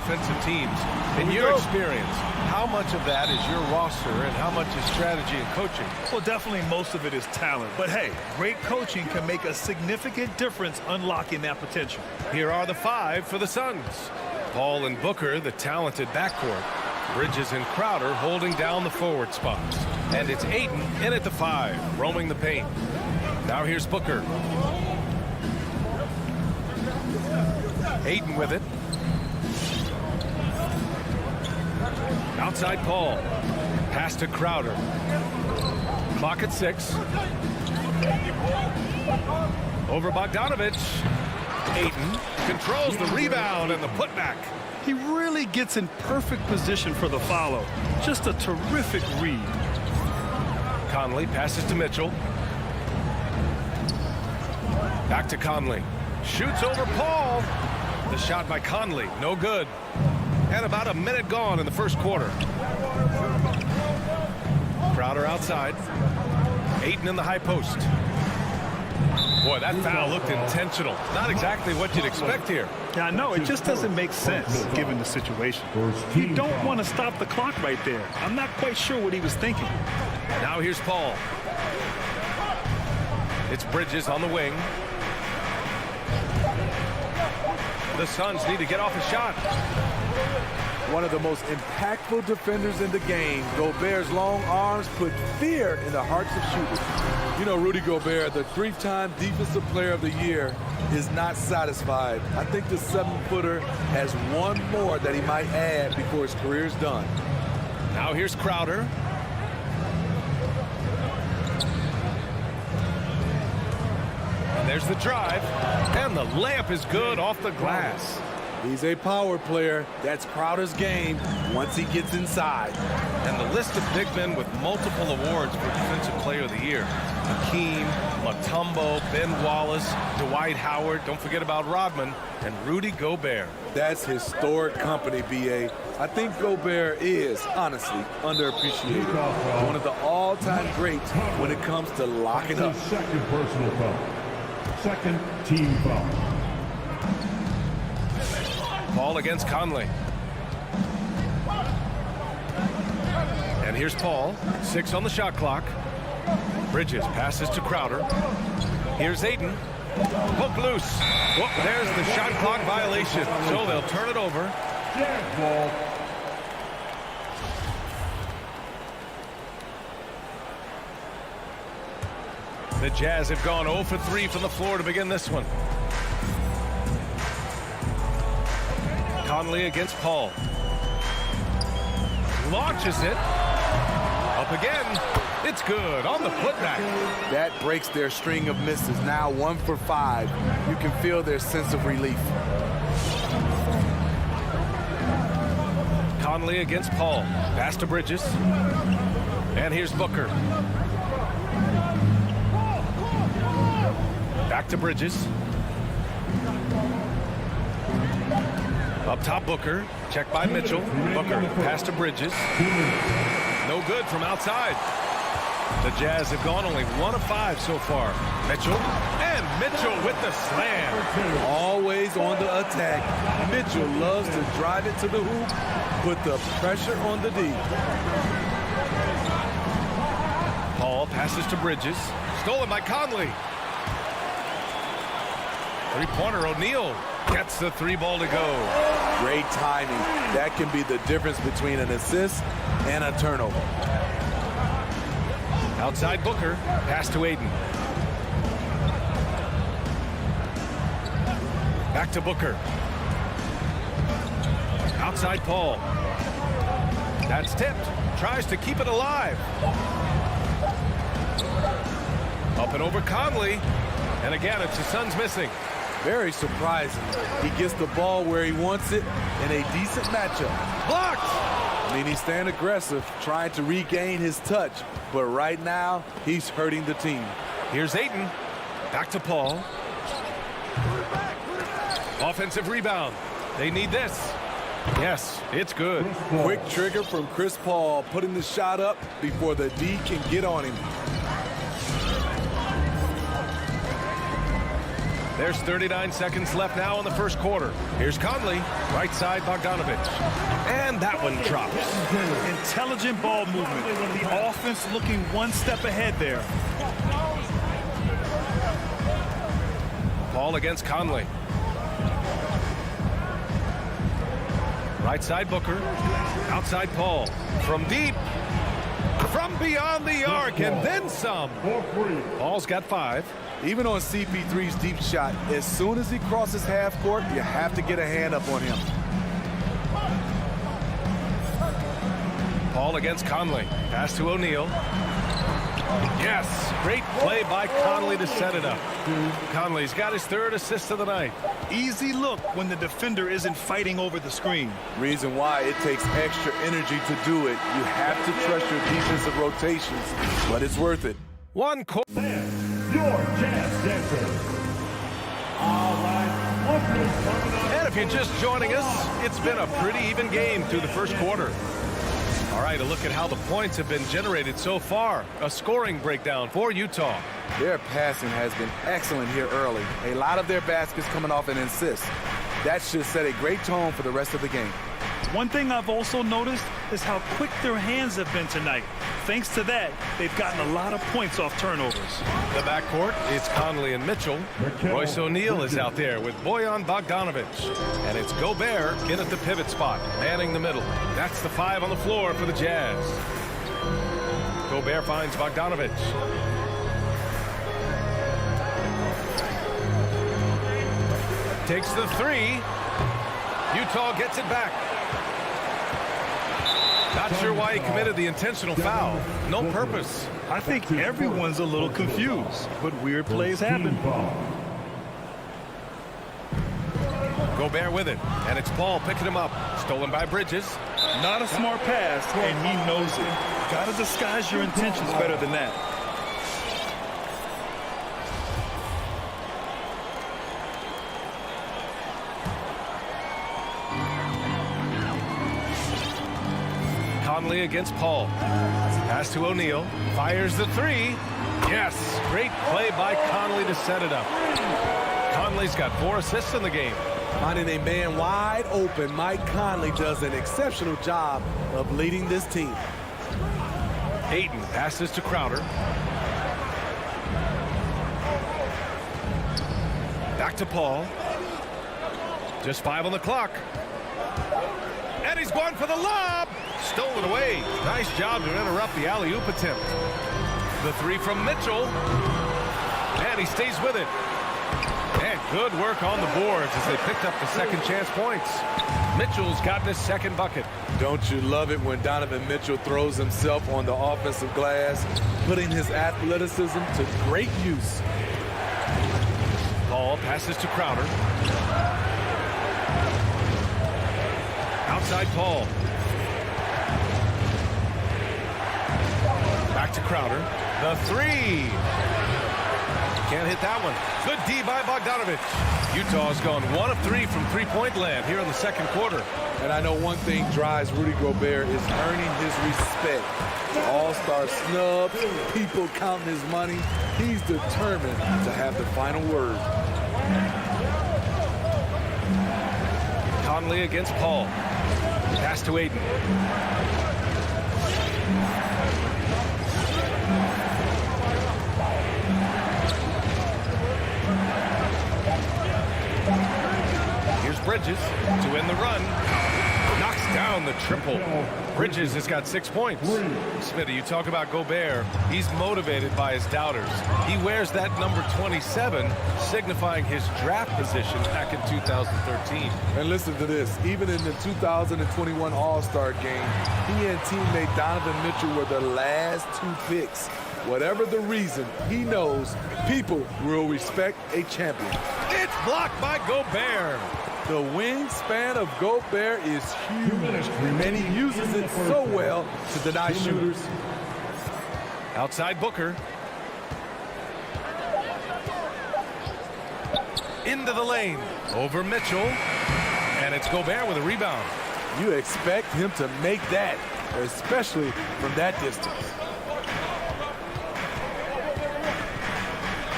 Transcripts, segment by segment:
offensive teams. In your experience, how much of that is your roster and how much is strategy and coaching? Well, definitely most of it is talent. But hey, great coaching can make a significant difference unlocking that potential. Here are the 5 for the Suns. Paul and Booker, the talented backcourt. Bridges and Crowder holding down the forward spots. And it's Ayton in at the 5, roaming the paint. Now here's Booker. Ayton with it. Outside Paul. Pass to Crowder. Clock at 6. Over Bogdanovich. Ayton controls the rebound and the putback. He really gets in perfect position for the follow. Just a terrific read. Conley passes to Mitchell. Back to Conley. Shoots over Paul. The shot by Conley, no good. And about a minute gone in the first quarter. Crowder outside. Ayton in the high post. Boy, that foul looked intentional. Not exactly what you'd expect here. Yeah, I know. It just doesn't make sense given the situation. You don't want to stop the clock right there. I'm not quite sure what he was thinking. Now here's Paul. It's Bridges on the wing. The Suns need to get off a shot. One of the most impactful defenders in the game, Gobert's long arms put fear in the hearts of shooters. You know, Rudy Gobert, the 3-time Defensive Player of the Year, is not satisfied. I think the 7-footer has one more that he might add before his career is done. Now here's Crowder. And there's the drive. And the layup is good off the glass. He's a power player. That's Crowder's game once he gets inside. And the list of big men with multiple awards for Defensive Player of the Year. Hakeem, Mutombo, Ben Wallace, Dwight Howard, don't forget about Rodman, and Rudy Gobert. That's historic company, B.A. I think Gobert is, honestly, underappreciated. One of the all-time greats when it comes to locking up. Second personal foul. Second team foul. Paul against Conley. And here's Paul. 6 on the shot clock. Bridges passes to Crowder. Here's Ayton. Hook loose. Oh, there's the shot clock violation. So they'll turn it over. Ball. The Jazz have gone 0 for 3 from the floor to begin this one. Conley against Paul. Launches it. Up again. It's good on the putback. That breaks their string of misses. Now 1 for 5. You can feel their sense of relief. Conley against Paul. Pass to Bridges. And here's Booker. Back to Bridges. Up top, Booker. Check by Mitchell. Booker, pass to Bridges. No good from outside. The Jazz have gone only 1 of 5 so far. Mitchell. And Mitchell with the slam. Always on the attack. Mitchell loves to drive it to the hoop, put the pressure on the D. Paul passes to Bridges. Stolen by Conley. Three-pointer, O'Neal gets the 3 ball to go. Great timing. That can be the difference between an assist and a turnover. Outside Booker, pass to Ayton. Back to Booker. Outside Paul. That's tipped. Tries to keep it alive. Up and over Conley. And again, it's the Suns missing. Very surprising. He gets the ball where he wants it in a decent matchup. Blocked! I mean, he's staying aggressive, trying to regain his touch. But right now, he's hurting the team. Here's Ayton. Back to Paul. Offensive rebound. They need this. Yes, it's good. Quick trigger from Chris Paul, putting the shot up before the D can get on him. There's 39 seconds left now in the first quarter. Here's Conley, right side Bogdanovich. And that one drops. Intelligent ball movement. The offense looking one step ahead there. Ball against Conley. Right side Booker. Outside Paul. From deep. From beyond the arc and then some. Paul's got 5. Even on CP3's deep shot, as soon as he crosses half court, you have to get a hand up on him. Paul against Conley. Pass to O'Neal. Yes, great play by Conley to set it up. Conley's got his 3rd assist of the night. Easy look when the defender isn't fighting over the screen. Reason why it takes extra energy to do it. You have to trust your defensive rotations, but it's worth it. One quarter. Your Jazz Dancer. All right. And if you're just joining us, it's been a pretty even game through the first quarter. All right, a look at how the points have been generated so far. A scoring breakdown for Utah. Their passing has been excellent here early. A lot of their baskets coming off an assist. That should set a great tone for the rest of the game. One thing I've also noticed is how quick their hands have been tonight. Thanks to that, they've gotten a lot of points off turnovers. The backcourt is Conley and Mitchell. Royce O'Neal is out there with Bojan Bogdanovich. And it's Gobert in at the pivot spot, manning the middle. That's the 5 on the floor for the Jazz. Gobert finds Bogdanovich. Takes the 3. Utah gets it back. Not sure why he committed the intentional foul. No purpose. I think everyone's a little confused, but weird plays happen. Gobert with it, and it's Paul picking him up. Stolen by Bridges. Not a smart pass, and he knows it. Gotta disguise your intentions better than that. Conley against Paul. Pass to O'Neal. Fires the 3. Yes, great play by Conley to set it up. Conley's got 4 assists in the game. Finding a man wide open, Mike Conley does an exceptional job of leading this team. Ayton passes to Crowder. Back to Paul. Just 5 on the clock. And he's going for the lob. Stolen away. Nice job to interrupt the alley-oop attempt. The 3 from Mitchell. And he stays with it. And good work on the boards as they picked up the second chance points. Mitchell's gotten his 2nd bucket. Don't you love it when Donovan Mitchell throws himself on the offensive glass, putting his athleticism to great use. Paul passes to Crowder. Outside Paul. Back to Crowder. The 3. Can't hit that one. Good D by Bogdanovich. Utah's gone 1 of 3 from three-point land here in the second quarter. And I know one thing drives Rudy Gobert is earning his respect. All-star snubs, people counting his money. He's determined to have the final word. Conley against Paul. Pass to Ayton. Here's Bridges to win the run. Knocks down the triple. Bridges has got 6 points. Smitty, you talk about Gobert. He's motivated by his doubters. He wears that number 27, signifying his draft position back in 2013. And listen to this. Even in the 2021 All-Star game, he and teammate Donovan Mitchell were the last 2 picks. Whatever the reason, he knows people will respect a champion. It's blocked by Gobert. The wingspan of Gobert is huge, and he uses it so well to deny shooters. Outside Booker. Into the lane. Over Mitchell. And it's Gobert with a rebound. You expect him to make that, especially from that distance.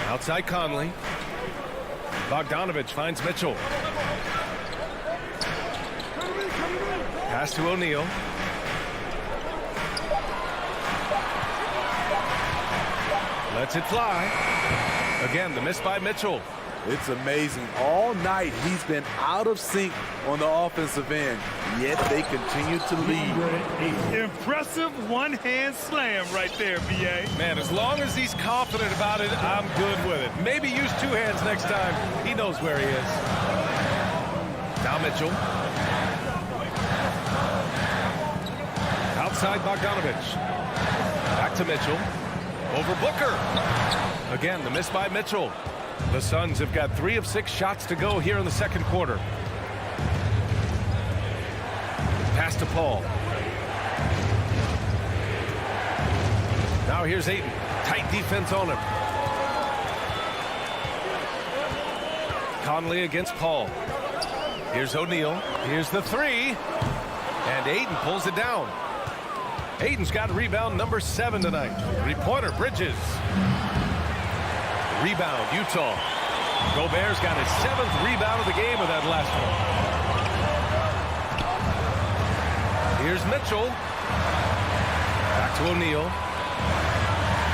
Outside Conley. Bogdanovich finds Mitchell. Pass to O'Neal. Lets it fly. Again, the miss by Mitchell. It's amazing. All night he's been out of sync on the offensive end, yet they continue to lead. Impressive one-hand slam right there, B.A. Man, as long as he's confident about it, I'm good with it. Maybe use two hands next time. He knows where he is. Now Mitchell. Outside Bogdanovich. Back to Mitchell. Over Booker. Again, the miss by Mitchell. The Suns have got 3 of 6 shots to go here in the second quarter. Pass to Paul. Now here's Ayton. Tight defense on him. Conley against Paul. Here's O'Neal. Here's the 3. And Ayton pulls it down. Ayton's got rebound number 7 tonight. Three-pointer, Bridges. Rebound, Utah. Gobert's got his 7th rebound of the game with that last one. Here's Mitchell. Back to O'Neal.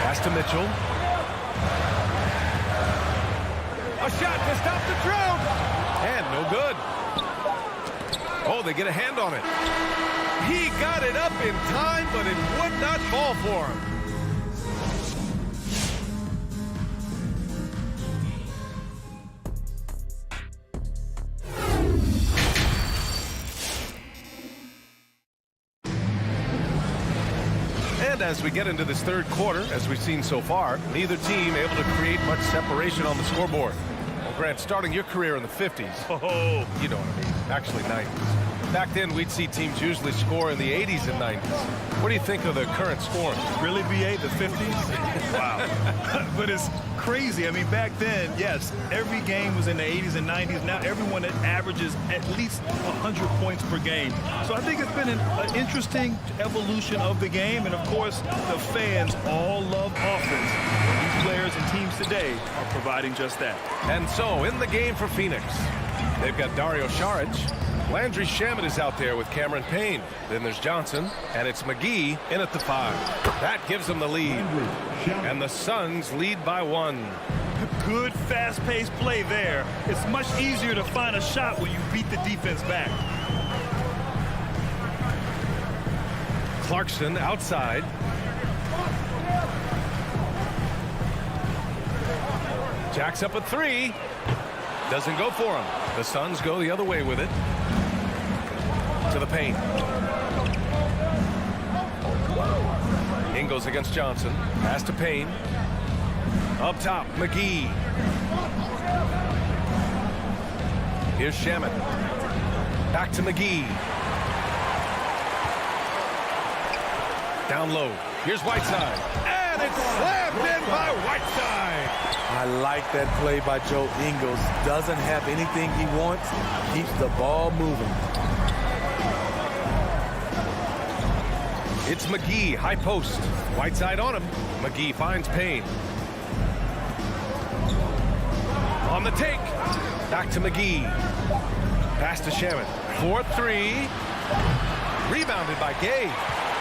Pass to Mitchell. A shot to stop the drought. And no good. Oh, they get a hand on it. He got it up in time, but it would not fall for him. And as we get into this third quarter, as we've seen so far, neither team able to create much separation on the scoreboard. Well, Grant, starting your career in the 50s. Oh, you know what I mean. Actually, 90s. Back then, we'd see teams usually score in the 80s and 90s. What do you think of the current scoring? Really, B.A., the 50s? Wow. But it's crazy. I mean, back then, yes, every game was in the 80s and 90s. Now everyone averages at least 100 points per game. So I think it's been an interesting evolution of the game. And, of course, the fans all love offense. And these players and teams today are providing just that. And so, in the game for Phoenix, they've got Dario Saric. Landry Shamet is out there with Cameron Payne. Then there's Johnson, and it's McGee in at the 5. That gives them the lead. And the Suns lead by 1. Good, fast-paced play there. It's much easier to find a shot when you beat the defense back. Clarkson outside. Jacks up a 3. Doesn't go for him. The Suns go the other way with it. To the paint. Ingles against Johnson. Pass to Payne. Up top, McGee. Here's Shamet. Back to McGee. Down low. Here's Whiteside. And it's slammed in by Whiteside. I like that play by Joe Ingles. Doesn't have anything he wants. Keeps the ball moving. It's McGee, high post. Whiteside on him. McGee finds Payne. On the take. Back to McGee. Pass to Shamet. 4-3. Rebounded by Gay.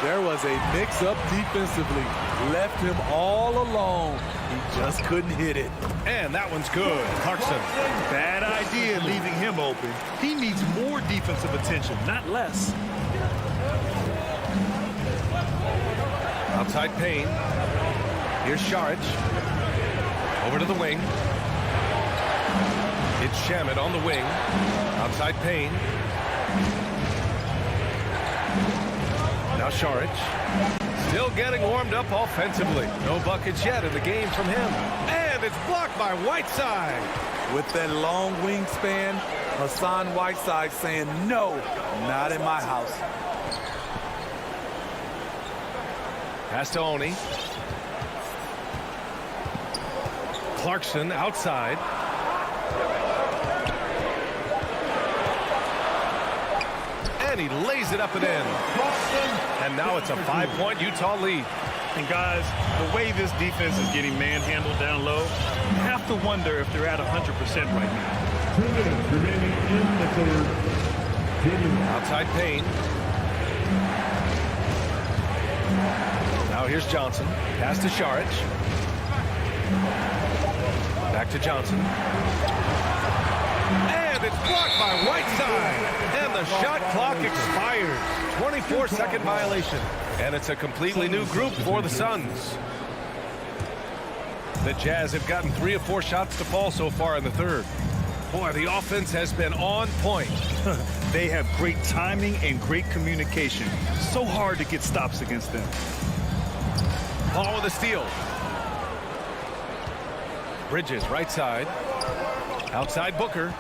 There was a mix-up defensively. Left him all alone. He just couldn't hit it. And that one's good. Clarkson. Bad idea leaving him open. He needs more defensive attention, not less. Outside Payne. Here's Saric. Over to the wing. It's Shamet on the wing. Outside Payne. Now Saric. Still getting warmed up offensively. No buckets yet in the game from him. And it's blocked by Whiteside. With that long wingspan, Hassan Whiteside saying, no, not in my house. Pass to Oni. Clarkson outside. And he lays it up and in. And now it's a 5-point Utah lead. And guys, the way this defense is getting manhandled down low, you have to wonder if they're at 100% right now. 2 minutes remaining in the third. Outside Payne. Now here's Johnson. Pass to Šarić. Back to Johnson. And it's blocked by Whiteside. And the shot clock expires. 24-second violation. And it's a completely new group for the Suns. The Jazz have gotten 3 of 4 shots to fall so far in the third. Boy, the offense has been on point. They have great timing and great communication. So hard to get stops against them. Paul with a steal. Bridges, right side. Outside Booker.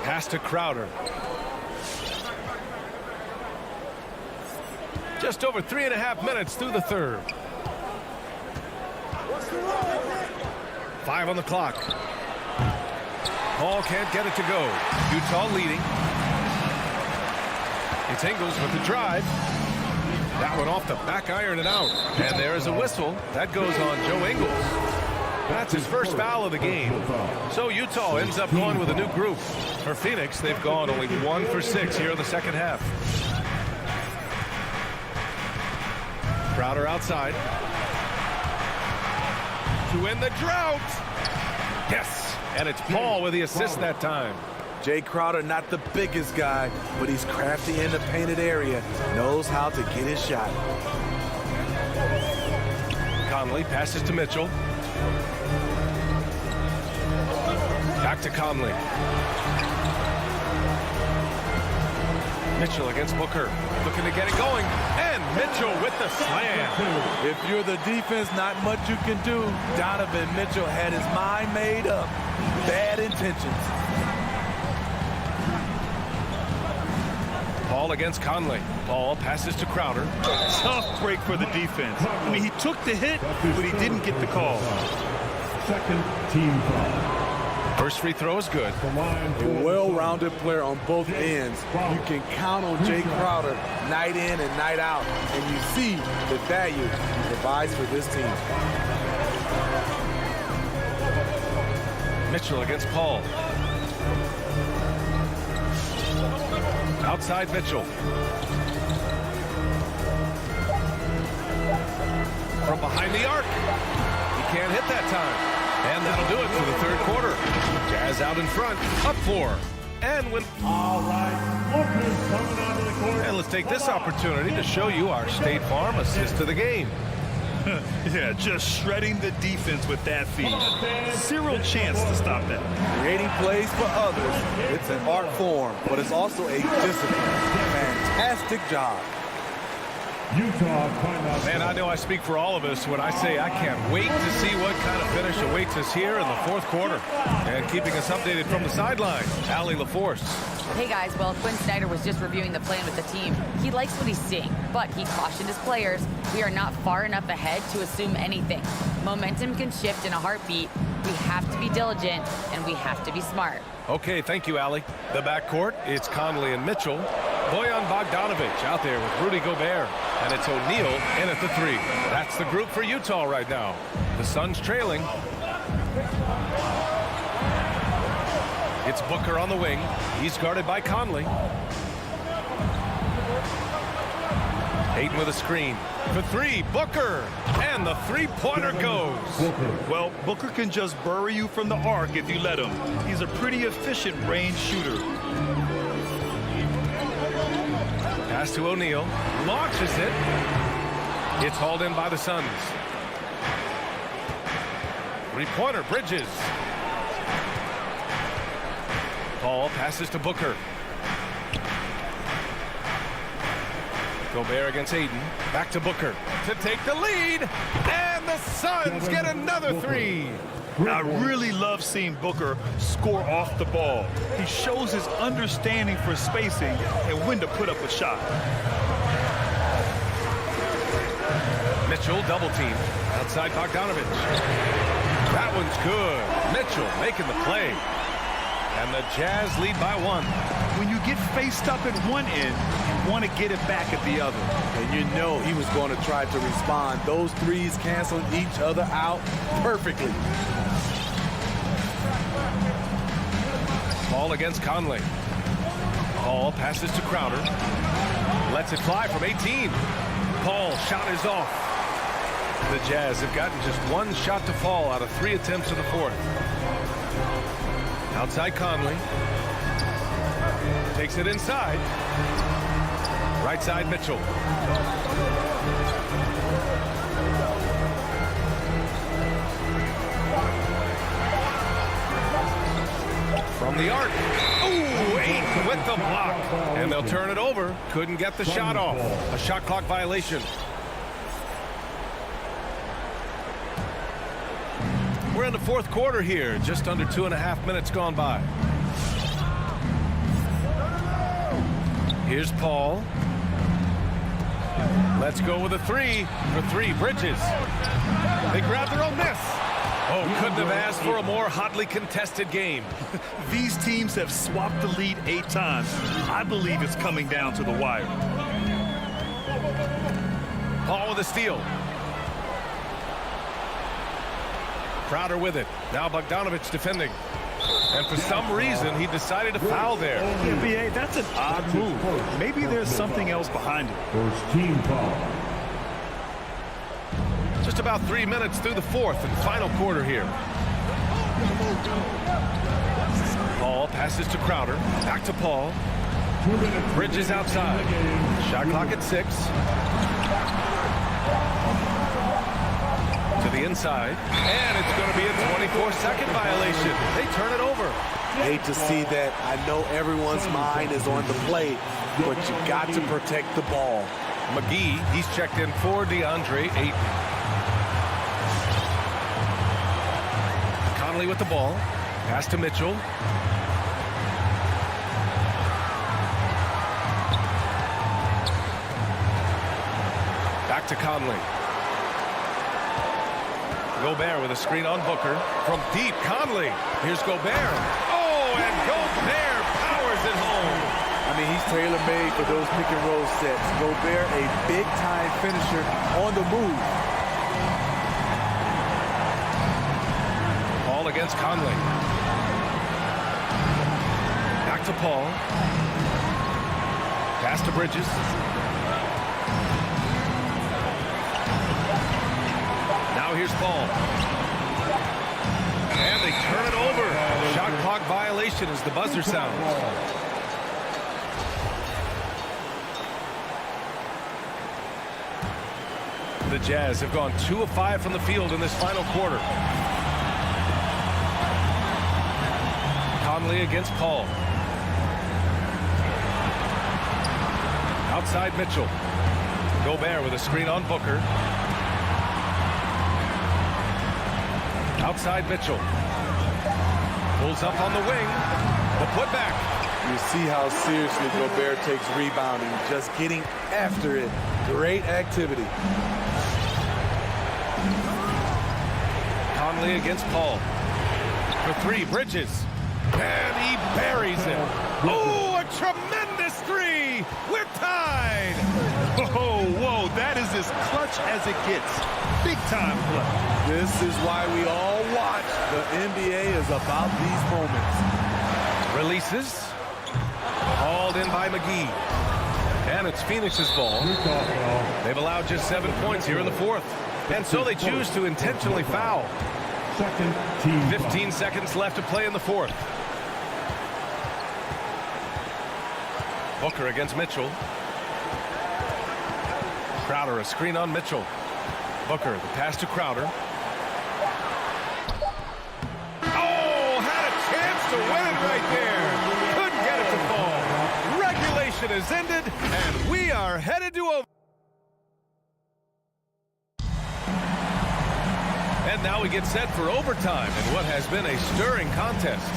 Pass to Crowder. Just over 3.5 minutes through the third. 5 on the clock. Paul can't get it to go. Utah leading. It's Ingles with the drive. That one off the back iron and out. And there is a whistle. That goes on Joe Ingles. That's his first foul of the game. So Utah ends up going with a new group. For Phoenix, they've gone only 1 for 6 here in the second half. Crowder outside. To end the drought. Yes. And it's Paul with the assist that time. Jay Crowder, not the biggest guy, but he's crafty in the painted area. Knows how to get his shot. Conley passes to Mitchell. Back to Conley. Mitchell against Booker. Looking to get it going. And Mitchell with the slam. If you're the defense, not much you can do. Donovan Mitchell had his mind made up. Bad intentions. Paul against Conley. Paul passes to Crowder. Tough break for the defense. I mean, he took the hit, but he didn't get the call. Second team foul. First free throw is good. A well-rounded player on both ends. You can count on Jay Crowder night in and night out, and you see the value he provides for this team. Mitchell against Paul. Outside Mitchell. From behind the arc. He can't hit that time. And that'll do it for the third quarter. Jazz out in front, up 4. And when... All right, Booker's coming onto the court. And let's take this opportunity to show you our State Farm assist to the game. Yeah, just shredding the defense with that feed. Zero chance to stop that. Creating plays for others, it's an art form, but it's also a discipline. Fantastic job. Utah timeout. Man, I know I speak for all of us when I say I can't wait to see what kind of finish awaits us here in the fourth quarter. And keeping us updated from the sideline, Allie LaForce. Hey guys, well, Quinn Snyder was just reviewing the plan with the team. He likes what he's seeing, but he cautioned his players, we are not far enough ahead to assume anything. Momentum can shift in a heartbeat. We have to be diligent, and we have to be smart. Okay, thank you, Allie. The backcourt, it's Conley and Mitchell. Bojan Bogdanović out there with Rudy Gobert. And it's O'Neal in at the 3. That's the group for Utah right now. The Suns trailing. It's Booker on the wing. He's guarded by Conley. Ayton with a screen. For 3, Booker. And the three-pointer goes. Well, Booker can just bury you from the arc if you let him. He's a pretty efficient range shooter. Pass to O'Neal. Launches it. It's hauled in by the Suns. Three-pointer, Bridges. Paul passes to Booker. Gobert against Ayton. Back to Booker to take the lead. And the Suns get another 3. I really love seeing Booker score off the ball. He shows his understanding for spacing and when to put up a shot. Mitchell double team. Outside Bogdanović. That one's good. Mitchell making the play. And the Jazz lead by 1. when you get faced up at one end, you want to get it back at the other. And you know he was going to try to respond. Those threes canceling each other out perfectly. Ball against Conley. Paul passes to Crowder. Lets it fly from 18. Paul, shot is off. The Jazz have gotten just one shot to fall out of 3 attempts in the fourth. Outside Conley. Takes it inside. Right side Mitchell. From the arc. Ooh, 8 with the block. And they'll turn it over. Couldn't get the shot off. A shot clock violation. We're in the fourth quarter here. Just under 2.5 minutes gone by. Here's Paul. Let's go with a 3 for 3. Bridges. They grab their own miss. Oh, couldn't have asked for a more hotly contested game. These teams have swapped the lead 8 times. I believe it's coming down to the wire. Paul with a steal. Crowder with it. Now Bogdanovich defending. And for some reason, he decided to foul there. NBA, that's an odd move. Maybe there's something else behind it. First team foul. Just about 3 minutes through the fourth and final quarter here. Paul passes to Crowder. Back to Paul. Bridges outside. Shot clock at 6. To the inside. And it's going to be a 24-second violation. They turn it over. Hate to see that. I know everyone's mind is on the play, but you got to protect the ball. McGee, he's checked in for DeAndre Ayton. Conley with the ball. Pass to Mitchell. Back to Conley. Gobert with a screen on Booker. From deep, Conley. Here's Gobert. Oh, and Gobert powers it home. I mean, he's tailor-made for those pick and roll sets. Gobert, a big-time finisher on the move. Paul against Conley. Back to Paul. Pass to Bridges. Now here's Paul. And they turn it over. Shot clock violation as the buzzer sounds. The Jazz have gone 2 of 5 from the field in this final quarter. Conley against Paul. Outside Mitchell. Gobert with a screen on Booker. Outside Mitchell. Pulls up on the wing. The putback. You see how seriously Gobert takes rebounding, just getting after it. Great activity. Conley against Paul. For 3, Bridges. And he buries it. Oh, a tremendous 3. We're tied. Oh, whoa, that is as clutch as it gets. Big time play. This is why we all watch. The NBA is about these moments. Releases. Hauled in by McGee. And it's Phoenix's ball. They've allowed just 7 points here in the fourth. And so they choose to intentionally foul. Second team 15 seconds left to play in the fourth. Booker against Mitchell. Crowder, a screen on Mitchell. Booker, the pass to Crowder. Oh, had a chance to win it right there. Couldn't get it to fall. Regulation is ended, and we are headed to over. And now we get set for overtime in what has been a stirring contest.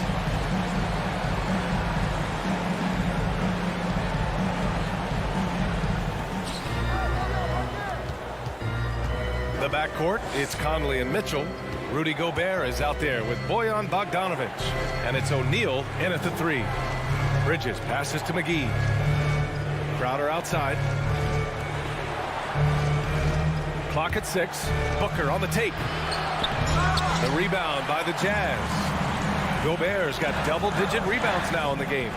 The backcourt, it's Conley and Mitchell. Rudy Gobert is out there with Bojan Bogdanovich. And it's O'Neal in at the 3. Bridges passes to McGee. Crowder outside. Clock at 6. Booker on the take. The rebound by the Jazz. Gobert's got double-digit rebounds now in the game.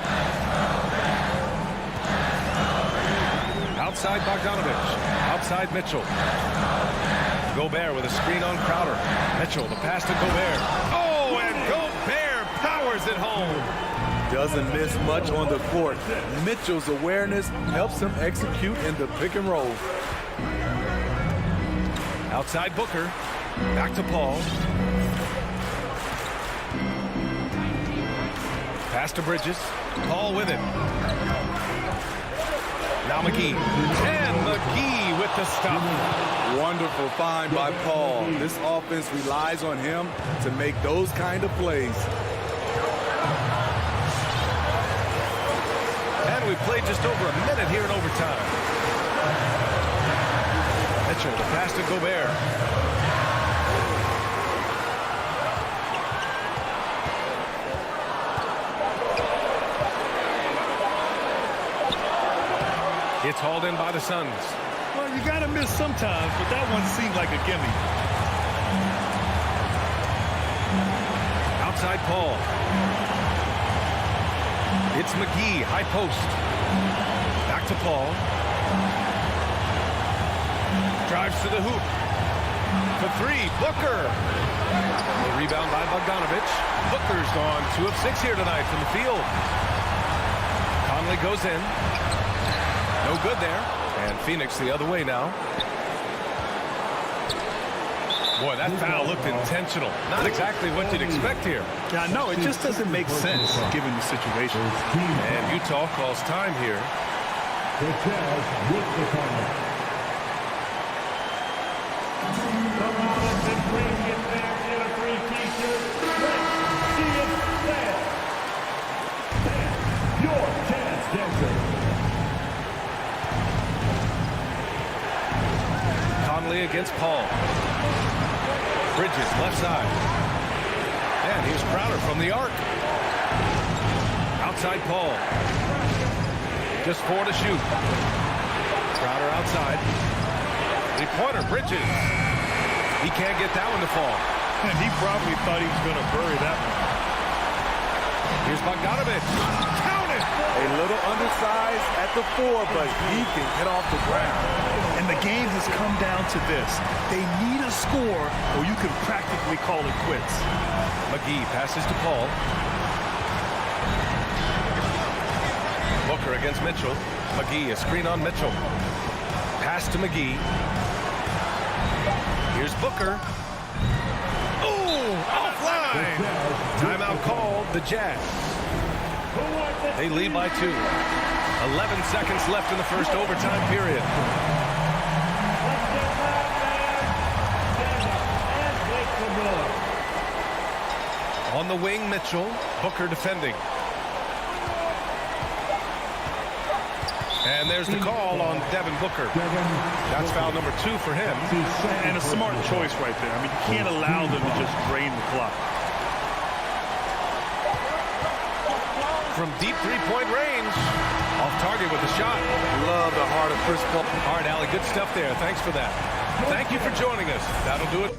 Outside Bogdanovich. Outside Mitchell. Gobert with a screen on Crowder. Mitchell, the pass to Gobert. Oh, and Gobert powers it home. Doesn't miss much on the court. Mitchell's awareness helps him execute in the pick and roll. Outside Booker. Back to Paul. Pass to Bridges. Paul with it. Now McGee. And McGee with the stop. Wonderful find by Paul. This offense relies on him to make those kind of plays. And we've played just over a minute here in overtime. Mitchell, the pass to Gobert. It's hauled in by the Suns. Well, you got to miss sometimes, but that one seemed like a gimme. Outside Paul. It's McGee, high post. Back to Paul. Drives to the hoop. For 3, Booker. The rebound by Bogdanovich. Booker's gone 2 of 6 here tonight from the field. Conley goes in. No good there. And Phoenix the other way now. Boy, that foul looked intentional. Not exactly what you'd expect here. Yeah, no, it just doesn't make sense given the situation. And Utah calls time here. The Jazz with the call. Come on and bring it back in a free t-shirt. Let's see it dance. And your Jazz dancer. Conley against Paul. Bridges, left side. And here's Crowder from the arc. Outside Paul. Just 4 to shoot. Crowder outside. Three-pointer, Bridges. He can't get that one to fall. And he probably thought he was going to bury that one. Here's Bogdanovich. Count it! A little undersized at the 4, but he can get off the ground. And the game has come down to this. They need a score or you can practically call it quits. McGee passes to Paul. Booker against Mitchell. McGee, a screen on Mitchell. Pass to McGee. Here's Booker. Oh, offline! Timeout called, the Jazz. They lead by 2. 11 seconds left in the first overtime period. On the wing, Mitchell. Booker defending. And there's the call on Devin Booker. That's foul number 2 for him. And a smart choice right there. I mean, you can't allow them to just drain the clock. From deep three-point range. Off target with the shot. Love the heart of Chris Paul. All right, Allie, good stuff there. Thanks for that. Thank you for joining us. That'll do it.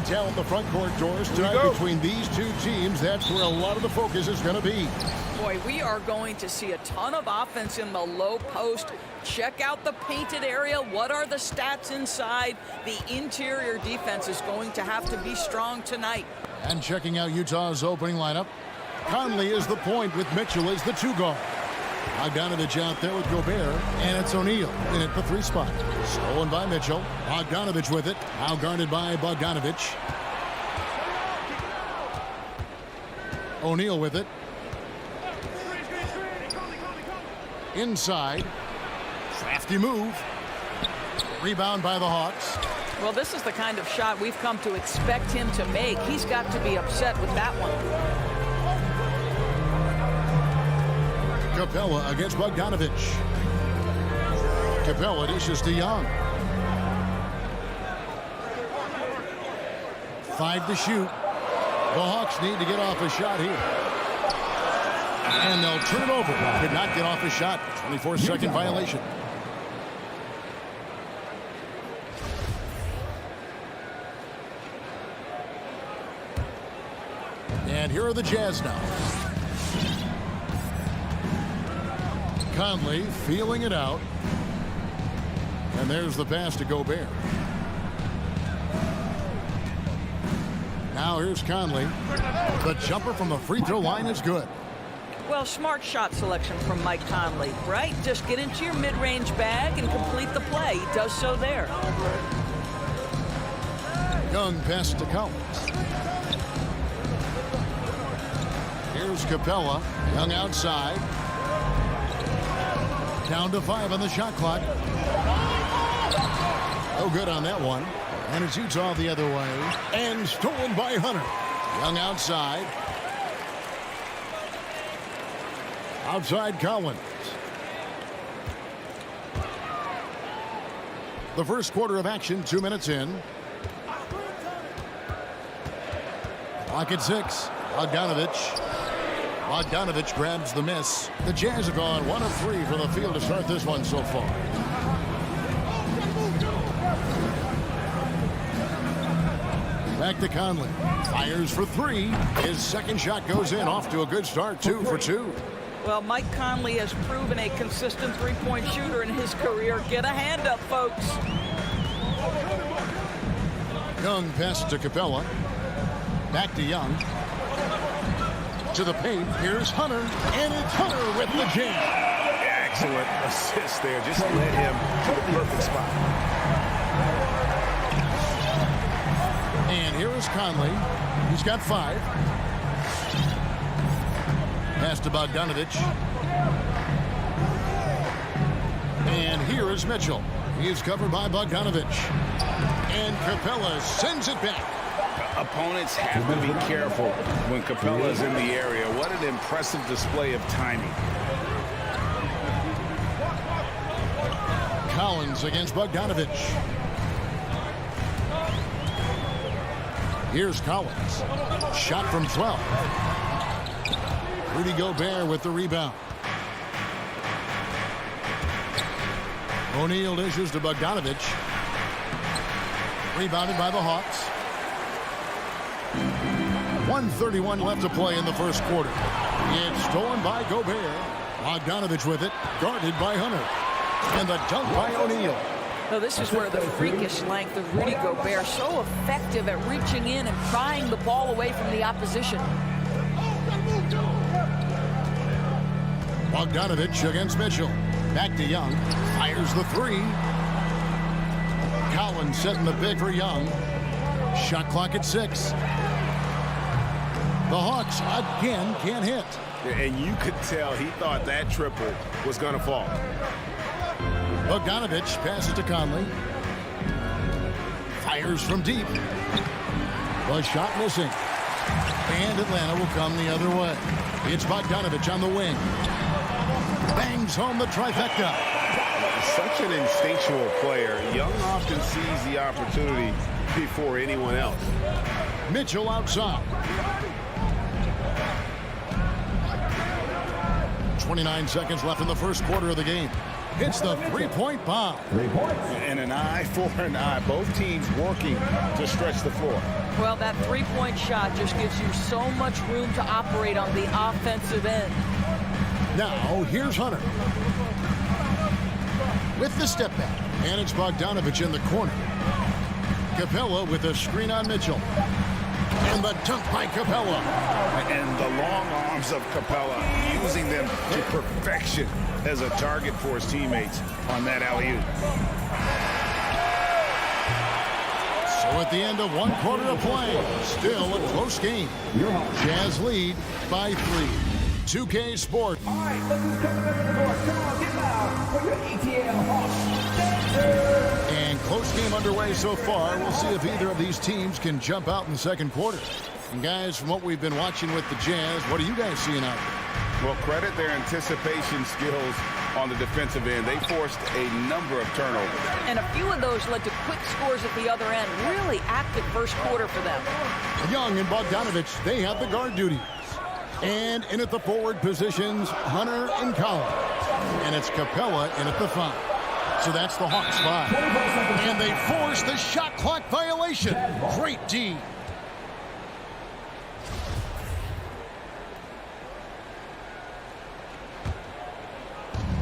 of talent in the front court, Doris. Tonight between these two teams, that's where a lot of the focus is going to be. Boy, we are going to see a ton of offense in the low post. Check out the painted area. What are the stats inside? The interior defense is going to have to be strong tonight. And checking out Utah's opening lineup, Conley is the point with Mitchell as the 2 guard. Bogdanovich out there with Gobert, and it's O'Neal in at the 3 spot. Stolen by Mitchell. Bogdanovich with it. Now guarded by Bogdanovich. O'Neal with it. Inside. Crafty move. Rebound by the Hawks. Well, this is the kind of shot we've come to expect him to make. He's got to be upset with that one. Capella against Bogdanovich. Capella dishes to Young. 5 to shoot. The Hawks need to get off a shot here. And they'll turn it over. Could not get off a shot. 24-second violation. And here are the Jazz now. Conley feeling it out. And there's the pass to Gobert. Now here's Conley. The jumper from the free throw line is good. Well, smart shot selection from Mike Conley, right? Just get into your mid-range bag and complete the play. He does so there. Young pass to Collins. Here's Capella. Young outside. Down to 5 on the shot clock. No good on that one. And it's Utah the other way. And stolen by Hunter. Young outside. Outside Collins. The first quarter of action, 2 minutes in. Clock at 6. Bogdanovich. Bogdanovich grabs the miss. The Jazz have gone 1 of 3 from the field to start this one so far. Back to Conley. Fires for 3. His second shot goes in. Off to a good start. 2 for 2. Well, Mike Conley has proven a consistent three-point shooter in his career. Get a hand up, folks. Young pass to Capella. Back to Young. To the paint. Here's Hunter. And it's Hunter with the jam. Excellent assist there. Just led him to the perfect spot. And here is Conley. He's got 5. Pass to Bogdanovich. And here is Mitchell. He is covered by Bogdanovich. And Capella sends it back. Opponents have to be careful when Capella is in the area. What an impressive display of timing. Collins against Bogdanovich. Here's Collins. Shot from 12. Rudy Gobert with the rebound. O'Neal dishes to Bogdanovich. Rebounded by the Hawks. 1:31 left to play in the first quarter. It's stolen by Gobert. Bogdanovich with it, guarded by Hunter. And the dunk by O'Neal. Now, this is where the freakish length of Rudy Gobert so effective at reaching in and prying the ball away from the opposition. Bogdanovich against Mitchell. Back to Young. Fires the 3. Collins setting the pick for Young. Shot clock at 6. The Hawks again can't hit. And you could tell he thought that triple was going to fall. Bogdanovich passes to Conley. Fires from deep. The shot missing. And Atlanta will come the other way. It's Bogdanovich on the wing. Bangs home the trifecta. Such an instinctual player. Young often sees the opportunity before anyone else. Mitchell outside. 29 seconds left in the first quarter of the game. hits the three-point bomb. And an eye for an eye. Both teams working to stretch the floor. Well, that three-point shot just gives you so much room to operate on the offensive end. Now, here's Hunter. With the step back. And it's Bogdanovich in the corner. Capella with a screen on Mitchell. And the dunk by Capella. And the long arms of Capella, using them to perfection as a target for his teammates on that alley-oop. So at the end of one quarter of play, still a close game. Jazz lead by 3. 2K Sports. All right, look who's coming under the door. Come on, get loud for your ETL Hawks. And close game underway so far. We'll see if either of these teams can jump out in the second quarter. And guys, from what we've been watching with the Jazz, what are you guys seeing out there? Well, credit their anticipation skills on the defensive end. They forced a number of turnovers. And a few of those led to quick scores at the other end. Really active first quarter for them. Young and Bogdanovich, they have the guard duties. And in at the forward positions, Hunter and Collins. And it's Capella in at the 5. So that's the Hawks 5. And they force the shot clock violation. Great D.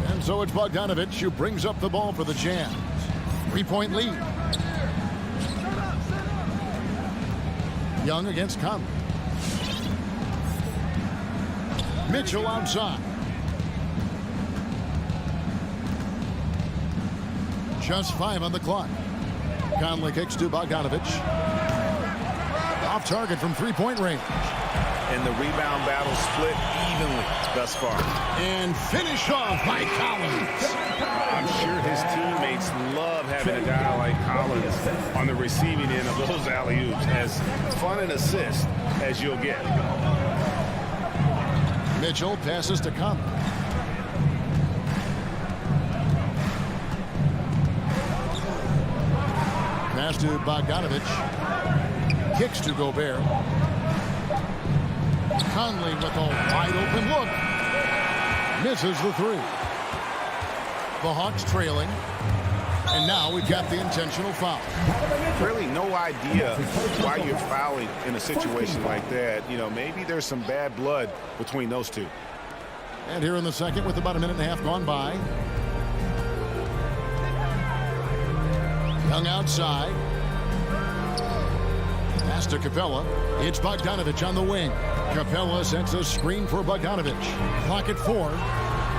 And so it's Bogdanovich who brings up the ball for the Jazz. 3-point lead. Young against Conley. Mitchell outside. Just 5 on the clock. Conley kicks to Bogdanovich. Off target from 3-point range. And the rebound battle split evenly thus far. And finish off by Collins. I'm sure his teammates love having a guy like Collins on the receiving end of those alley-oops. As fun an assist as you'll get. Mitchell passes to Conley. Pass to Bogdanovich. Kicks to Gobert. Conley with a wide open look. Misses the 3. The Hawks trailing. And now we've got the intentional foul. Really no idea why you're fouling in a situation like that. You know, maybe there's some bad blood between those two. And here in the second with about a minute and a half gone by. Young outside. Pass to Capella. It's Bogdanovich on the wing. Capella sends a screen for Bogdanovich. Clock at 4.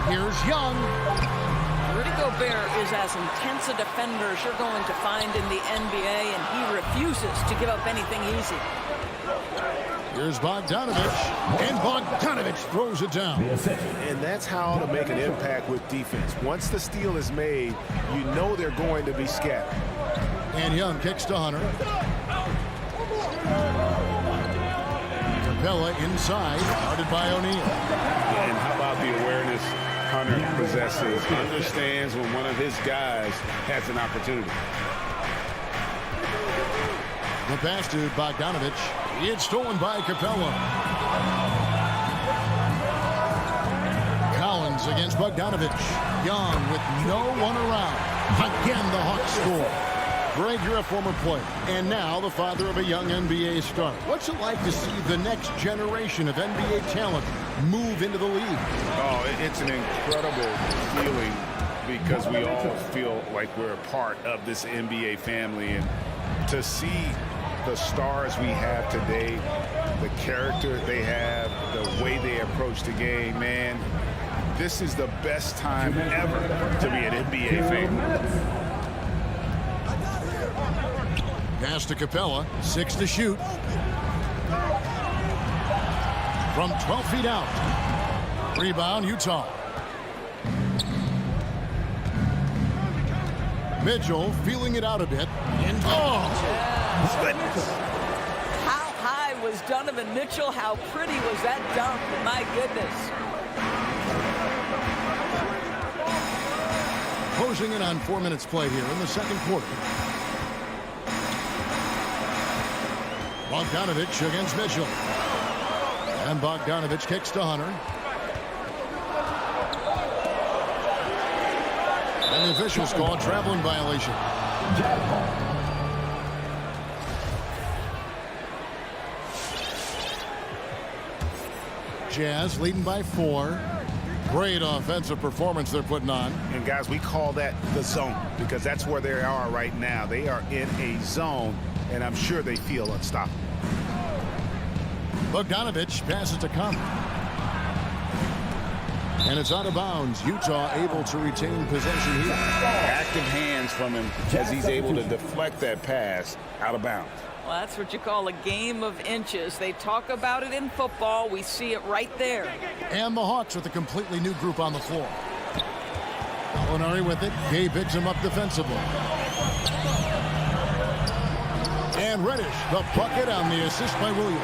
Here's Young. Rudy Gobert is as intense a defender as you're going to find in the NBA, and he refuses to give up anything easy. Here's Bogdanovich, and Bogdanovich throws it down. And that's how to make an impact with defense. Once the steal is made, you know they're going to be scattered. And Young kicks to Hunter. Capella inside, guarded by O'Neal. And how about the awareness Hunter possesses? Understands when one of his guys has an opportunity. The pass to Bogdanovich. It's stolen by Capella. Collins against Bogdanovich. Young with no one around. Again, the Hawks score. Greg, you're a former player, and now the father of a young NBA star. What's it like to see the next generation of NBA talent move into the league? Oh, it's an incredible feeling because we all feel like we're a part of this NBA family. And to see the stars we have today, the character they have, the way they approach the game, man, this is the best time ever to be an NBA fan. Pass to Capella, 6 to shoot. From 12 feet out. Rebound, Utah. Mitchell feeling it out a bit. And Goodness. How high was Donovan Mitchell? How pretty was that dunk? My goodness. Closing in on 4 minutes play here in the second quarter. Bogdanovich against Mitchell. And Bogdanovich kicks to Hunter. And the officials call a traveling violation. Jazz leading by 4. Great offensive performance they're putting on. And guys, we call that the zone because that's where they are right now. They are in a zone, and I'm sure they feel unstoppable. Bogdanovich passes to Conley. And it's out of bounds. Utah able to retain possession here. Active hands from him as he's able to deflect that pass out of bounds. Well, that's what you call a game of inches. They talk about it in football. We see it right there. And the Hawks with a completely new group on the floor. Gallinari with it. Gay picks him up defensively. And Reddish, the bucket on the assist by Williams.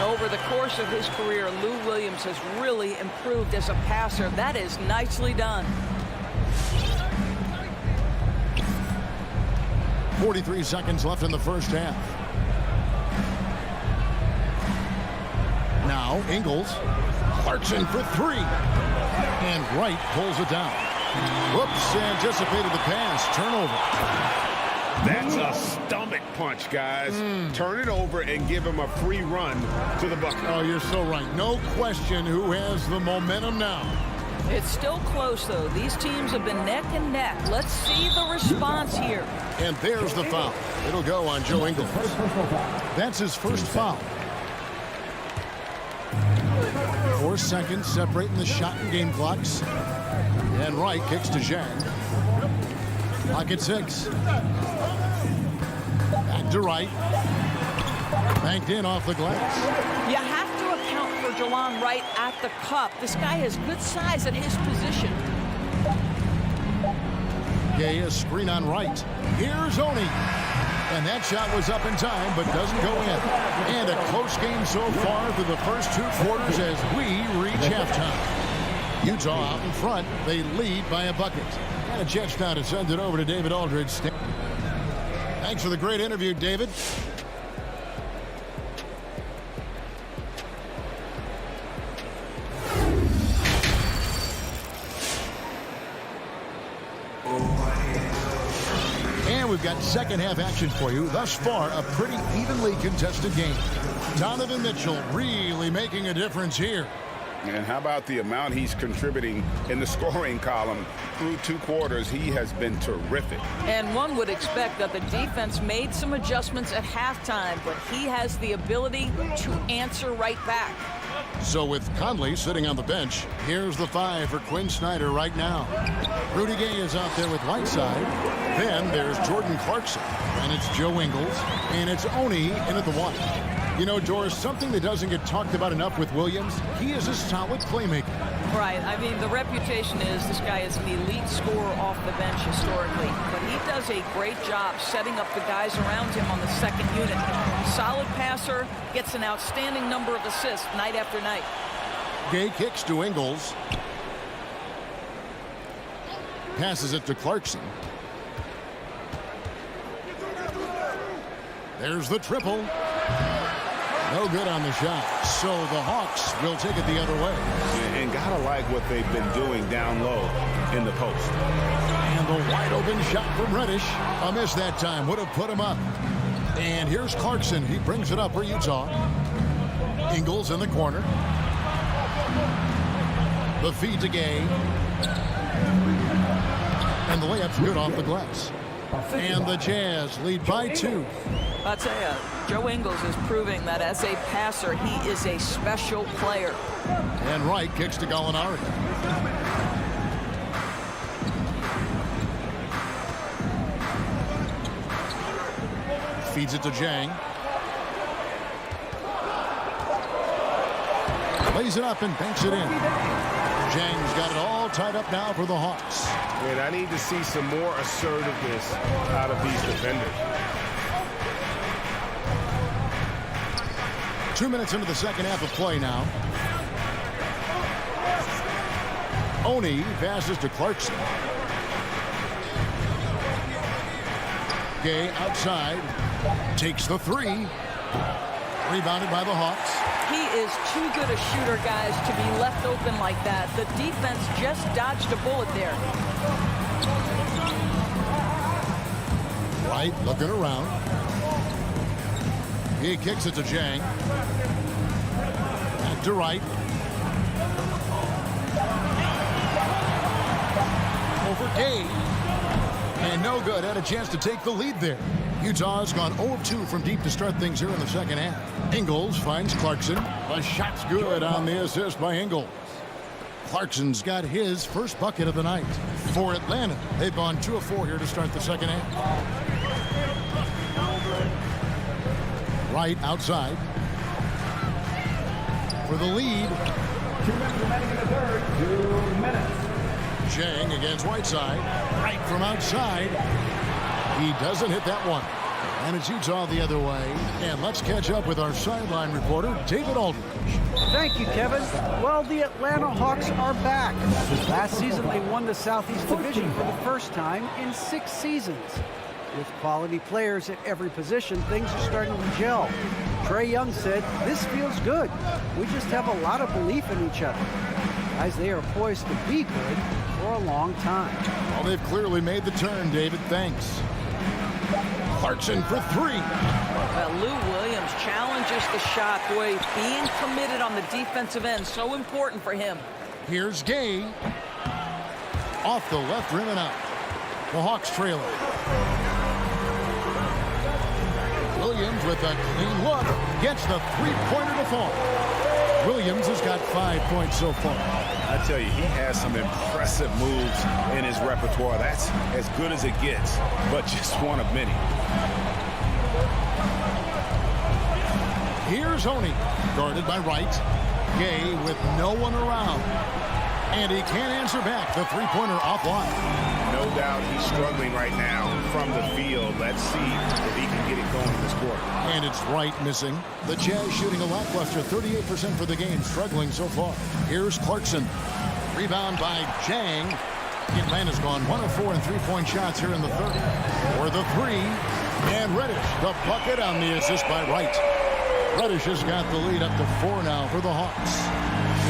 Over the course of his career, Lou Williams has really improved as a passer. That is nicely done. 43 seconds left in the first half. Now Ingles. Clarkson for 3. And Wright pulls it down. Whoops, anticipated the pass. Turnover. That's a stomach punch, guys. Turn it over and give him a free run to the bucket. Oh, you're so right. No question who has the momentum now. It's still close, though. These teams have been neck and neck. Let's see the response here. And there's the foul. It'll go on Joe Ingles. That's his first foul. 4 seconds separating the shot and game clocks. And Wright kicks to Zhang. Pocket 6. Back to Wright. Banked in off the glass. You have to account for Jelon Wright at the cup. This guy has good size at his position. Gay, a screen on Wright. Here's Oni. And that shot was up in time, but doesn't go in. And a close game so far through the first 2 quarters as we reach halftime. Utah out in front. They lead by a bucket. And a chance now to send it over to David Aldridge. Thanks for the great interview, David. And we've got second half action for you. Thus far, a pretty evenly contested game. Donovan Mitchell really making a difference here. And how about the amount he's contributing in the scoring column through 2 quarters? He has been terrific. And one would expect that the defense made some adjustments at halftime, but he has the ability to answer right back. So with Conley sitting on the bench, here's the 5 for Quinn Snyder right now. Rudy Gay is out there with Whiteside. Then there's Jordan Clarkson. And it's Joe Ingles. And it's Oni in at the 1. You know, Doris, something that doesn't get talked about enough with Williams, he is a solid playmaker. Right. I mean, the reputation is this guy is an elite scorer off the bench historically. But he does a great job setting up the guys around him on the second unit. Solid passer, gets an outstanding number of assists night after night. Gay kicks to Ingles. Passes it to Clarkson. There's the triple. No good on the shot. So the Hawks will take it the other way. And gotta like what they've been doing down low in the post. And the wide open shot from Reddish. A miss that time. Would have put him up. And here's Clarkson. He brings it up for Utah. Ingles in the corner. The feed to Gay. And the layup's good off the glass. And the Jazz lead by 2. I'll tell you, Joe Ingles is proving that as a passer, he is a special player. And Wright kicks to Gallinari. Feeds it to Zhang. Lays it up and banks it in. Zhang's got it all tied up now for the Hawks. And I need to see some more assertiveness out of these defenders. 2 minutes into the second half of play now. Oni passes to Clarkson. Gay outside. Takes the 3. Rebounded by the Hawks. He is too good a shooter, guys, to be left open like that. The defense just dodged a bullet there. Wright looking around. He kicks it to Jang. Back to Wright. Over Gay. And no good. Had a chance to take the lead there. Utah's gone 0-2 from deep to start things here in the second half. Ingles finds Clarkson. The shot's good on the assist by Ingles. Clarkson's got his first bucket of the night. For Atlanta, they've gone 2 of 4 here to start the second half. Wright outside. For the lead. 2 minutes remaining in the third. 2 minutes. Jang against Whiteside. Right from outside. He doesn't hit that one. And it's Utah the other way. And let's catch up with our sideline reporter, David Aldridge. Thank you, Kevin. Well, the Atlanta Hawks are back. Last season, they won the Southeast Division for the first time in 6 seasons. With quality players at every position, things are starting to gel. Trae Young said, "This feels good. We just have a lot of belief in each other." Guys, they are poised to be good for a long time. Well, they've clearly made the turn, David. Thanks. Clarkson for 3. Well, Lou Williams challenges the shot. Boy, being committed on the defensive end, so important for him. Here's Gay. Off the left rim and out. The Hawks trailing. Williams with a clean look. Gets the three-pointer to fall. Williams has got 5 points so far. I tell you, he has some impressive moves in his repertoire. That's as good as it gets, but just one of many. Here's Honey, guarded by Wright. Gay with no one around. And he can't answer back. The three-pointer offline. No doubt he's struggling right now from the field. Let's see if he can get it going this quarter. And it's Wright missing. The Jazz shooting a lackluster 38% for the game, struggling so far. Here's Clarkson. Rebound by Jang. Atlanta's gone 1 of 4 in three-point shots here in the third. For the 3. And Reddish, the bucket on the assist by Wright. Reddish has got the lead up to 4 now for the Hawks.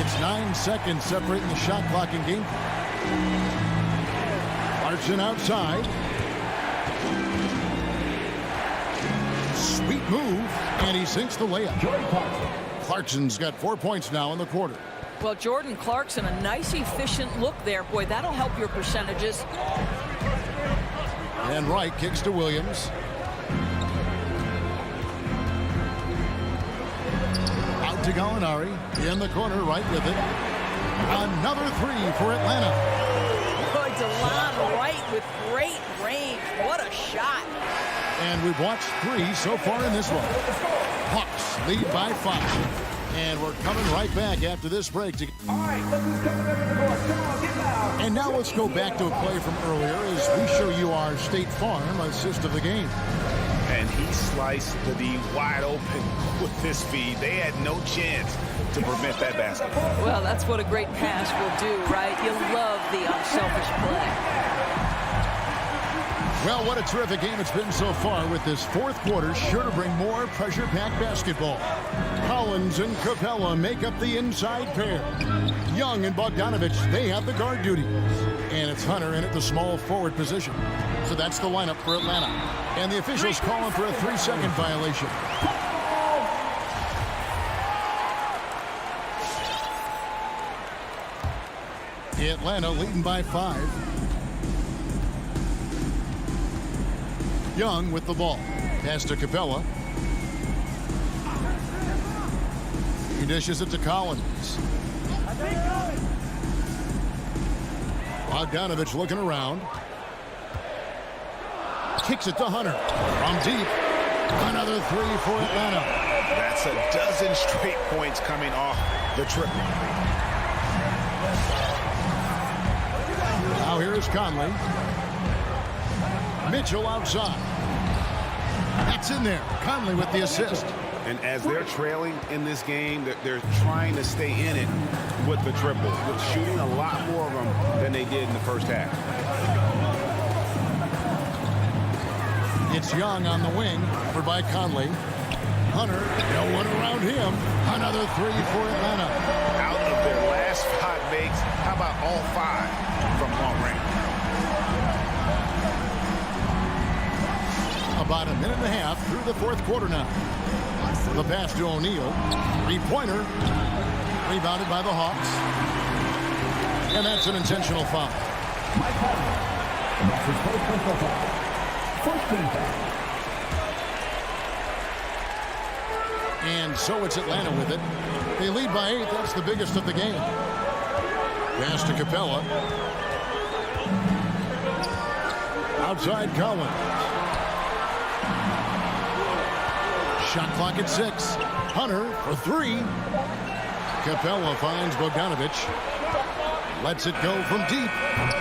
It's 9 seconds separating the shot clock and game. Clarkson outside. Sweet move, and he sinks the layup. Clarkson's got 4 points now in the quarter. Well, Jordan Clarkson, a nice, efficient look there. Boy, that'll help your percentages. And Wright kicks to Williams. Out to Gallinari. In the corner, Wright with it. Another 3 for Atlanta. Boy, DeLon Wright with great range. What a shot. And we've watched 3 so far in this one. Hawks lead by 5. And we're coming right back after this break. All right, look who's coming up in the court. Come on, get loud. And now let's go back to a play from earlier as we show you our State Farm assist of the game. And he sliced the D wide open with his feed. They had no chance to prevent that basket. Well, that's what a great pass will do, right? You love the unselfish play. Well, what a terrific game it's been so far, with this fourth quarter sure to bring more pressure-packed basketball. Collins and Capella make up the inside pair. Young and Bogdanovich, they have the guard duty. And it's Hunter in at the small forward position. So that's the lineup for Atlanta. And the officials calling for a 3-second violation. Atlanta leading by 5. Young with the ball. Pass to Capella. He dishes it to Collins. Bogdanovich looking around. Kicks it to Hunter. From deep. Another 3 for Atlanta. That's a dozen straight points coming off the triple. Now here's Conley. Mitchell outside. That's in there. Conley with the assist. And as they're trailing in this game, they're trying to stay in it with the triple, with shooting a lot more of them than they did in the first half. It's Young on the wing, covered by Conley. Hunter, no one around him. Another 3 for Atlanta. Out of their last 5 makes, how about all 5 from long range? About a minute and a half through the fourth quarter now. The pass to O'Neal. Three-pointer. Rebounded by the Hawks. And that's an intentional foul. That's his first personal foul. First team foul. And so it's Atlanta with it. They lead by 8. That's the biggest of the game. Pass to Capella. Outside Collins. Shot clock at 6. Hunter for 3. Capella finds Bogdanovich. Lets it go from deep.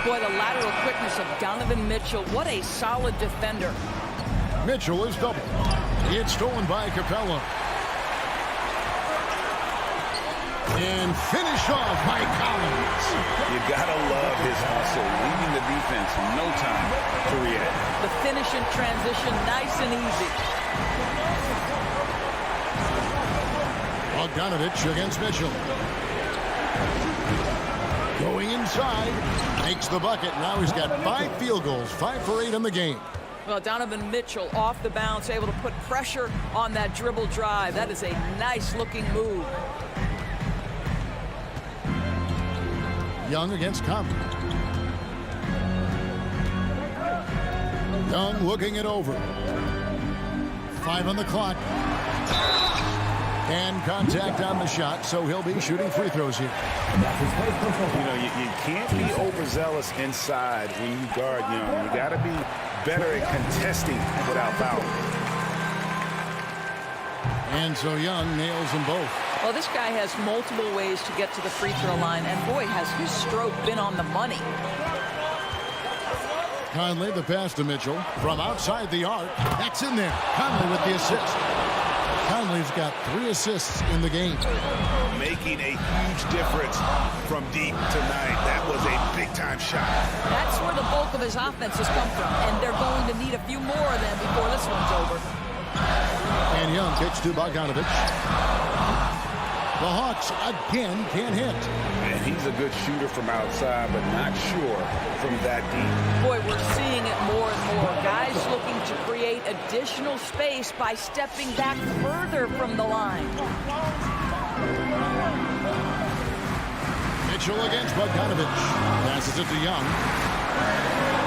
Boy, the lateral quickness of Donovan Mitchell. What a solid defender. Mitchell is doubled. It's stolen by Capella. And finish off by Collins. You gotta love his hustle, leaving the defense no time to react. The finish in transition, nice and easy. Bogdanovich against Mitchell. Going inside, makes the bucket. Now he's got 5 field goals, 5 for 8 in the game. Well, Donovan Mitchell off the bounce, able to put pressure on that dribble drive. That is a nice-looking move. Young against Conley. Young looking it over. 5 on the clock. And contact on the shot, so he'll be shooting free throws here. You know, you can't be overzealous inside when you guard Young. You got to be better at contesting without fouling. And so Young nails them both. Well, this guy has multiple ways to get to the free throw line, and boy, has his stroke been on the money. Conley, the pass to Mitchell. From outside the arc, that's in there. Conley with the assist. Conley's got 3 assists in the game. Making a huge difference from deep tonight. That was a big-time shot. That's where the bulk of his offense has come from, and they're going to need a few more of them before this one's over. And Young kicks to Bogdanovich. The Hawks again can't hit. And he's a good shooter from outside, but not sure from that deep. Boy, we're seeing it more and more. Guys looking to create additional space by stepping back further from the line. Mitchell against Bogdanovich. Passes it to Young.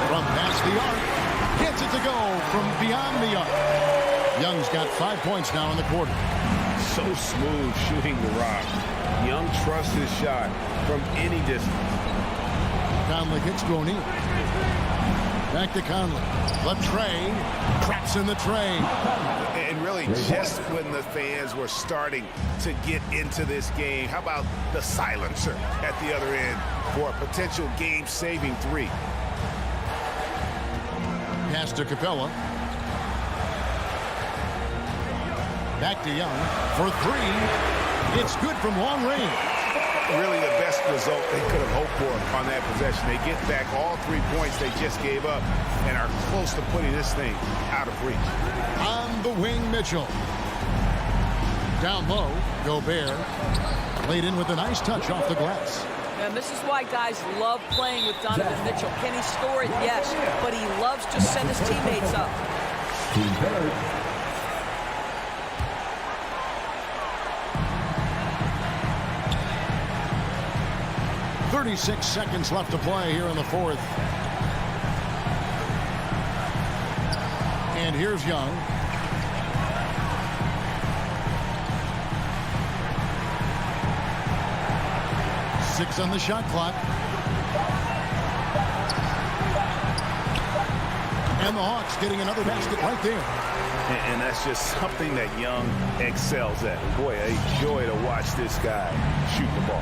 From past the arc. Gets it to go from beyond the arc. Young's got 5 points now in the quarter. So smooth shooting the rock. Young trusts his shot from any distance. Conley kicks to O'Neal. Back to Conley. The tray. Traps in the tray. And really, just when the fans were starting to get into this game, how about the silencer at the other end for a potential game-saving 3? Pass to Capella. Back to Young for 3. It's good from long range. Really the best result they could have hoped for on that possession. They get back all 3 points they just gave up and are close to putting this thing out of reach. On the wing, Mitchell. Down low, Gobert. Laid in with a nice touch off the glass. And this is why guys love playing with Donovan Mitchell. Can he score it? Yes. But he loves to set his teammates up. 36 seconds left to play here in the fourth. And here's Young. Six on the shot clock. And the Hawks getting another basket right there. And that's just something that Young excels at. Boy, a joy to watch this guy shoot the ball.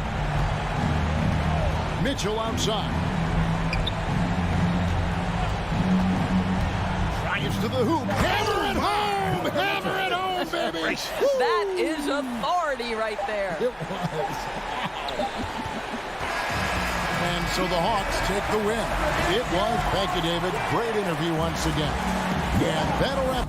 Mitchell outside. Drives to the hoop. Hammer it home! Hammer it home, baby! That is authority right there. It was. And so the Hawks take the win. It was. Thank you, David. Great interview once again. And that'll wrap.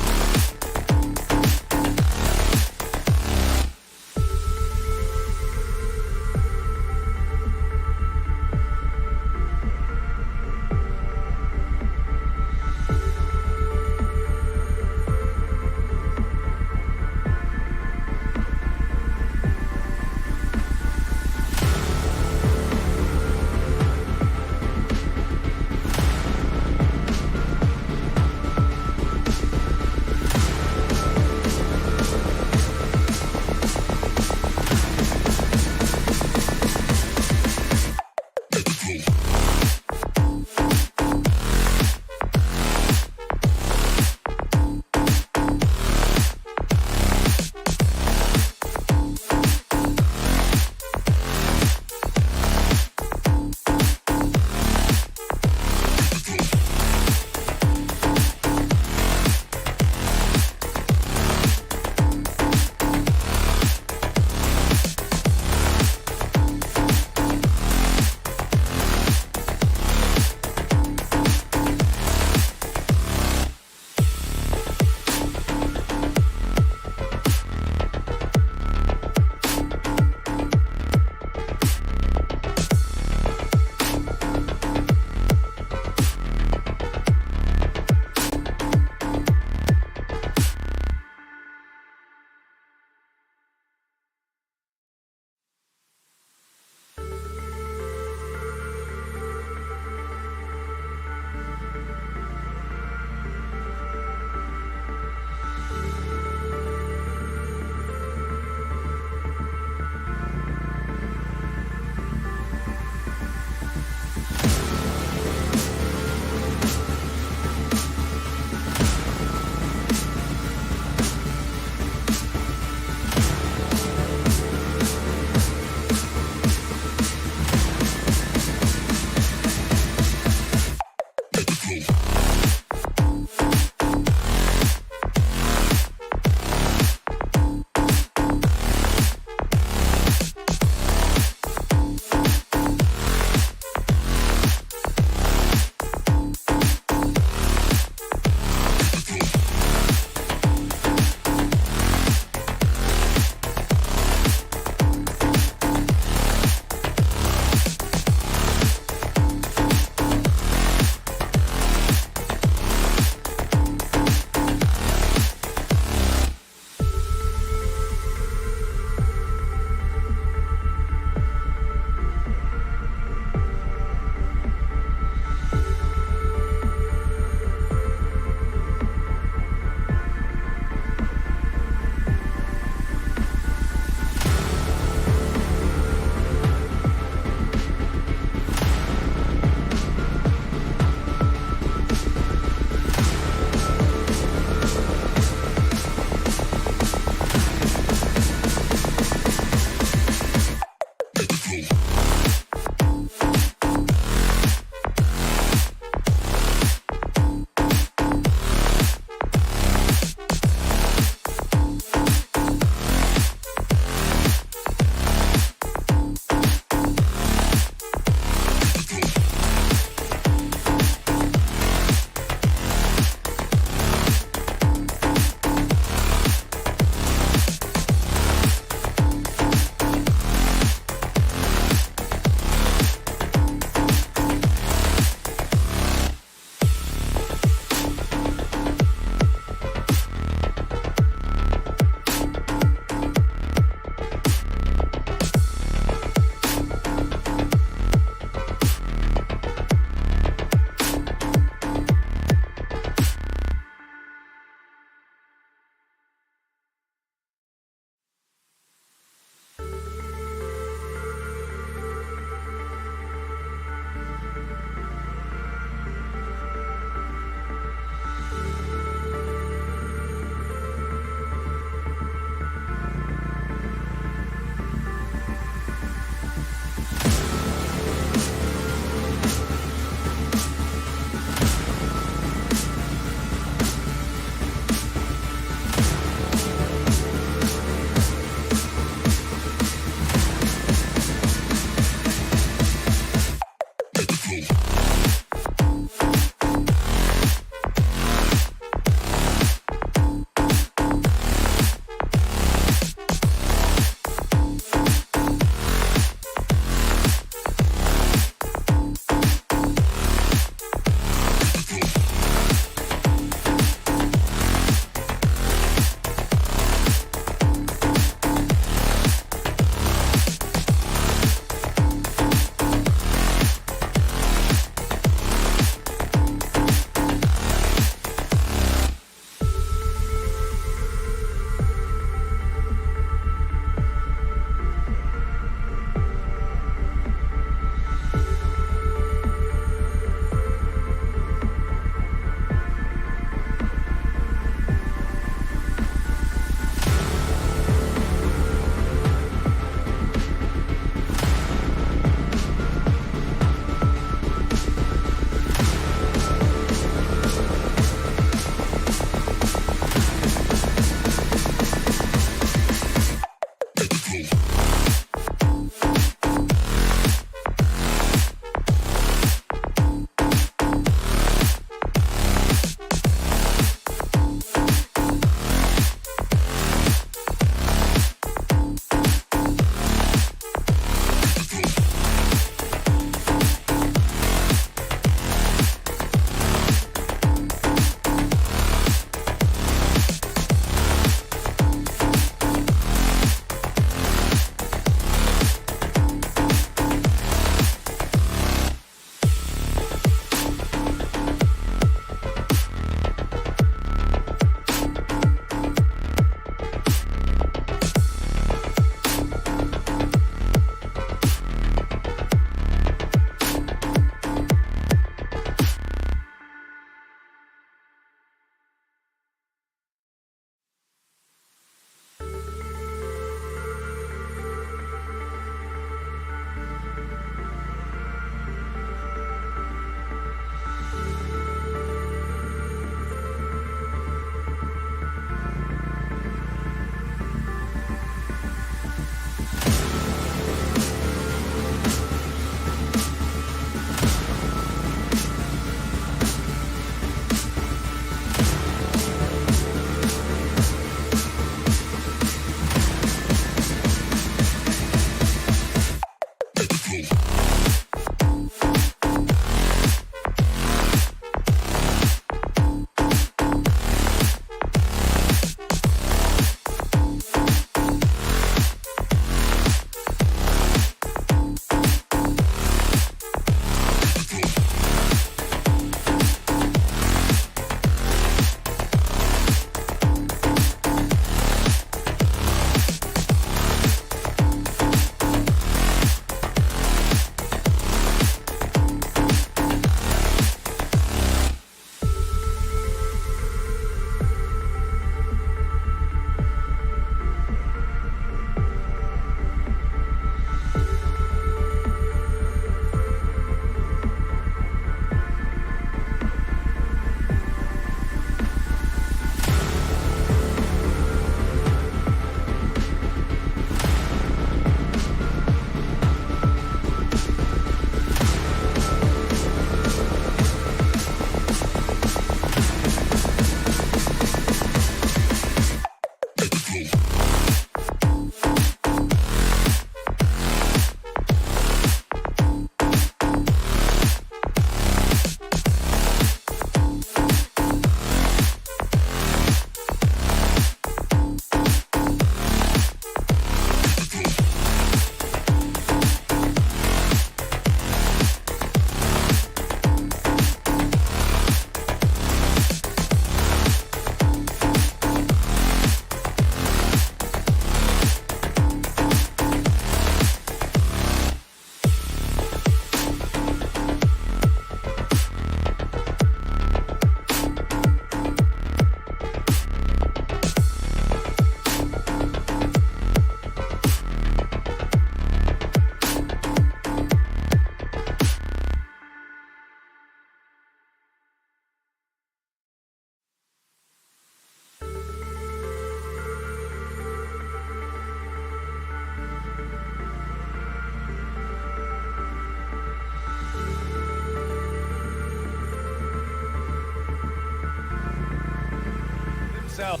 excel.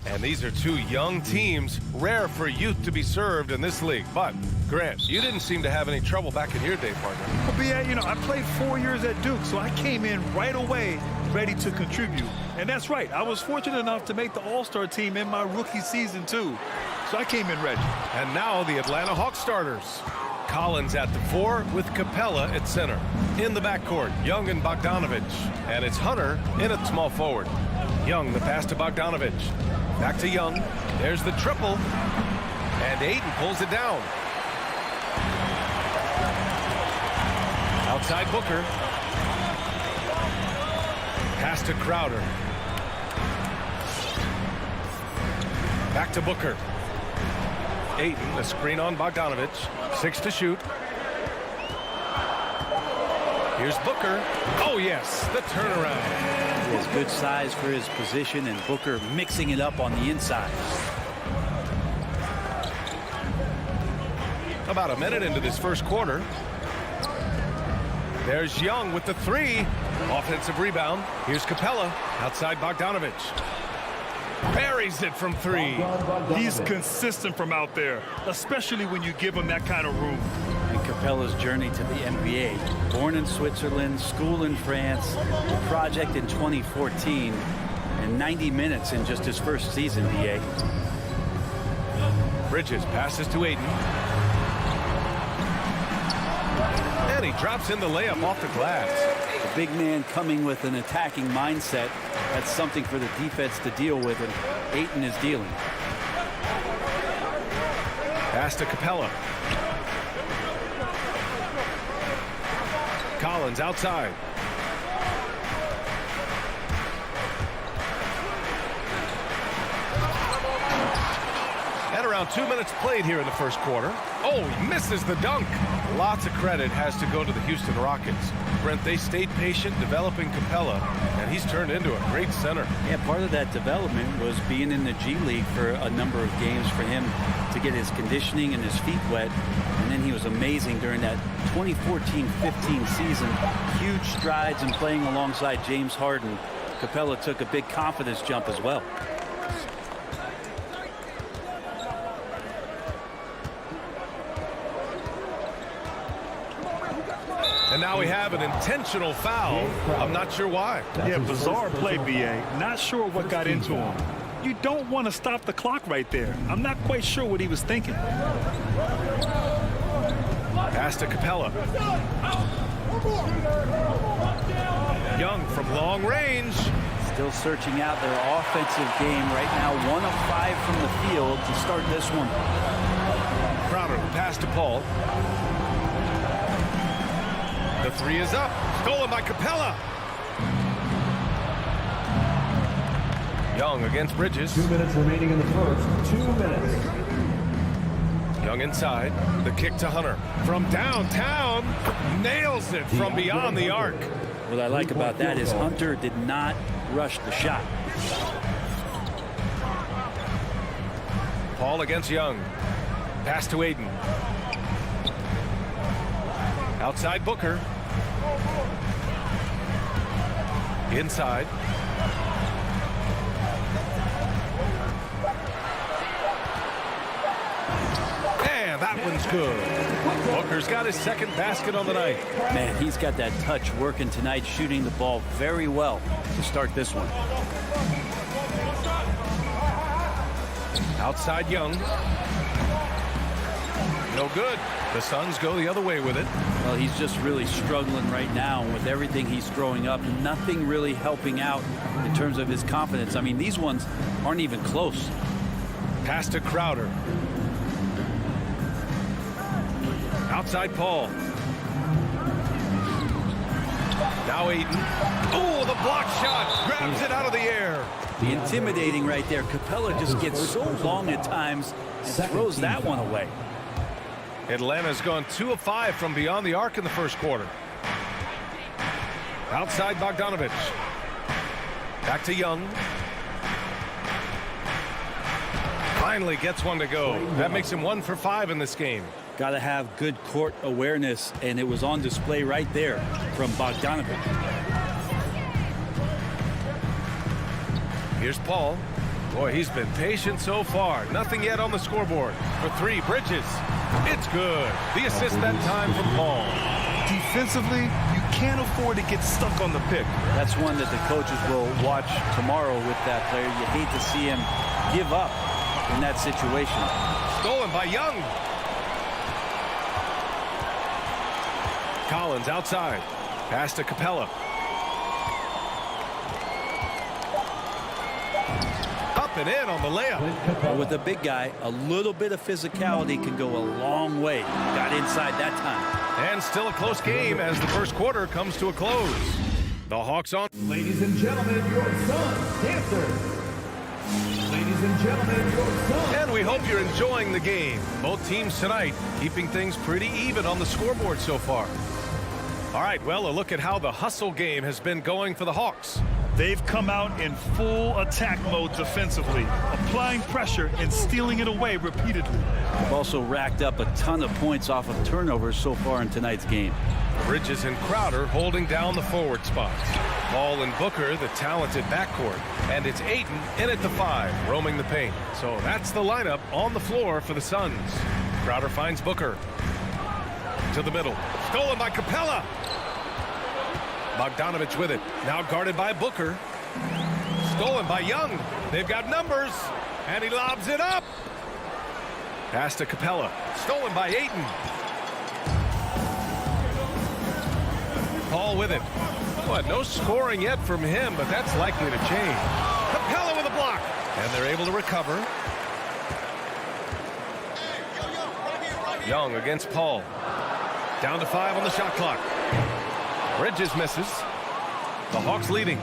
And these are two young teams, rare for youth to be served in this league. But, Grant, you didn't seem to have any trouble back in your day, partner. Well, BA, you know, I played 4 years at Duke, so I came in right away ready to contribute. And that's right. I was fortunate enough to make the All-Star team in my rookie season, too. So I came in ready. And now the Atlanta Hawks starters. Collins at the 4 with Capella at center. In the backcourt, Young and Bogdanovich. And it's Hunter in at small forward. Young, the pass to Bogdanovich. Back to Young. There's the triple. And Ayton pulls it down. Outside Booker. Pass to Crowder. Back to Booker. Ayton, the screen on Bogdanovich. 6 to shoot. Here's Booker. Oh, yes, the turnaround. He has good size for his position, and Booker mixing it up on the inside. About a minute into this first quarter. There's Young with the 3. Offensive rebound. Here's Capella outside Bogdanovich. Buries it from 3. He's consistent from out there, especially when you give him that kind of room. And Capella's journey to the NBA. Born in Switzerland, school in France, project in 2014, and 90 minutes in just his first season, BA. Bridges passes to Ayton. And he drops in the layup off the glass. The big man coming with an attacking mindset. That's something for the defense to deal with, and Ayton is dealing. Pass to Capella. Collins outside. And around 2 minutes played here in the first quarter. Oh, he misses the dunk. Lots of credit has to go to the Houston Rockets. Brent, they stayed patient developing Capella, and he's turned into a great center. Yeah, part of that development was being in the G League for a number of games for him to get his conditioning and his feet wet. And then he was amazing during that 2014-15 season. Huge strides in playing alongside James Harden. Capella took a big confidence jump as well. And now we have an intentional foul. I'm not sure why. Yeah, bizarre play, BA. Not sure what got into him. You don't want to stop the clock right there. I'm not quite sure what he was thinking. Pass to Capella. Young from long range. Still searching out their offensive game right now. 1 of 5 from the field to start this one. Crowder, pass to Paul. The 3 is up. Stolen by Capella. Young against Bridges. 2 minutes remaining in the first. 2 minutes. Young inside. The kick to Hunter. From downtown. Nails it from beyond the arc. What I like about that is Hunter did not rush the shot. Paul against Young. Pass to Ayton. Outside Booker. Inside. And that one's good. Booker's got his second basket on the night. Man, he's got that touch working tonight, shooting the ball very well to start this one. Outside Young. No good. The Suns go the other way with it. Well, he's just really struggling right now with everything he's throwing up. Nothing really helping out in terms of his confidence. I mean, these ones aren't even close. Pass to Crowder. Outside Paul. Now Ayton. Oh, the block shot. Grabs it out of the air. Intimidating right there. Capella just gets so long at times and throws that one away. Atlanta's gone 2 of 5 from beyond the arc in the first quarter. Outside Bogdanovich. Back to Young. Finally gets one to go. That makes him 1 for 5 in this game. Got to have good court awareness, and it was on display right there from Bogdanovic. Here's Paul. Boy, he's been patient so far. Nothing yet on the scoreboard. For three, Bridges. It's good. The assist that time from Paul. Defensively, you can't afford to get stuck on the pick. That's one that the coaches will watch tomorrow with that player. You hate to see him give up in that situation. Stolen by Young. Collins outside. Pass to Capella. Up and in on the layup. But with a big guy, a little bit of physicality can go a long way. Got inside that time. And still a close game as the first quarter comes to a close. The Hawks on. Ladies and gentlemen, your son, dancer. Ladies and gentlemen, your son. And we hope you're enjoying the game. Both teams tonight keeping things pretty even on the scoreboard so far. All right, well, a look at how the hustle game has been going for the Hawks. They've come out in full attack mode defensively, applying pressure and stealing it away repeatedly. They've also racked up a ton of points off of turnovers so far in tonight's game. Bridges and Crowder holding down the forward spots. Paul and Booker, the talented backcourt. And it's Ayton in at the 5, roaming the paint. So that's the lineup on the floor for the Suns. Crowder finds Booker. To the middle. Stolen by Capella. Bogdanovic with it. Now guarded by Booker. Stolen by Young. They've got numbers. And he lobs it up. Pass to Capella. Stolen by Ayton. Paul with it. But no scoring yet from him, but that's likely to change. Capella with a block. And they're able to recover. Young against Paul. Down to 5 on the shot clock. Bridges misses. The Hawks leading.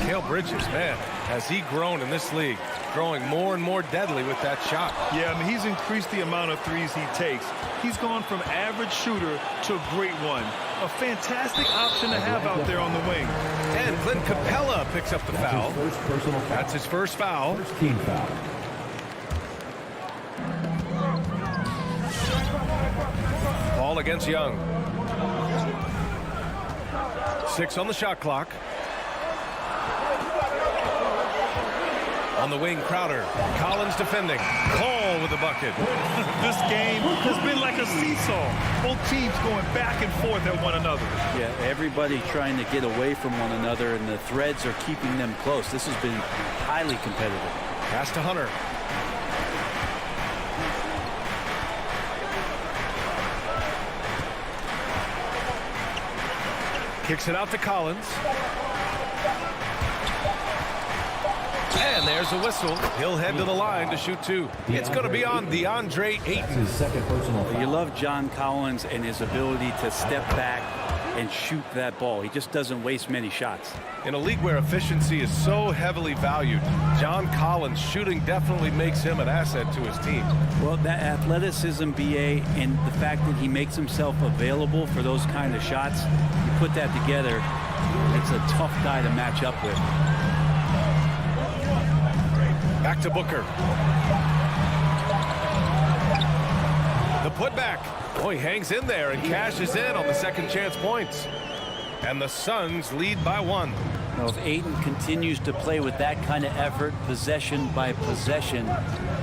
Mikal Bridges, man, has he grown in this league, growing more and more deadly with that shot. Yeah, I mean, he's increased the amount of threes he takes. He's gone from average shooter to a great one. A fantastic option to have out there on the wing. And Clint Capella picks up the foul. That's his first foul. First team foul. Paul against Young. 6 on the shot clock. On the wing, Crowder. Collins defending. Cole with the bucket. This game has been like a seesaw. Both teams going back and forth at one another. Yeah, everybody trying to get away from one another, and the threads are keeping them close. This has been highly competitive. Pass to Hunter. Kicks it out to Collins. And there's a whistle. He'll head to the line to shoot 2. It's going to be on DeAndre Ayton. His second personal foul. You love John Collins and his ability to step back and shoot that ball. He just doesn't waste many shots. In a league where efficiency is so heavily valued, John Collins shooting definitely makes him an asset to his team. Well, that athleticism, BA, and the fact that he makes himself available for those kind of shots, you put that together, it's a tough guy to match up with. Back to Booker. The putback. Oh, he hangs in there and cashes in on the second chance points. And the Suns lead by 1. Now, if Ayton continues to play with that kind of effort, possession by possession,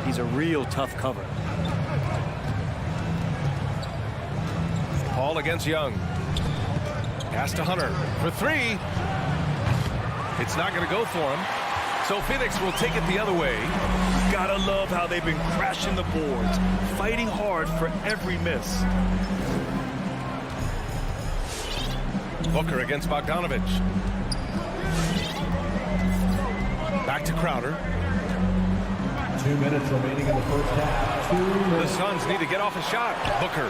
he's a real tough cover. Paul against Young. Pass to Hunter for 3. It's not going to go for him. So Phoenix will take it the other way. Gotta love how they've been crashing the boards, fighting hard for every miss. Booker against Bogdanovic. Back to Crowder. 2 minutes remaining in the first half. 2 minutes. The Suns need to get off a shot. Booker.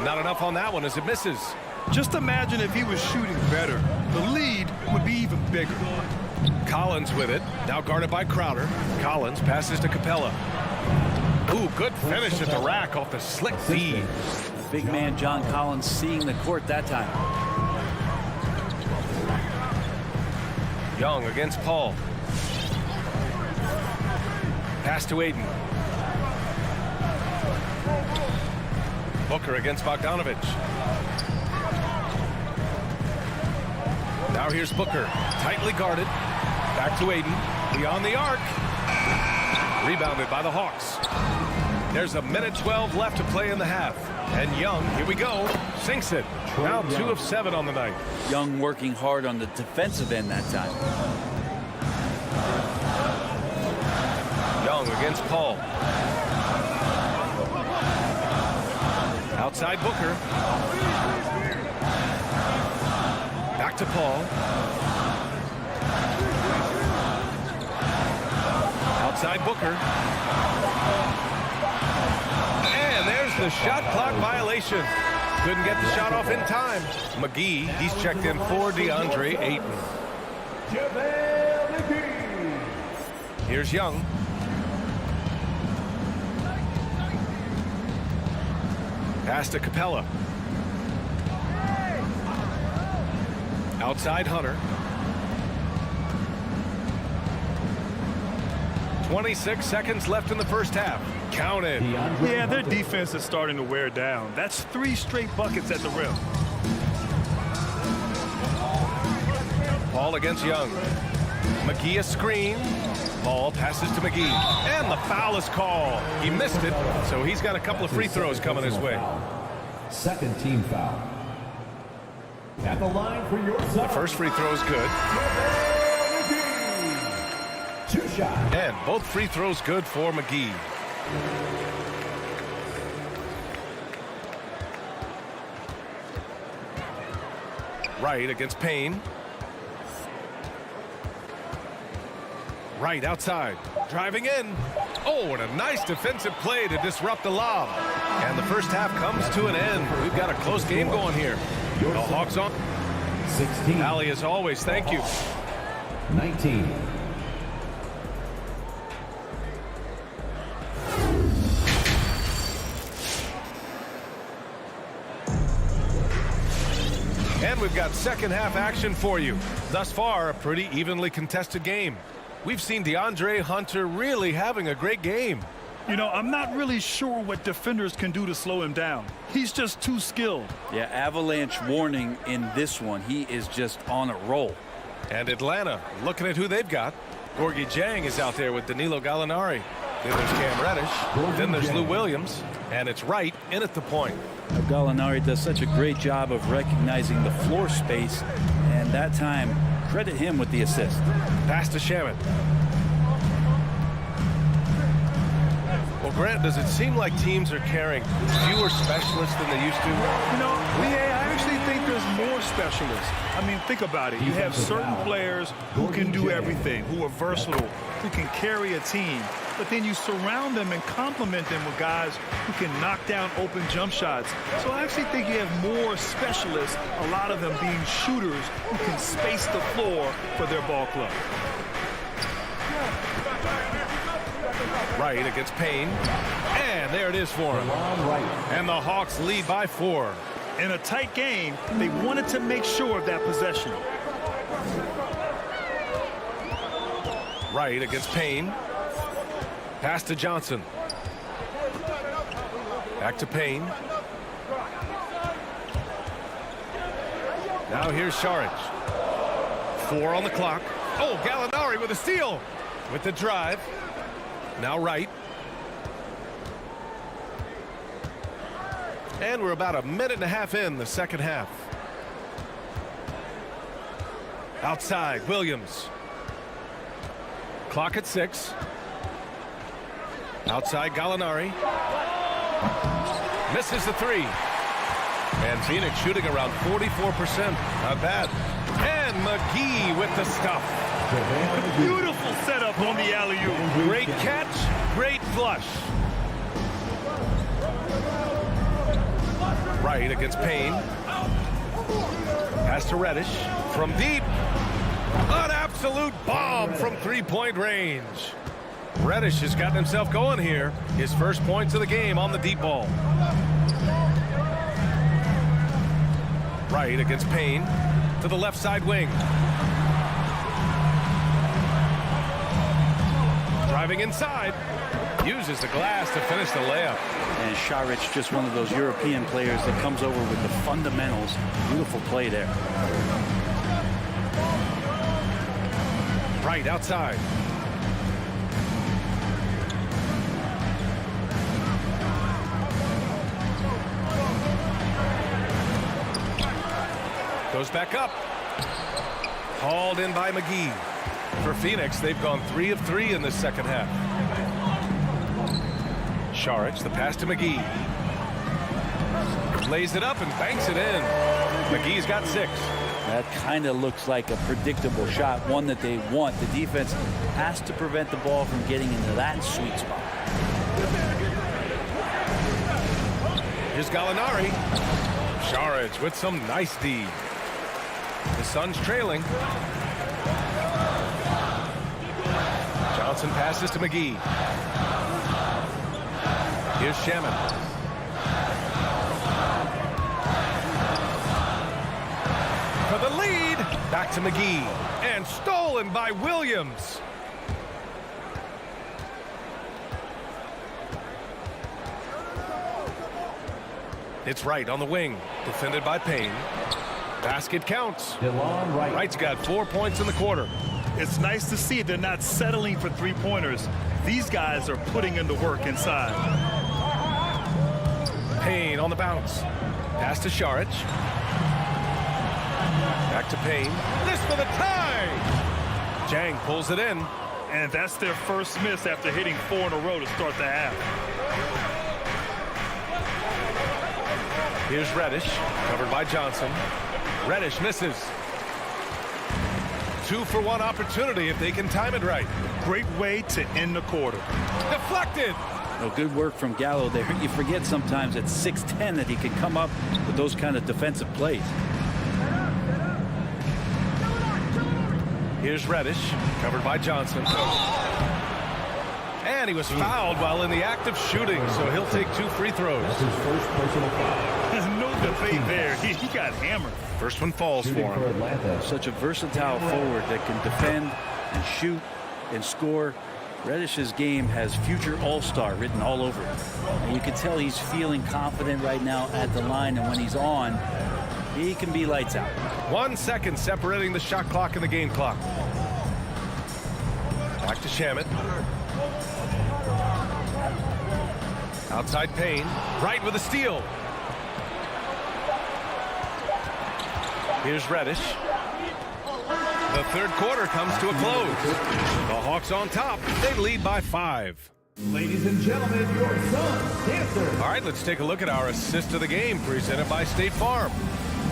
Not enough on that one as it misses. Just imagine if he was shooting better. The lead would be even bigger. Collins with it. Now guarded by Crowder. Collins passes to Capella. Ooh, good finish at the rack off the slick feed. Big man John Collins seeing the court that time. Young against Paul. Pass to Ayton. Booker against Bogdanovich. Now here's Booker, tightly guarded. Back to Aiden, beyond the arc. Rebounded by the Hawks. There's a minute 12 left to play in the half. And Young, here we go, sinks it. Now 2 of 7 on the night. Young working hard on the defensive end that time. Young against Paul. Outside Booker. Back to Paul. Outside Booker. And there's the shot clock violation. Couldn't get the shot off in time. McGee, he's checked in for DeAndre Ayton. Here's Young. Pass to Capella. Outside Hunter. 26 seconds left in the first half. Counted. Yeah, their defense is starting to wear down. That's 3 straight buckets at the rim. Paul against Young. McGee a screen. Paul passes to McGee. And the foul is called. He missed it, so he's got a couple of free throws coming his way. Second team foul. At the line for your The first free throw is good. 2 shots. And both free throws good for McGee. Wright against Payne. Wright outside. Driving in. Oh, and a nice defensive play to disrupt the lob. And the first half comes to an end. We've got a close game going here. The Hawks on. 16. Allie, as always, thank you. 19. And we've got second half action for you. Thus far, a pretty evenly contested game. We've seen DeAndre Hunter really having a great game. You know, I'm not really sure what defenders can do to slow him down. He's just too skilled. Yeah, avalanche warning in this one. He is just on a roll. And Atlanta, looking at who they've got. Gorgie Jang is out there with Danilo Gallinari. Then there's Cam Reddish. Then there's Lou Williams. And it's Wright in at the point. Gallinari does such a great job of recognizing the floor space. And that time, credit him with the assist. Pass to Shaman. Well, Grant, does it seem like teams are carrying fewer specialists than they used to? You know, I actually think there's more specialists. I mean, think about it. You have certain players who can do everything, who are versatile, who can carry a team. But then you surround them and complement them with guys who can knock down open jump shots. So I actually think you have more specialists, a lot of them being shooters who can space the floor for their ball club. Wright against Payne. And there it is for him. And the Hawks lead by 4. In a tight game, they wanted to make sure of that possession. Wright against Payne. Pass to Johnson. Back to Payne. Now here's Šarić. 4 on the clock. Oh, Gallinari with a steal. With the drive. Now Wright. And we're about a minute and a half in the second half. Outside, Williams. Clock at 6. Outside, Gallinari. Misses the 3. And Phoenix shooting around 44%. Not bad. And McGee with the stuff. Beautiful setup on the alley-oop. Great catch, great flush. Wright against Payne. Pass to Reddish from deep. An absolute bomb from three-point range. Reddish has gotten himself going here. His first points of the game on the deep ball. Wright against Payne to the left side wing. Driving inside. Uses the glass to finish the layup. And Šarić, just one of those European players that comes over with the fundamentals. Beautiful play there. Right outside. Goes back up. Hauled in by McGee. For Phoenix, they've gone 3 of 3 in this second half. Šarić, the pass to McGee. Lays it up and banks it in. McGee's got 6. That kind of looks like a predictable shot, one that they want. The defense has to prevent the ball from getting into that sweet spot. Here's Gallinari. Šarić with some nice D. The Suns trailing. Johnson passes to McGee. Here's Shaman. For the lead. Back to McGee. And stolen by Williams. It's Wright on the wing. Defended by Payne. Basket counts. Wright's got 4 points in the quarter. It's nice to see they're not settling for three-pointers. These guys are putting in the work inside. Payne on the bounce. Pass to Šarić. Back to Payne. This for the tie. Jang pulls it in. And that's their first miss after hitting 4 in a row to start the half. Here's Reddish, covered by Johnson. Reddish misses. 2-for-1 opportunity if they can time it right. Great way to end the quarter. Deflected. Well, good work from Gallo there. You forget sometimes at 6'10" that he can come up with those kind of defensive plays. Here's Reddish, covered by Johnson. And he was fouled while in the act of shooting, so he'll take 2 free throws. That's his first personal foul. There's no debate there. He got hammered. First one falls for him. Atlanta. Such a versatile forward that can defend and shoot and score. Reddish's game has future all-star written all over it. And you can tell he's feeling confident right now at the line, and when he's on, he can be lights out. 1 second separating the shot clock and the game clock. Back to Shamet. Outside Payne. Wright with a steal. Here's Reddish. The third quarter comes to a close. The Hawks on top. They lead by 5. Ladies and gentlemen, your Suns dancers. All right, let's take a look at our assist of the game presented by State Farm.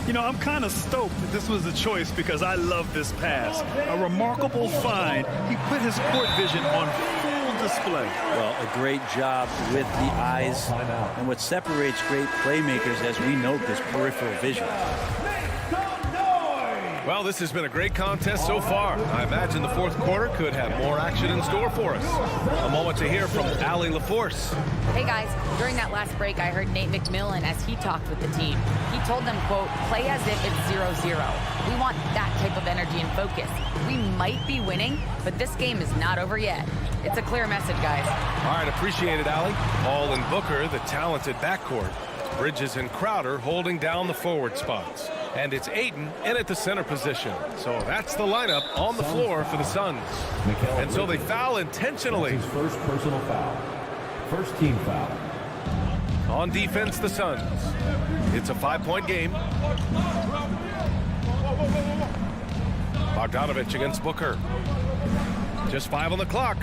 You know, I'm kind of stoked that this was a choice because I love this pass. A remarkable find. He put his court vision on full display. Well, a great job with the eyes. And what separates great playmakers, as we note, is peripheral vision. Well, this has been a great contest so far. I imagine the fourth quarter could have more action in store for us. A moment to hear from Allie LaForce. Hey guys, during that last break, I heard Nate McMillan as he talked with the team. He told them, quote, play as if it's 0-0. We want that type of energy and focus. We might be winning, but this game is not over yet. It's a clear message, guys. All right, appreciate it, Allie. Hall and Booker, the talented backcourt. Bridges and Crowder holding down the forward spots. And it's Ayton in at the center position. So that's the lineup on the floor for the Suns. And so they foul intentionally. That's his first personal foul. First team foul. On defense, the Suns. It's a 5-point game. Bogdanovich against Booker. Just 5 on the clock.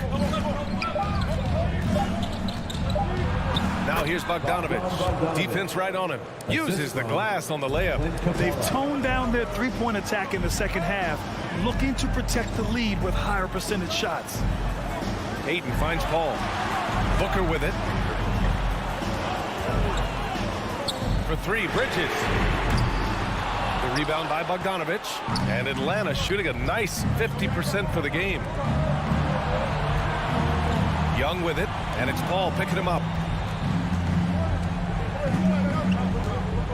Now here's Bogdanovich. Defense right on him. Uses the glass on the layup. They've toned down their three-point attack in the second half, looking to protect the lead with higher percentage shots. Ayton finds Paul. Booker with it. For 3, Bridges. The rebound by Bogdanovich. And Atlanta shooting a nice 50% for the game. Young with it, and it's Paul picking him up.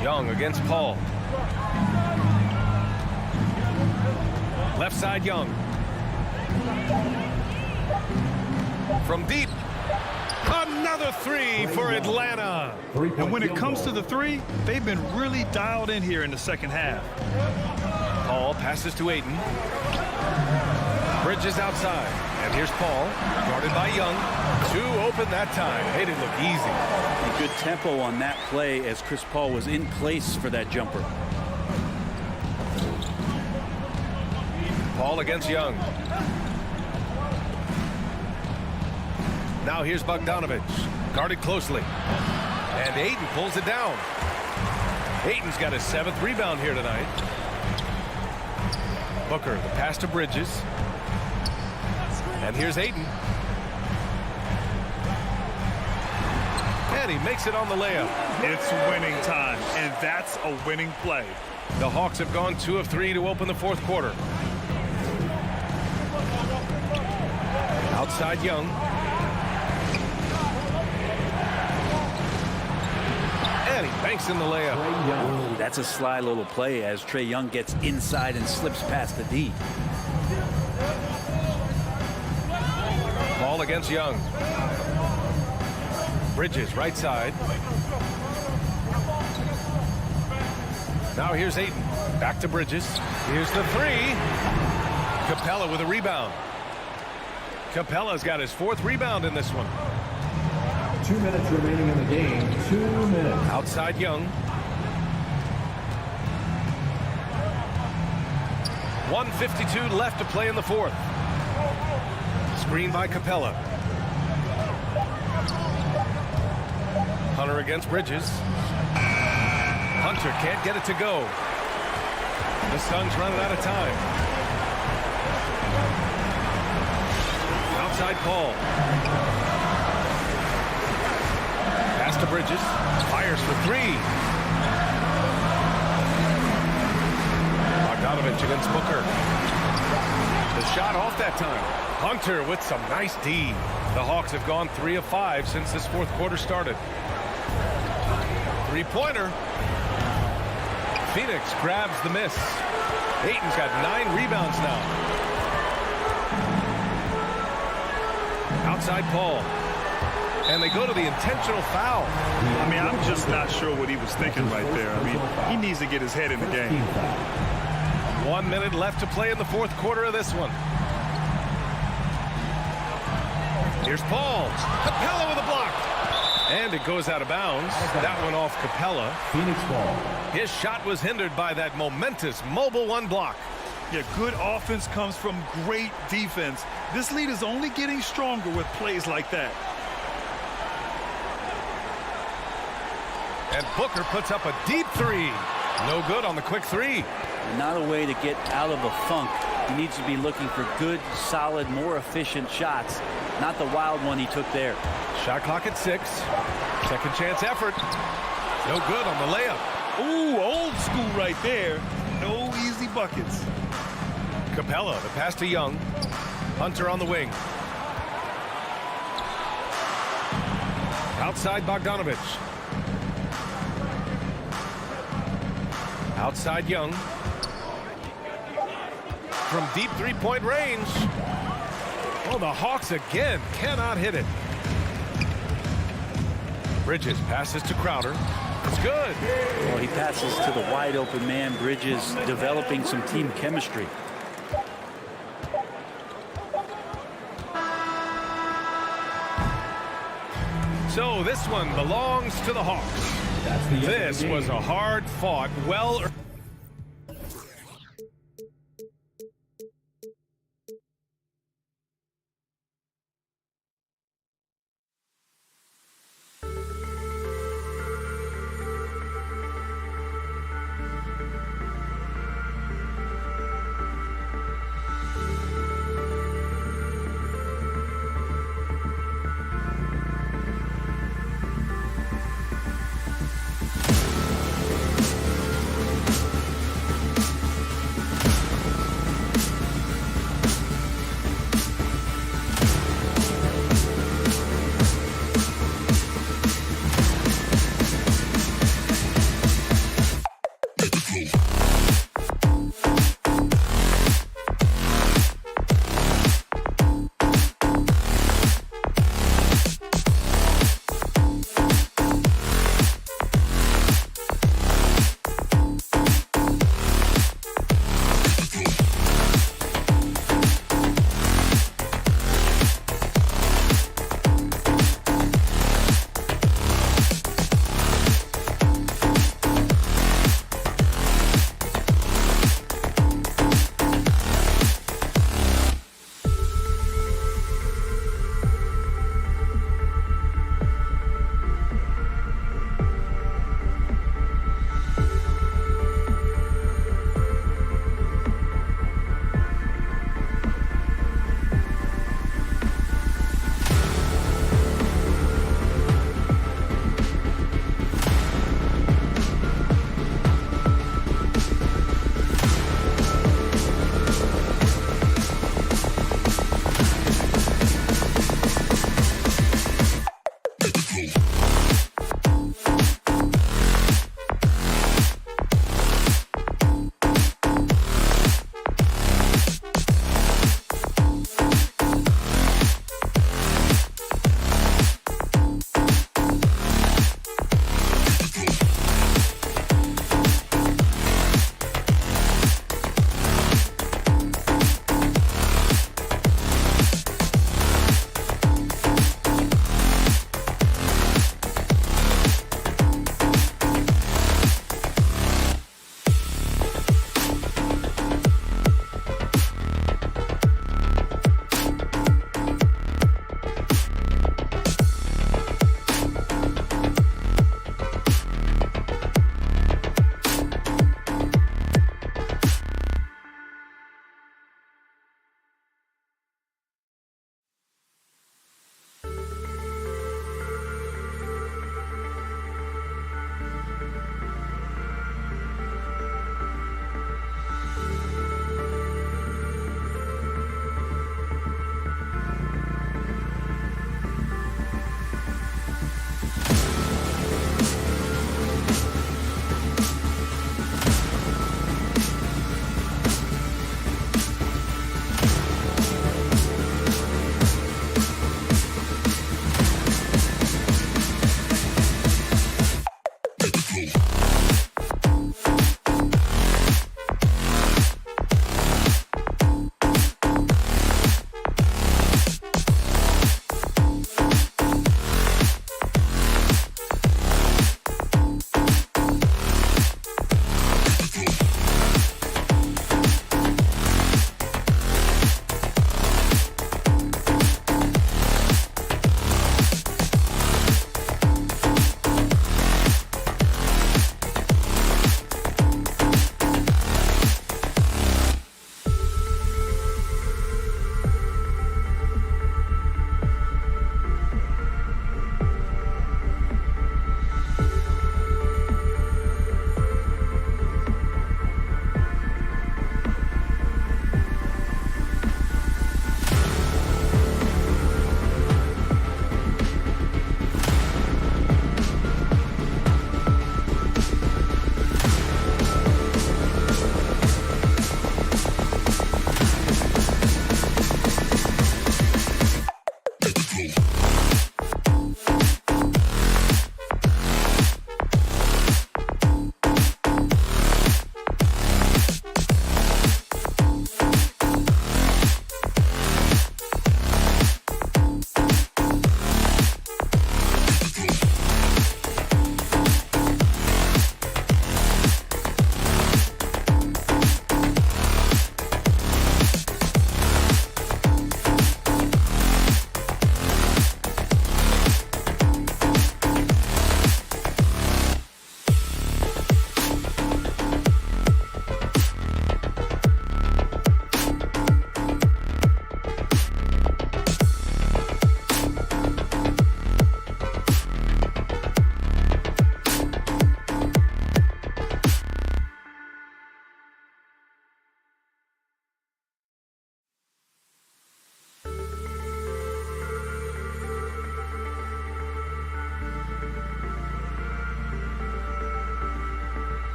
Young against Paul. Left side, Young. From deep. Another three for Atlanta. And when it comes to the three, they've been really dialed in here in the second half. Paul passes to Ayton. Bridges outside. And here's Paul, guarded by Young. Two open that time. Made it look easy. A good tempo on that play as Chris Paul was in place for that jumper. Paul against Young. Now here's Bogdanovich, guarded closely. And Ayton pulls it down. Ayton's got his 7th rebound here tonight. Booker, the pass to Bridges. And here's Ayton. And he makes it on the layup. It's winning time, and that's a winning play. The Hawks have gone 2 of 3 to open the 4th quarter. Outside Young. And he banks in the layup. Ooh, that's a sly little play as Trae Young gets inside and slips past the D. Ball against Young. Bridges, right side. Now here's Ayton. Back to Bridges. Here's the three. Capella with a rebound. Capella's got his 4th rebound in this one. 2 minutes remaining in the game. 2 minutes. Outside Young. 1:52 left to play in the 4th. Screen by Capella. Hunter against Bridges. Hunter can't get it to go. The Suns running out of time. Outside Paul. Pass to Bridges. Fires for 3. Bogdanovich against Booker. The shot off that time. Hunter with some nice D. The Hawks have gone 3 of 5 since this 4th quarter started. 3-pointer. Phoenix grabs the miss. Ayton's got 9 rebounds now. Outside Paul. And they go to the intentional foul. I mean, I'm just not sure what he was thinking right there. I mean, he needs to get his head in the game. 1 minute left to play in the 4th quarter of this one. Here's Paul. Capella with a block. And it goes out of bounds. That one off Capella. Phoenix ball. His shot was hindered by that momentous mobile 1 block. Yeah, good offense comes from great defense. This lead is only getting stronger with plays like that. And Booker puts up a deep 3. No good on the quick 3. Not a way to get out of a funk. He needs to be looking for good, solid, more efficient shots. Not the wild one he took there. Shot clock at 6. Second chance effort. No good on the layup. Ooh, old school right there. No easy buckets. Capella, the pass to Young. Hunter on the wing. Outside Bogdanovich. Outside Young. From deep 3-point range. Oh, the Hawks again cannot hit it. Bridges passes to Crowder. It's good. Well, he passes to the wide open man. Bridges developing some team chemistry. So this one belongs to the Hawks. This was a hard-fought, well.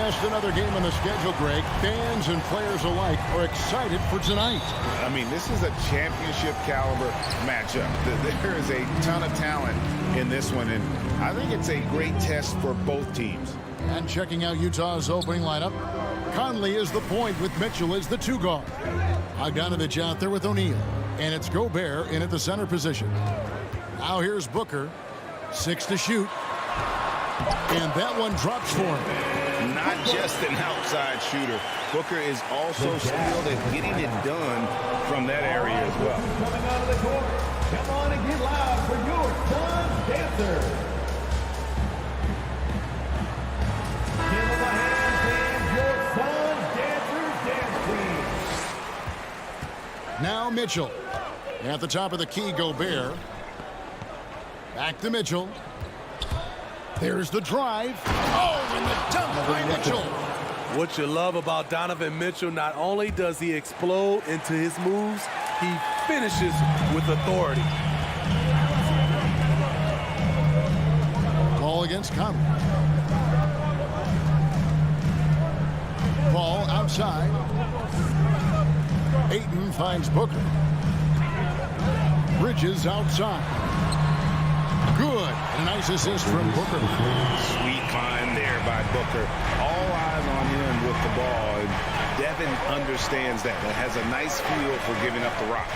just another game on the schedule, Greg. Fans and players alike are excited for tonight. I mean, this is a championship caliber matchup. There is a ton of talent in this one, and I think it's a great test for both teams. And checking out Utah's opening lineup, Conley is the point with Mitchell as the 2 guard. Bogdanovich out there with O'Neal, and it's Gobert in at the center position. Now here's Booker, 6 to shoot, and that one drops for him. Not just an outside shooter. Booker is also skilled at getting it done from that area as well. Coming out of the court, come on and get loud for your Suns dancers. Give them a hand, fans, your Suns dancers dance team. Now Mitchell. At the top of the key, Gobert. Back to Mitchell. There's the drive. Oh, and the dunk by Mitchell. What you love about Donovan Mitchell, not only does he explode into his moves, he finishes with authority. Ball against Conley. Ball outside. Ayton finds Booker. Bridges outside. Good. A nice assist from Booker. Sweet climb there by Booker. All eyes on him with the ball. And Devin understands that. And has a nice feel for giving up the rock.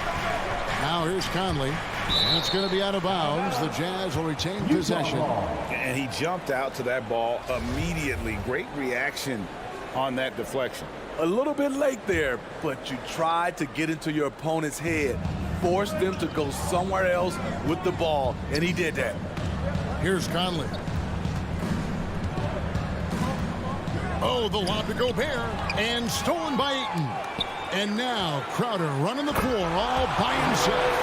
Now here's Conley. And it's going to be out of bounds. The Jazz will retain possession. And he jumped out to that ball immediately. Great reaction on that deflection. A little bit late there, but you tried to get into your opponent's head. Force them to go somewhere else with the ball, and he did that. Here's Conley. Oh, the lob to Gobert, and stolen by Ayton. And now Crowder running the floor all by himself.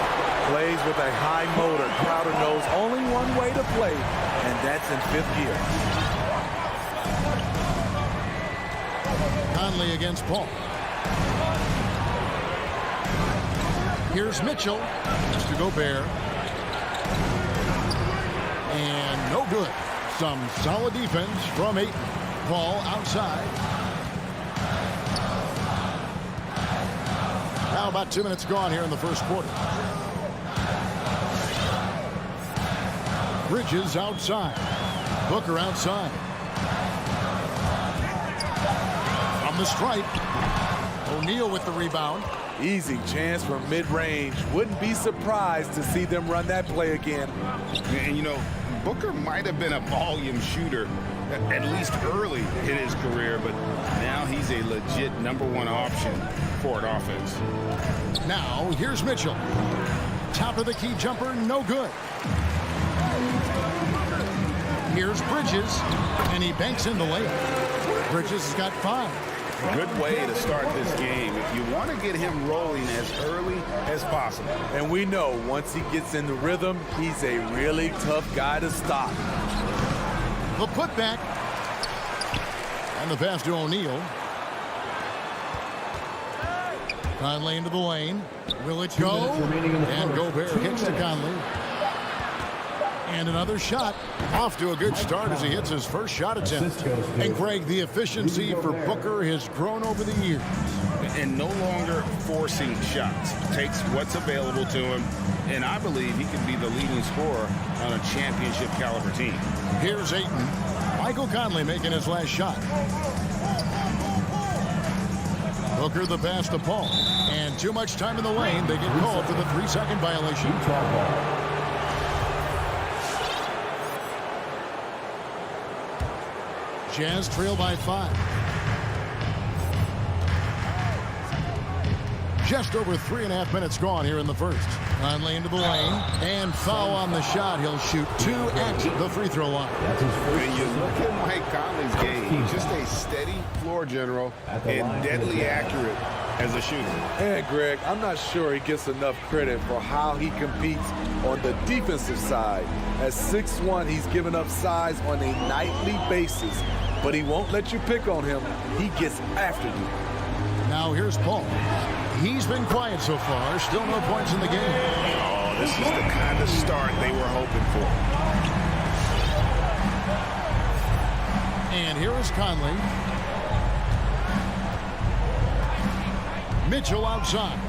Plays with a high motor. Crowder knows only one way to play, and that's in 5th gear. Conley against Paul. Here's Mitchell. Just to Gobert. And no good. Some solid defense from Ayton. Paul outside. Now about 2 minutes gone here in the first quarter. Bridges outside. Booker outside. From the stripe. O'Neal with the rebound. Easy chance from mid-range. Wouldn't be surprised to see them run that play again. And, you know, Booker might have been a volume shooter, at least early in his career, but now he's a legit #1 option for an offense. Now, here's Mitchell. Top of the key jumper, no good. Here's Bridges, and he banks in the layup. Bridges has got 5. Good way to start this game. If you want to get him rolling as early as possible. And we know once he gets in the rhythm, he's a really tough guy to stop. The putback. And the pass to O'Neal. Conley into the lane. Will it go? And Gobert hits to Conley. And another shot. Off to a good start as he hits his first shot attempt. And Greg, the efficiency for Booker has grown over the years. And no longer forcing shots. Takes what's available to him. And I believe he can be the leading scorer on a championship caliber team. Here's Ayton. Michael Conley making his last shot. Booker the pass to Paul. And too much time in the lane. They get called for the 3-second violation. Jazz trail by 5. Just over 3.5 minutes gone here in the first. Conley into the lane. And foul on the shot. He'll shoot 2 at the free throw line. When you look at Mike Conley's game, just a steady floor general and deadly accurate as a shooter. And Greg, I'm not sure he gets enough credit for how he competes on the defensive side. At 6'1", he's given up size on a nightly basis, but he won't let you pick on him. He gets after you. Now here's Paul. He's been quiet so far. Still no points in the game. Oh, this is the kind of start they were hoping for. And here is Conley. Mitchell outside.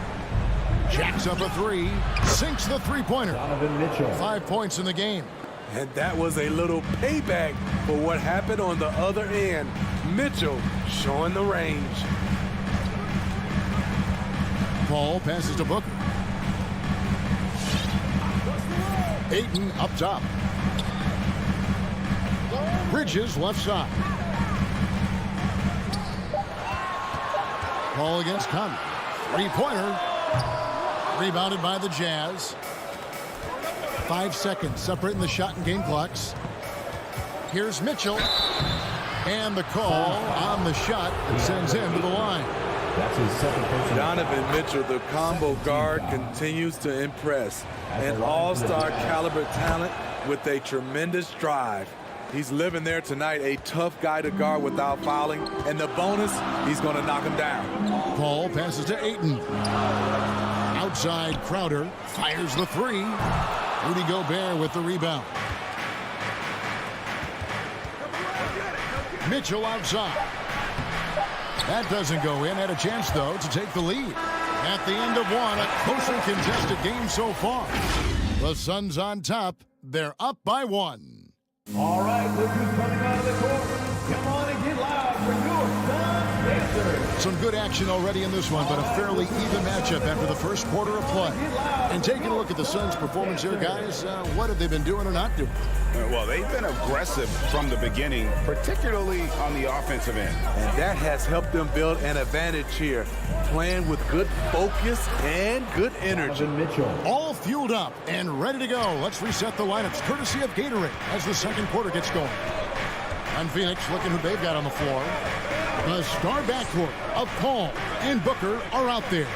Jacks up a three. Sinks the three-pointer. Donovan Mitchell. 5 points in the game. And that was a little payback for what happened on the other end. Mitchell showing the range. Paul passes to Booker. Ayton up top. Bridges left side. Paul against Conley. Three-pointer. Rebounded by the Jazz. 5 seconds separating the shot and game clocks. Here's Mitchell. And the call on the shot sends him to the line. That's his second person. Donovan Mitchell, the combo guard, continues to impress. An all-star caliber talent with a tremendous drive. He's living there tonight, a tough guy to guard without fouling. And the bonus, he's going to knock him down. Paul passes to Ayton. Outside, Crowder fires the three. Rudy Gobert with the rebound. Mitchell outside. That doesn't go in. Had a chance, though, to take the lead. At the end of one, a closely contested game so far. The Suns on top. They're up by 1. All right, look who's coming out of the court. Come on and get loud for your Suns Dancers. Some good action already in this one, but a fairly even matchup after the first quarter of play. And taking a look at the Suns' performance here, guys, what have they been doing or not doing? Well, they've been aggressive from the beginning, particularly on the offensive end. And that has helped them build an advantage here, playing with good focus and good energy. Donovan Mitchell. All fueled up and ready to go. Let's reset the lineups, courtesy of Gatorade, as the second quarter gets going. On Phoenix, looking who they've got on the floor. The star backcourt of Paul and Booker are out there.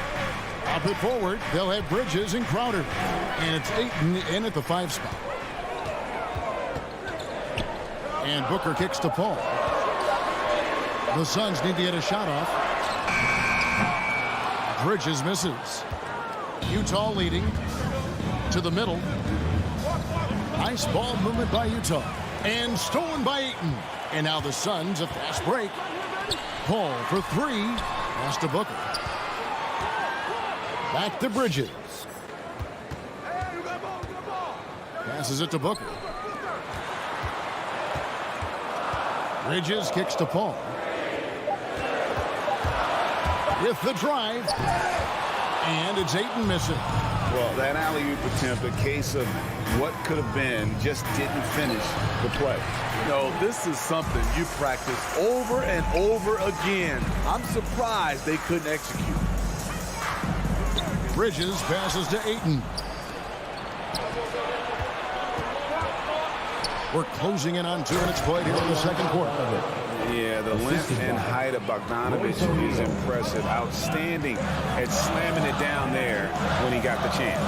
Up it forward, they'll have Bridges and Crowder. And it's Ayton in at the 5 spot. And Booker kicks to Paul. The Suns need to get a shot off. Bridges misses. Utah leading to the middle. Nice ball movement by Utah. And stolen by Ayton. And now the Suns, a fast break. Paul for 3. Pass to Booker. Back to Bridges. Passes it to Booker. Bridges kicks to Paul. With the drive. And it's Ayton missing. Well, that alley-oop attempt, a case of what could have been, just didn't finish the play. No, this is something you practice over and over again. I'm surprised they couldn't execute. Bridges passes to Ayton. We're closing in on 2 minutes played here in the second quarter. Yeah, the length and height of Bogdanovich is impressive. Outstanding at slamming it down there when he got the chance.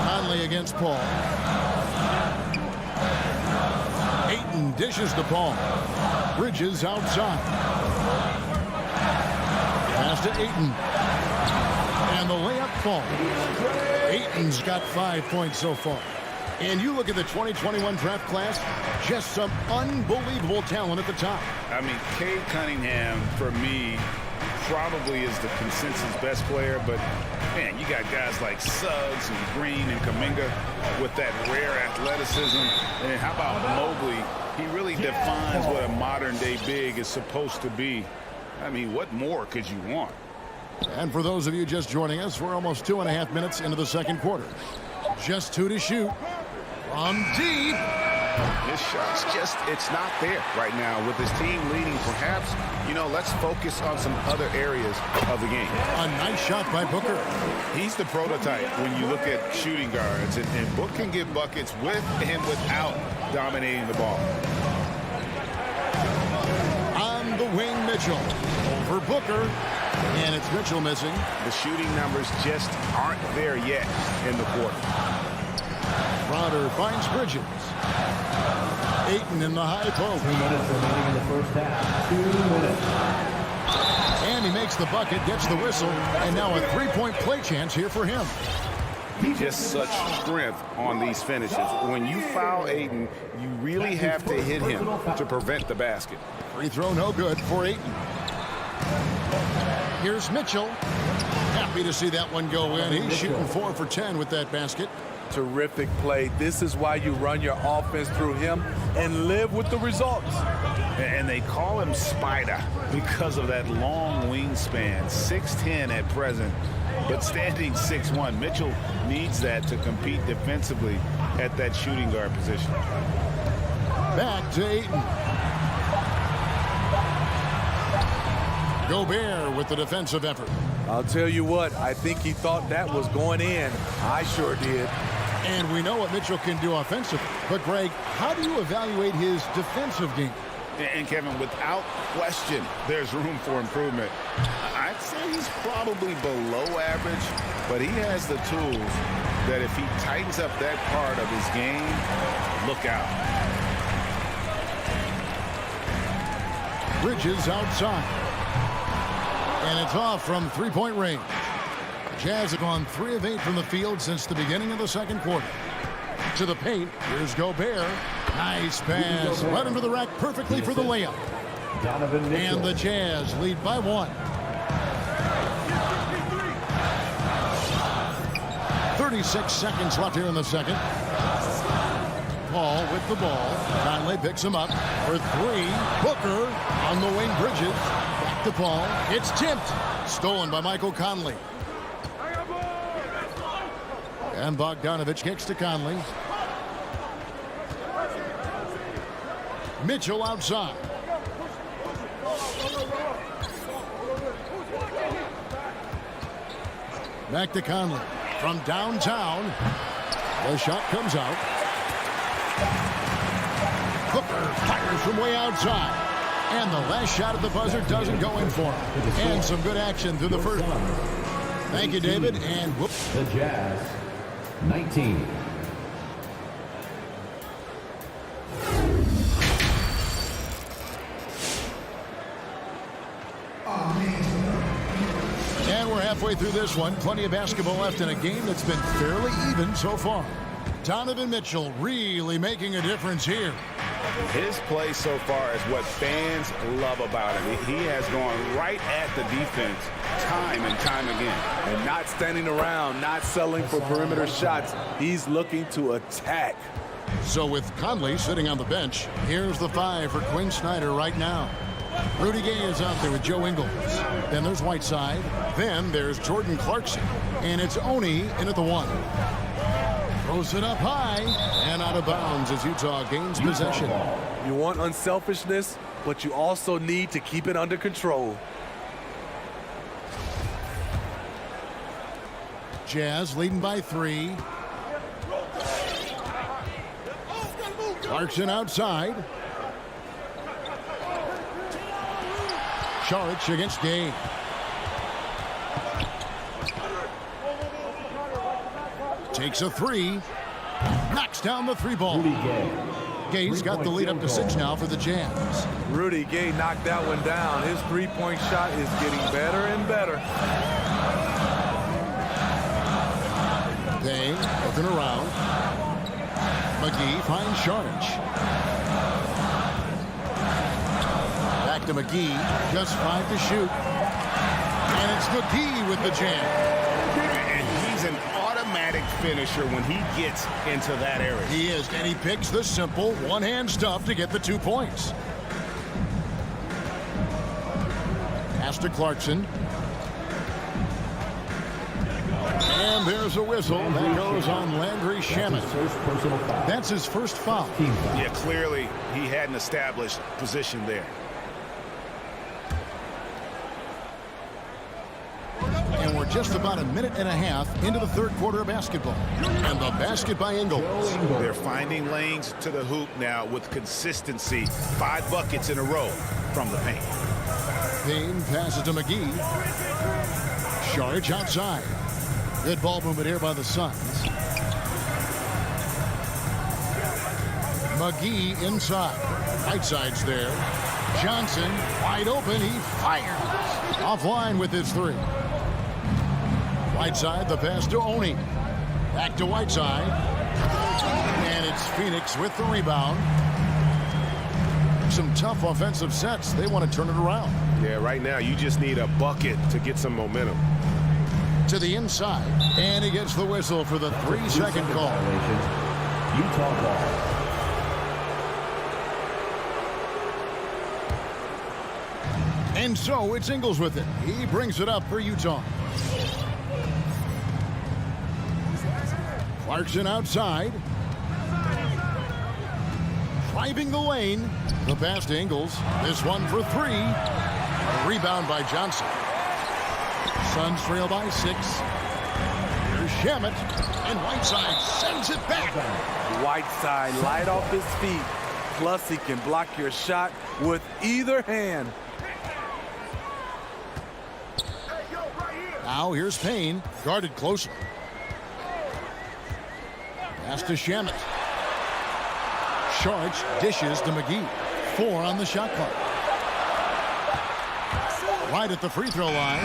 Conley against Paul. Ayton dishes to Paul. Bridges outside. Pass to Ayton. And the layup falls. Ayton's got 5 points so far. And you look at the 2021 draft class, just some unbelievable talent at the top. I mean, Cade Cunningham, for me, probably is the consensus best player. But, man, you got guys like Suggs and Green and Kuminga with that rare athleticism. And how about Mobley? He really defines what a modern-day big is supposed to be. I mean, what more could you want? And for those of you just joining us, we're almost 2.5 minutes into the second quarter. Just 2 to shoot. From deep. His shot's just, it's not there right now. With his team leading, perhaps, let's focus on some other areas of the game. A nice shot by Booker. He's the prototype when you look at shooting guards. And Book can get buckets with and without dominating the ball. On the wing, Mitchell. Over Booker. And it's Mitchell missing. The shooting numbers just aren't there yet in the quarter. Crowder finds Bridges. Ayton in the high post. 2 minutes remaining in the first half. 2 minutes. And he makes the bucket, gets the whistle, and now a 3-point play chance here for him. Just such strength on these finishes. When you foul Ayton, you really have to hit him to prevent the basket. Free throw no good for Ayton. Here's Mitchell. Happy to see that one go in. He's shooting 4 for 10 with that basket. Terrific play. This is why you run your offense through him and live with the results. And they call him Spider because of that long wingspan, 6'10" at present, but standing 6'1". Mitchell needs that to compete defensively at that shooting guard position. Back to Ayton. Gobert with the defensive effort. I'll tell you what, I think he thought that was going in. I sure did. And we know what Mitchell can do offensively. But, Greg, how do you evaluate his defensive game? And, Kevin, without question, there's room for improvement. I'd say he's probably below average, but he has the tools that if he tightens up that part of his game, look out. Bridges outside. And it's off from three-point range. Jazz have gone 3 of 8 from the field since the beginning of the second quarter. To the paint, here's Gobert. Nice pass. Right under the rack perfectly for the layup. And the Jazz lead by 1. 36 seconds left here in the second. Paul with the ball. Conley picks him up for 3. Booker on the wing. Bridges. Back to Paul. It's tipped. Stolen by Michael Conley. And Bogdanovich kicks to Conley. Mitchell outside. Back to Conley. From downtown. The shot comes out. Hooker fires from way outside. And the last shot at the buzzer doesn't go in for him. And some good action through the first one. Thank you, David. And whoops. The Jazz, 19. And we're halfway through this one. Plenty of basketball left in a game that's been fairly even so far. Donovan Mitchell really making a difference here. His play so far is what fans love about him. He has gone right at the defense time and time again. And not standing around, not settling for perimeter shots. He's looking to attack. So with Conley sitting on the bench, here's the 5 for Quinn Snyder right now. Rudy Gay is out there with Joe Ingles. Then there's Whiteside. Then there's Jordan Clarkson. And it's Oni in at the 1. Throws it up high and out of bounds as Utah gains possession. You want unselfishness, but you also need to keep it under control. Jazz leading by 3. Clarkson outside. Saric against Gay. Takes a 3. Knocks down the 3 ball. Gay's got the lead up to 6 now for the Jazz. Rudy Gay knocked that one down. His three-point shot is getting better and better. Gay looking around. McGee finds Saric. Back to McGee. Just 5 to shoot. And it's McGee with the jam. And he's an automatic finisher when he gets into that area. He is, and he picks the simple one-hand stuff to get the 2 points. Pass to Clarkson. And there's a whistle that goes on Landry Shamet. That's his first foul. Yeah, clearly he hadn't established position there. And we're just about a minute and a half into the third quarter of basketball. And the basket by Ingles. They're finding lanes to the hoop now with consistency. 5 buckets in a row from the paint. Payne passes to McGee. Saric outside. Good ball movement here by the Suns. McGee inside. Whiteside's there. Johnson wide open. He fires. Offline with his 3. Whiteside, the pass to Oni. Back to Whiteside. And it's Phoenix with the rebound. Some tough offensive sets. They want to turn it around. Yeah, right now you just need a bucket to get some momentum. To the inside, and he gets the whistle for the 3-second call. Utah ball. And so it's Ingles with it. He brings it up for Utah. Clarkson outside. Driving the lane. The pass to Ingles. This one for 3. A rebound by Johnson. Suns trail by 6. Here's Shamet. And Whiteside sends it back. Whiteside light off his feet. Plus he can block your shot with either hand. Now here's Payne, guarded closely. Pass to Shamet. Sharks dishes to McGee. 4 on the shot clock. Right at the free throw line.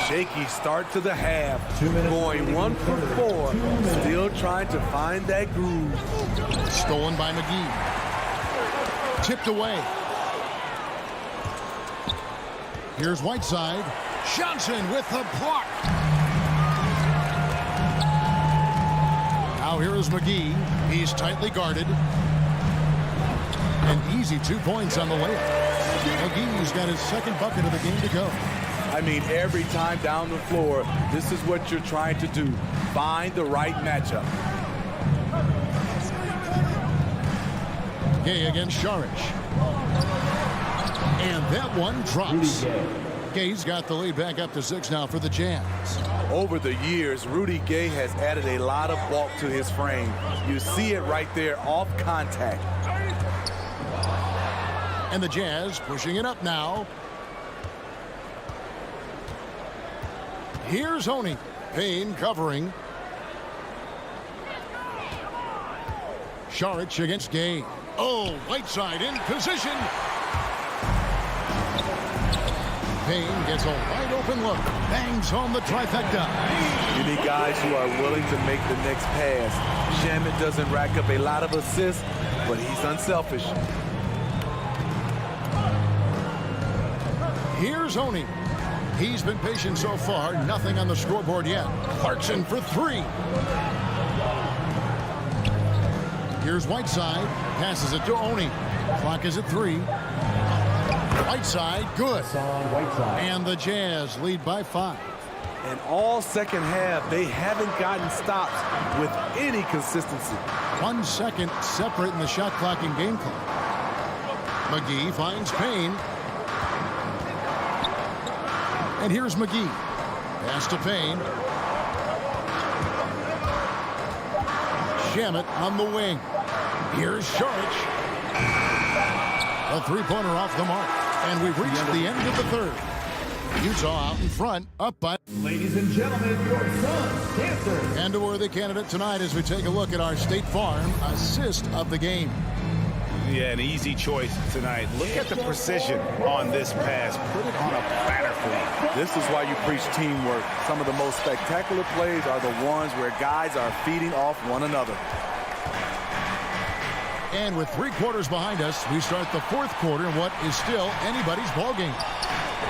Shaky start to the half. 2 minutes. Going 1 for 4. Still trying to find that groove. Stolen by McGee. Tipped away. Here's Whiteside. Johnson with the block. Now here is McGee. He's tightly guarded. An easy 2 points on the layup. McGee's got his second bucket of the game to go. I mean, every time down the floor, this is what you're trying to do. Find the right matchup. Gay against Saric. And that one drops. Gay's got the lead back up to 6 now for the Jazz. Over the years, Rudy Gay has added a lot of bulk to his frame. You see it right there off contact. And the Jazz pushing it up now. Here's Honey. Payne covering. Saric against Gay. Oh, Whiteside in position. Payne gets a wide open look. Bangs home the trifecta. You need guys who are willing to make the next pass. Shamet doesn't rack up a lot of assists, but he's unselfish. Here's Honey. He's been patient so far. Nothing on the scoreboard yet. Clarkson for 3. Here's Whiteside. Passes it to Oni. Clock is at 3. Whiteside, good. And the Jazz lead by 5. And all second half, they haven't gotten stops with any consistency. 1 second separating the shot clock and game clock. McGee finds Payne. And here's McGee. Pass to Payne. Shamet on the wing. Here's Saric. A 3-pointer off the mark. And we've reached the end of the third. Utah out in front, up by. Ladies and gentlemen, your Suns dancers. And a worthy candidate tonight as we take a look at our State Farm assist of the game. Yeah, an easy choice tonight. Look at the precision on this pass. Put it on a platter for me. This is why you preach teamwork. Some of the most spectacular plays are the ones where guys are feeding off one another. And with 3 quarters behind us, we start the 4th quarter in what is still anybody's ballgame.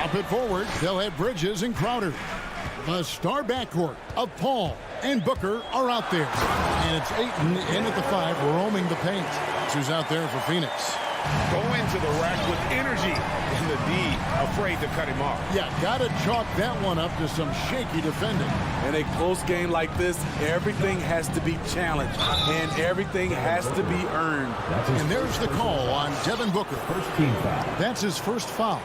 Up it forward, they'll have Bridges and Crowder. The star backcourt of Paul and Booker are out there. And it's Ayton in at the 5, roaming the paint. Who's out there for Phoenix. Going to the rack with energy, and the D afraid to cut him off. Yeah, got to chalk that one up to some shaky defending. In a close game like this, everything has to be challenged, and everything has to be earned. And there's the call on Devin Booker. First team foul. That's his first foul.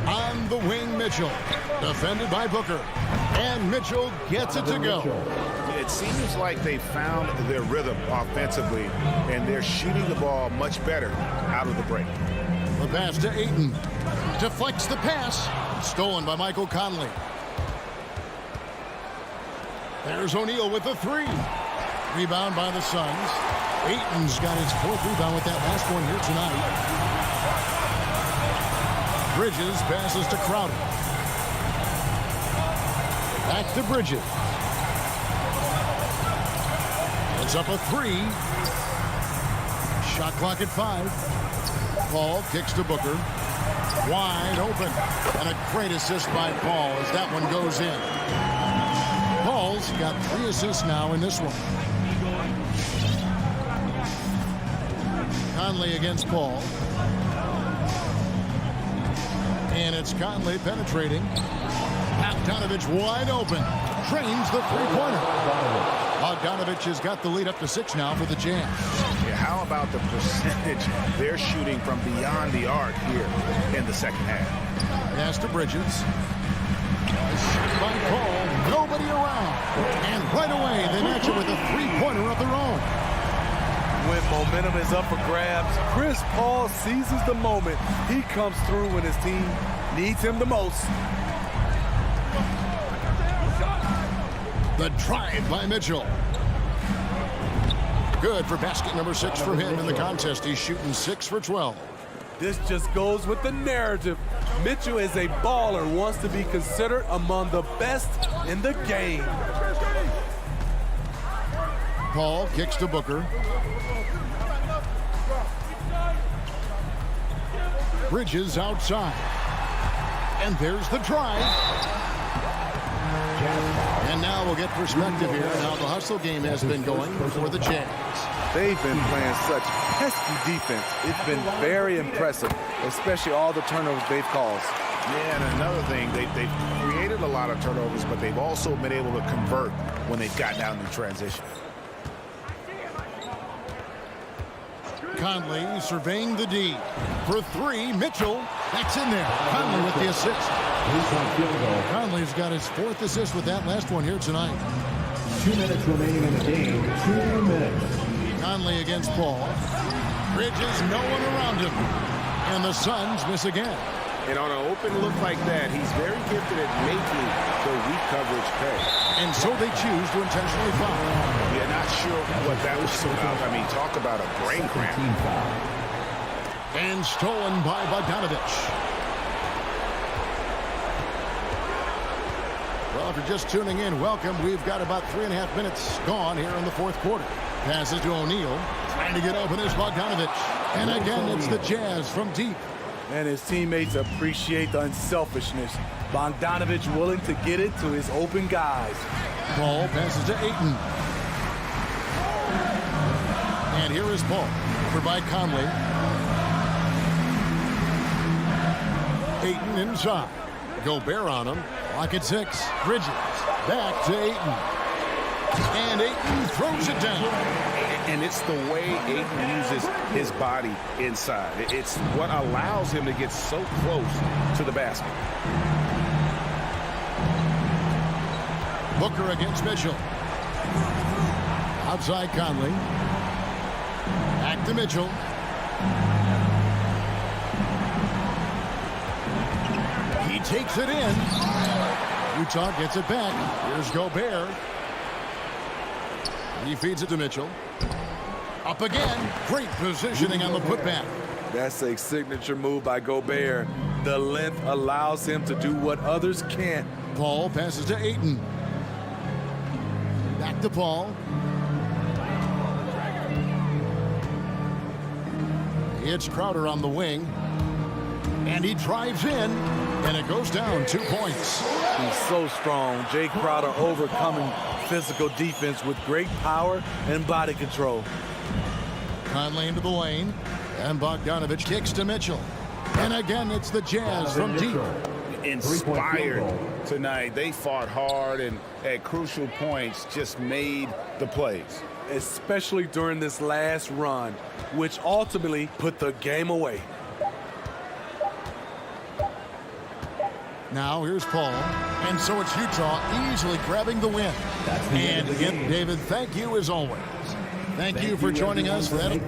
On the wing, Mitchell. Defended by Booker. And Mitchell gets it to go. It seems like they found their rhythm offensively, and they're shooting the ball much better out of the break. The pass to Ayton. Deflects the pass. Stolen by Michael Conley. There's O'Neal with the 3. Rebound by the Suns. Ayton's got his 4th rebound with that last one here tonight. Bridges passes to Crowder. Back to Bridges. It's up a 3. Shot clock at 5. Paul kicks to Booker. Wide open. And a great assist by Paul as that one goes in. Paul's got 3 assists now in this one. Conley against Paul. And it's Conley penetrating. Bogdanovich wide open. Drains the three-pointer. Bogdanovich has got the lead up to 6 now for the Jazz. Yeah, how about the percentage they're shooting from beyond the arc here in the second half? Pass to Bridges. Shot by Paul. Nobody around. And right away, they match it with a three-pointer of their own. When momentum is up for grabs, Chris Paul seizes the moment. He comes through when his team needs him the most. The drive by Mitchell. Good for basket number 6 for him in the contest. He's shooting 6 for 12. This just goes with the narrative. Mitchell is a baller, wants to be considered among the best in the game. Paul kicks to Booker. Bridges outside. And there's the drive. And now we'll get perspective here on how the hustle game has been going for the Jazz. They've been playing such pesky defense. It's been very impressive, especially all the turnovers they've caused. Yeah, and another thing, they've created a lot of turnovers, but they've also been able to convert when they've gotten down in transition. Conley surveying the D. For 3, Mitchell. That's in there. Conley with the assist. Conley's got his 4th assist with that last one here tonight. 2 minutes remaining in the game. 2 minutes. Conley against Paul. Bridges, no one around him. And the Suns miss again. And on an open look like that, he's very gifted at making the weak coverage pay. And so they choose to intentionally foul. Yeah, not sure what that was about. I mean, talk about a brain cramp. And stolen by Bogdanovich. Well, if you're just tuning in, welcome. We've got about 3.5 minutes gone here in the 4th quarter. Passes to O'Neal. Trying to get open is Bogdanovich. And again, it's the Jazz from deep. And his teammates appreciate the unselfishness. Bogdanovich willing to get it to his open guys. Paul passes to Ayton. And here is Paul. For by Conley. Ayton inside. Gobert on him. Lock at 6. Bridges. Back to Ayton. And Ayton throws it down. And it's the way Ayton uses his body inside. It's what allows him to get so close to the basket. Booker against Mitchell. Outside Conley. Back to Mitchell. He takes it in. Utah gets it back. Here's Gobert. He feeds it to Mitchell. Up again. Great positioning on the putback. That's a signature move by Gobert. The length allows him to do what others can't. Paul passes to Ayton. Back to Paul. It's Crowder on the wing. And he drives in. And it goes down 2 points. He's so strong. Jay Crowder overcoming physical defense with great power and body control. Conley into the lane. And Bogdanovich kicks to Mitchell. And again, it's the Jazz from deep. Inspired tonight. They fought hard and at crucial points just made the plays. Especially during this last run, which ultimately put the game away. Now here's Paul. And so it's Utah easily grabbing the win. And again, David, thank you as always. Thank you for joining us for that.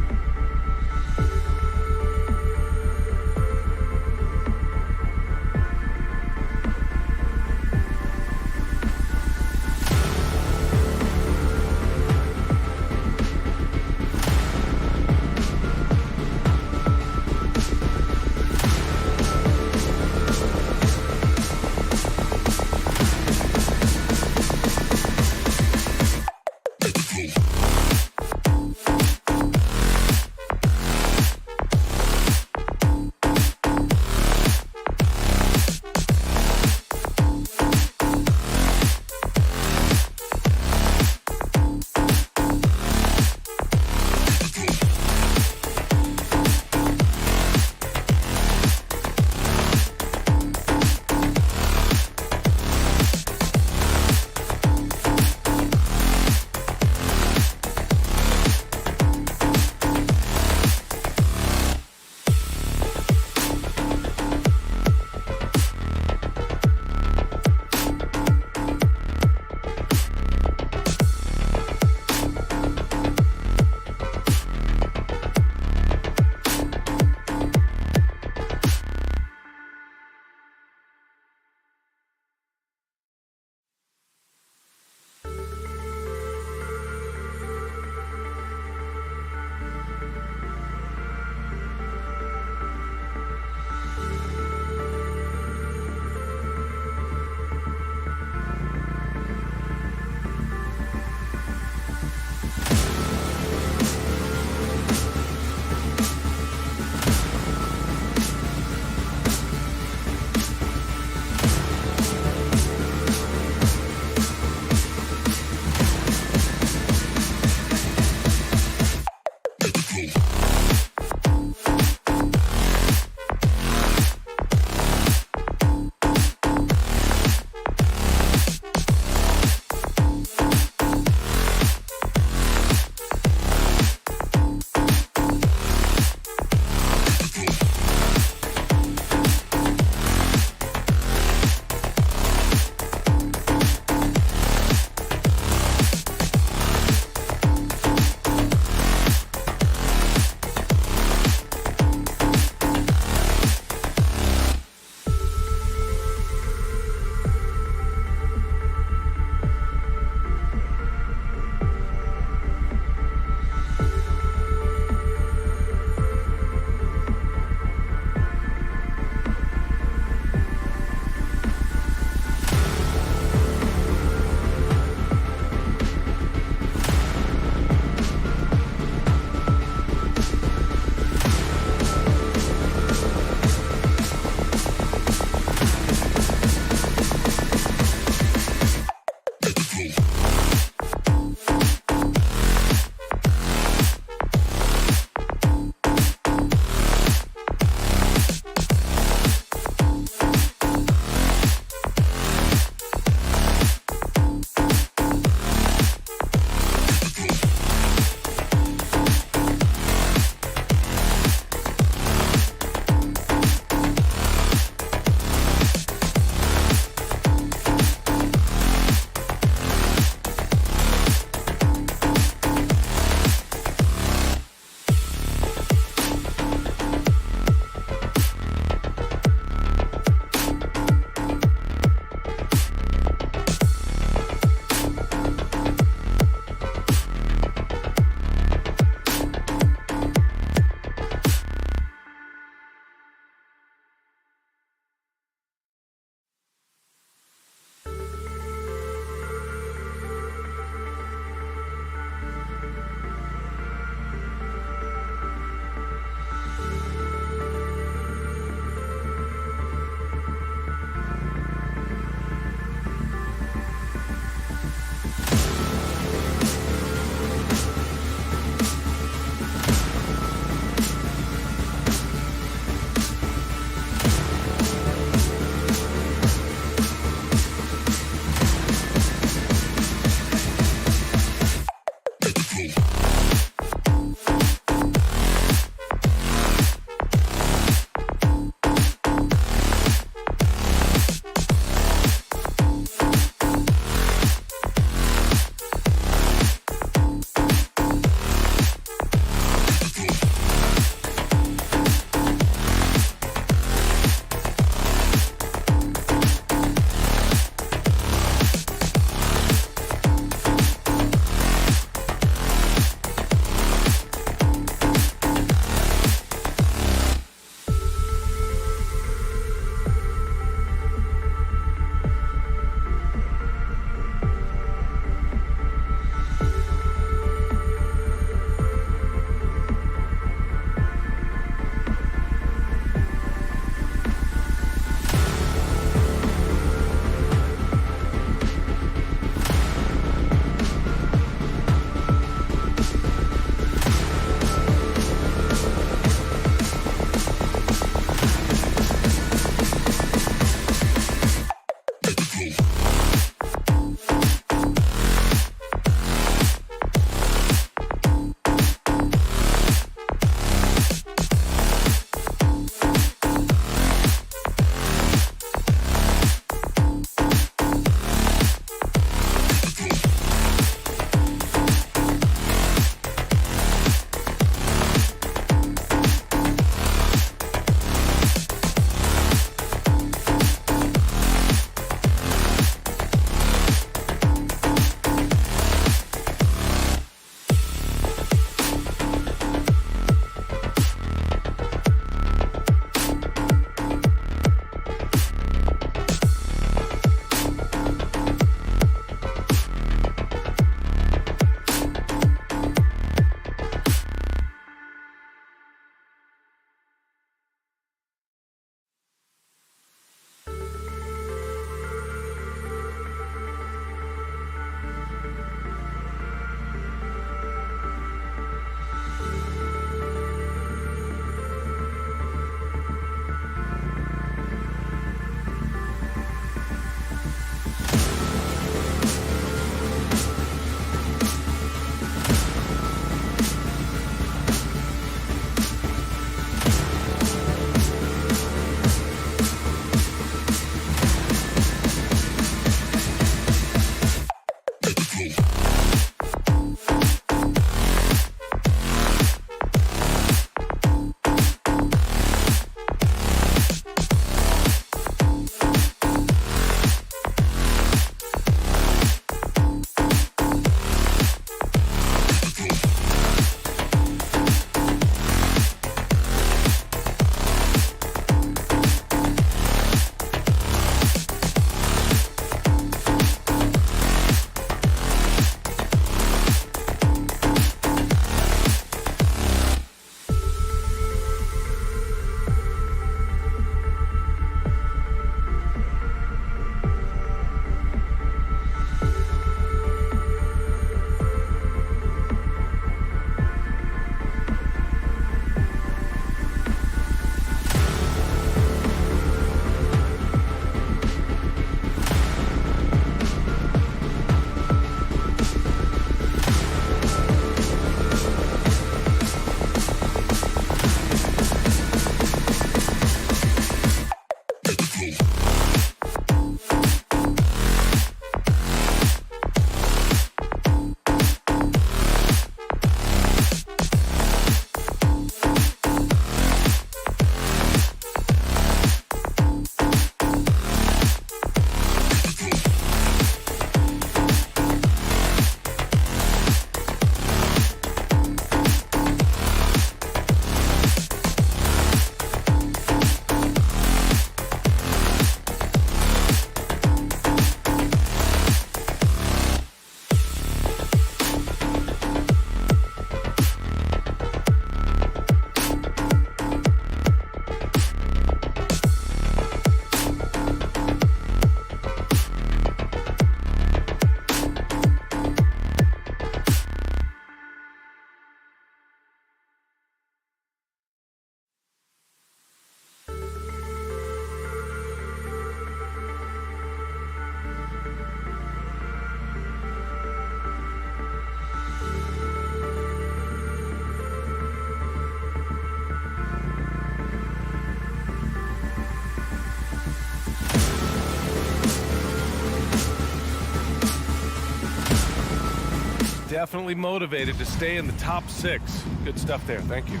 definitely motivated to stay in the top 6. Good stuff there. Thank you.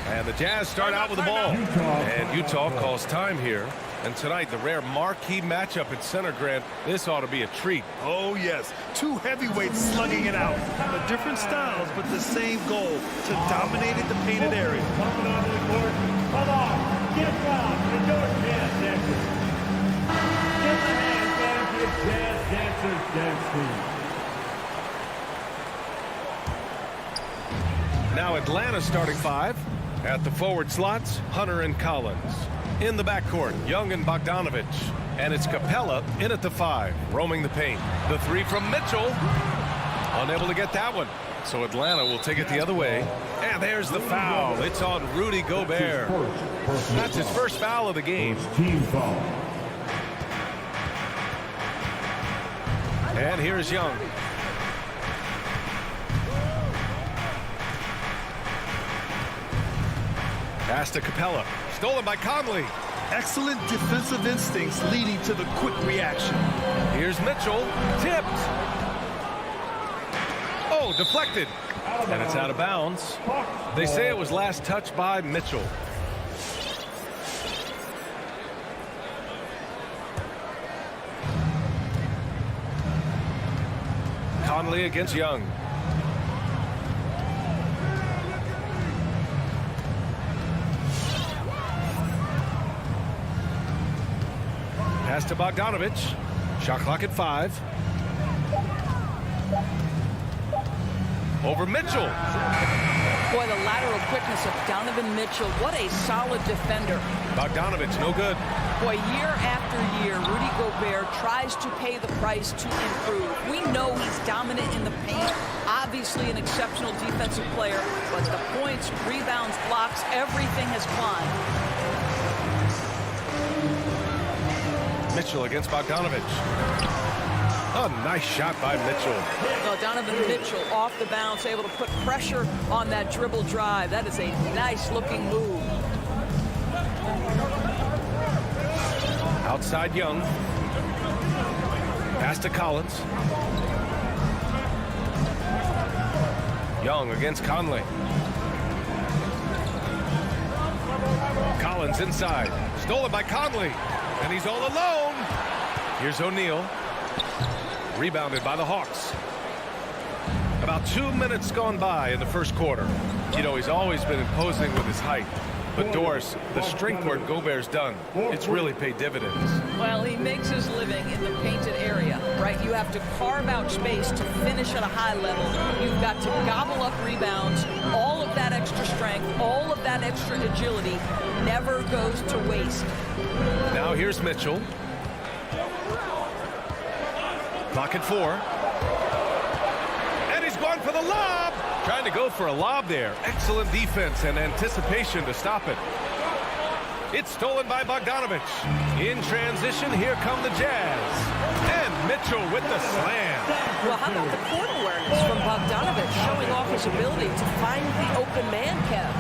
And the Jazz start out with the ball. And Utah calls time here. And tonight, the rare marquee matchup at center, Grant. This ought to be a treat. Oh, yes. 2 heavyweights slugging it out. Different styles, but the same goal, to dominate the painted area. Coming onto the court. Come on. Get down. And your jazz dancers. Give the hand, fans. Give jazz dancers dance team. Now Atlanta starting 5. At the forward slots, Hunter and Collins. In the backcourt, Young and Bogdanovich. And it's Capella in at the 5, roaming the paint. The 3 from Mitchell. Unable to get that one. So Atlanta will take it the other way. And there's the foul. It's on Rudy Gobert. That's his first foul of the game. Team foul. And here's Young. Pass to Capella. Stolen by Conley. Excellent defensive instincts leading to the quick reaction. Here's Mitchell. Tipped. Oh, deflected. And it's out of bounds. They say it was last touched by Mitchell. Conley against Young. Pass to Bogdanovich. Shot clock at 5. Over Mitchell. Boy, the lateral quickness of Donovan Mitchell. What a solid defender. Bogdanovich, no good. Boy, year after year, Rudy Gobert tries to pay the price to improve. We know he's dominant in the paint. Obviously an exceptional defensive player. But the points, rebounds, blocks, everything has climbed. Mitchell against Bogdanovich. A nice shot by Mitchell. Well, Donovan Mitchell off the bounce, able to put pressure on that dribble drive. That is a nice-looking move. Outside Young. Pass to Collins. Young against Conley. Collins inside. Stolen by Conley. And he's all alone. Here's O'Neal. Rebounded by the Hawks. About 2 minutes gone by in the first quarter. You know, he's always been imposing with his height. But Doris, the strength work Gobert's done, it's really paid dividends. Well, he makes his living in the painted area, right? You have to carve out space to finish at a high level. You've got to gobble up rebounds. All of that extra strength, all of that extra agility never goes to waste. Now here's Mitchell. Clock at 4. And he's going for the lob. Trying to go for a lob there. Excellent defense and anticipation to stop it. It's stolen by Bogdanovich. In transition, here come the Jazz. And Mitchell with the slam. Well, how about the court awareness from Bogdanovich, showing off his ability to find the open man, Kev?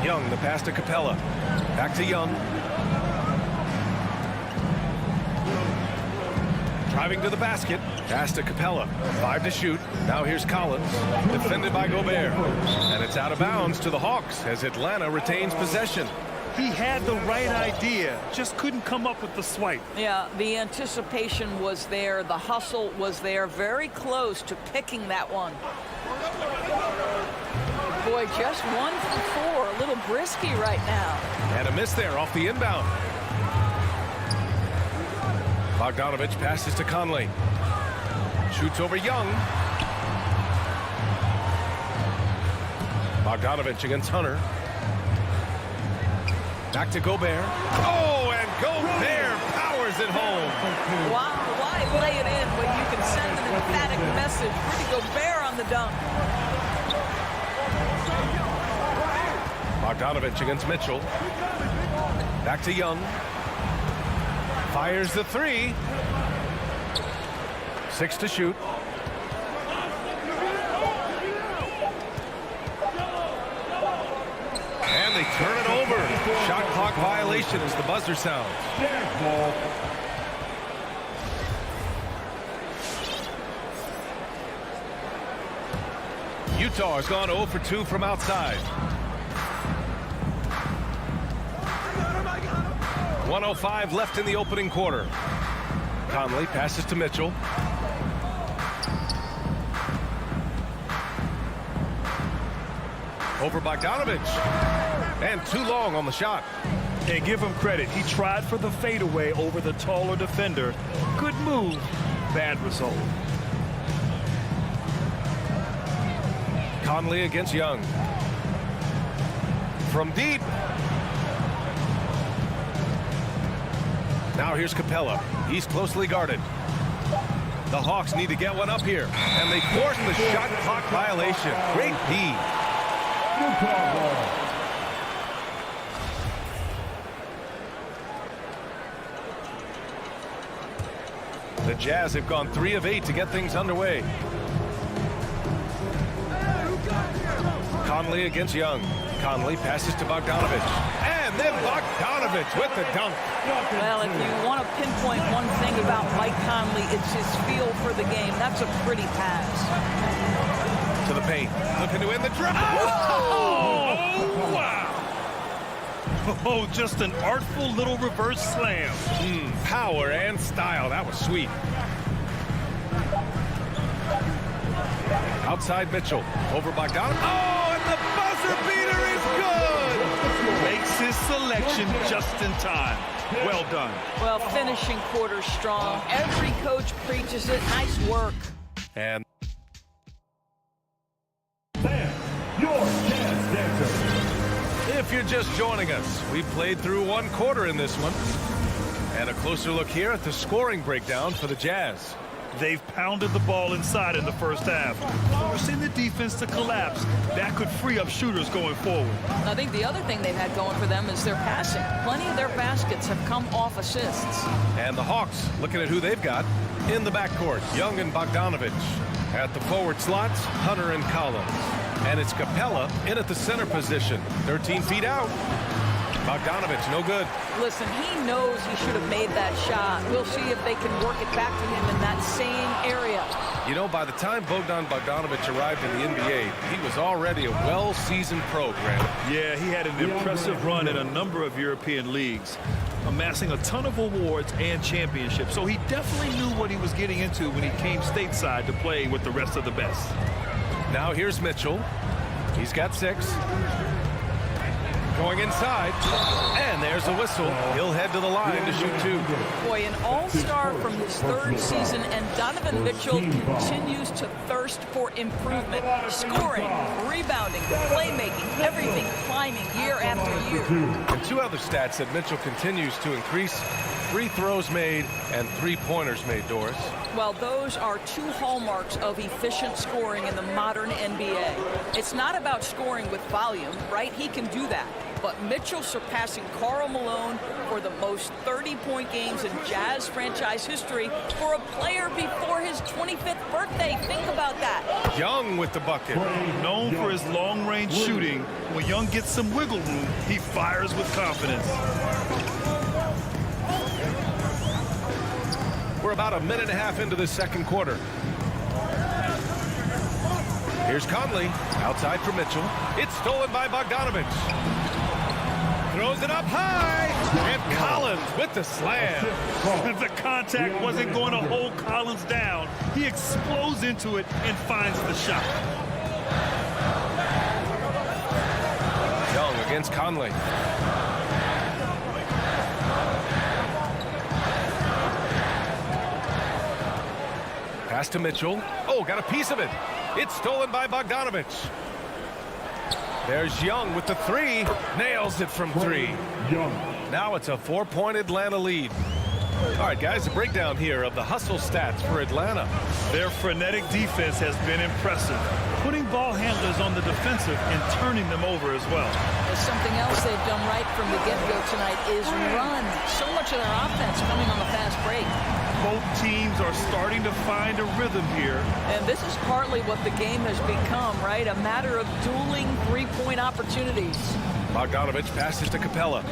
Young, the pass to Capella. Back to Young. Driving to the basket. Pass to Capella. 5 to shoot. Now here's Collins. Defended by Gobert. And it's out of bounds to the Hawks as Atlanta retains possession. He had the right idea, just couldn't come up with the swipe. Yeah, the anticipation was there. The hustle was there. Very close to picking that one. Boy, just 1 from 4. A little brisky right now. And a miss there off the inbound. Bogdanovich passes to Conley. Shoots over Young. Bogdanovich against Hunter. Back to Gobert. Oh, and Gobert powers it home. Wow, why lay it in when you can send an emphatic message? Rudy Gobert on the dunk. Bogdanovich against Mitchell. Back to Young. Fires the 3. 6 to shoot. And they turn it over. Shot clock clock violation as the buzzer sounds. Derek ball. Utah has gone 0 for 2 from outside. 1:05 left in the opening quarter. Conley passes to Mitchell. Over Bogdanovich. And too long on the shot. And give him credit. He tried for the fadeaway over the taller defender. Good move, bad result. Conley against Young. From deep. Now here's Capella. He's closely guarded. The Hawks need to get one up here. And they force the shot clock violation. Great D. Utah ball. The Jazz have gone 3 of 8 to get things underway. Conley against Young. Conley passes to Bogdanovich. And then Bogdanovich with the dunk. Well, if you want to pinpoint one thing about Mike Conley, it's his feel for the game. That's a pretty pass. To the paint. Looking to win the drive. Oh, wow. Oh, just an artful little reverse slam. Power and style. That was sweet. Outside Mitchell. Over Bogdanovich. Oh, and the buzzer beater is good. Makes his selection just in time. Well done. Well, finishing quarter strong. Every coach preaches it. Nice work. And Your Jazz Dancer. if you're just joining us, we played through 1 quarter in this one. And a closer look here at the scoring breakdown for the Jazz. They've pounded the ball inside in the first half, forcing the defense to collapse. That could free up shooters going forward. I think the other thing they've had going for them is their passing. Plenty of their baskets have come off assists. And the Hawks, looking at who they've got in the backcourt. Young and Bogdanovich. At the forward slots, Hunter and Collins. And it's Capella in at the center position. 13 feet out. Bogdanovich, no good. Listen, he knows he should have made that shot. We'll see if they can work it back to him in that same area. You know, by the time Bogdan Bogdanovich arrived in the NBA, he was already a well-seasoned program. Yeah, he had an impressive run in a number of European leagues, amassing a ton of awards and championships. So he definitely knew what he was getting into when he came stateside to play with the rest of the best. Now here's Mitchell. He's got 6. Going inside, and there's a whistle. He'll head to the line to shoot 2. Boy, an all-star from his 3rd season, and Donovan Mitchell continues to thirst for improvement. Scoring, rebounding, playmaking, everything climbing year after year. And 2 other stats that Mitchell continues to increase: free throws made and 3-pointers made, Doris. Well, those are 2 hallmarks of efficient scoring in the modern NBA. It's not about scoring with volume, right? He can do that. But Mitchell surpassing Karl Malone for the most 30-point games in Jazz franchise history for a player before his 25th birthday. Think about that. Young with the bucket. Known for his long-range shooting, when Young gets some wiggle room, he fires with confidence. We're about a minute and a half into the second quarter. Here's Conley, outside for Mitchell. It's stolen by Bogdanovich. Throws it up high, and Collins with the slam. The contact wasn't going to hold Collins down. He explodes into it and finds the shot. Young against Conley. Pass to Mitchell. Oh, got a piece of it. It's stolen by Bogdanovich. There's Young with the 3. Nails it from 3. Young. Now it's a 4-point Atlanta lead. All right, guys, a breakdown here of the hustle stats for Atlanta. Their frenetic defense has been impressive, putting ball handlers on the defensive and turning them over as well. There's something else they've done right from the get-go tonight is run. So much of their offense coming on the fast break. Both teams are starting to find a rhythm here. And this is partly what the game has become, right? A matter of dueling 3-point opportunities. Bogdanovich passes to Capella.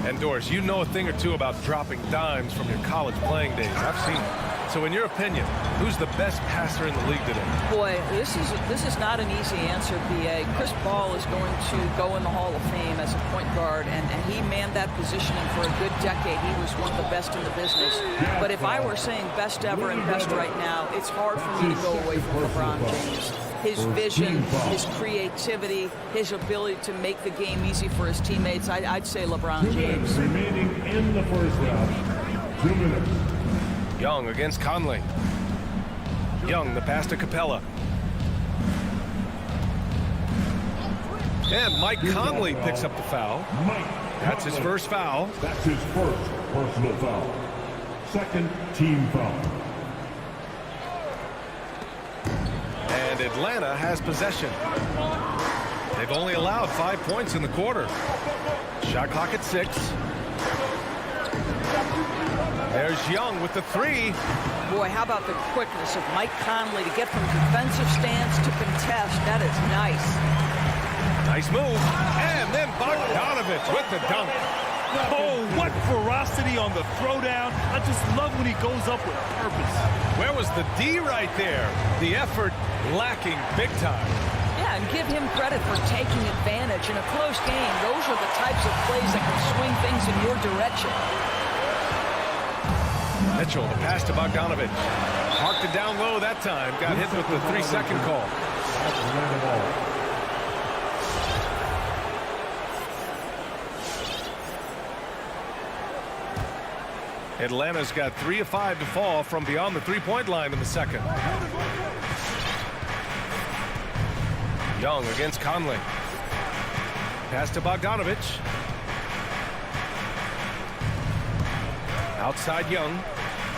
And Doris, you know a thing or two about dropping dimes from your college playing days. I've seen it. So in your opinion, who's the best passer in the league today? Boy, this is not an easy answer, B.A. Chris Paul is going to go in the Hall of Fame as a point guard, and he manned that position, and for a good decade, he was one of the best in the business. But if I were saying best ever and best right now, it's hard for me to go away from LeBron James. His vision, his creativity, his ability to make the game easy for his teammates, I'd say LeBron James. Remaining in the first round. 2 minutes. Young against Conley. Young, the pass to Capella. And Mike Conley picks up the foul. That's his first foul. That's his first personal foul. Second team foul. And Atlanta has possession. They've only allowed 5 points in the quarter. Shot clock at 6. There's Young with the 3. Boy, how about the quickness of Mike Conley to get from defensive stance to contest. That is nice. Nice move. And then Bogdanovich with the dunk. Oh, what ferocity on the throwdown. I just love when he goes up with purpose. Where was the D right there? The effort lacking big time. Yeah, and give him credit for taking advantage. In a close game, those are the types of plays that can swing things in your direction. Mitchell, the pass to Bogdanovich. Marked it down low that time. Got hit with the 3-second call. Atlanta's got 3 of 5 to fall from beyond the 3-point line in the second. Young against Conley. Pass to Bogdanovich. Outside Young.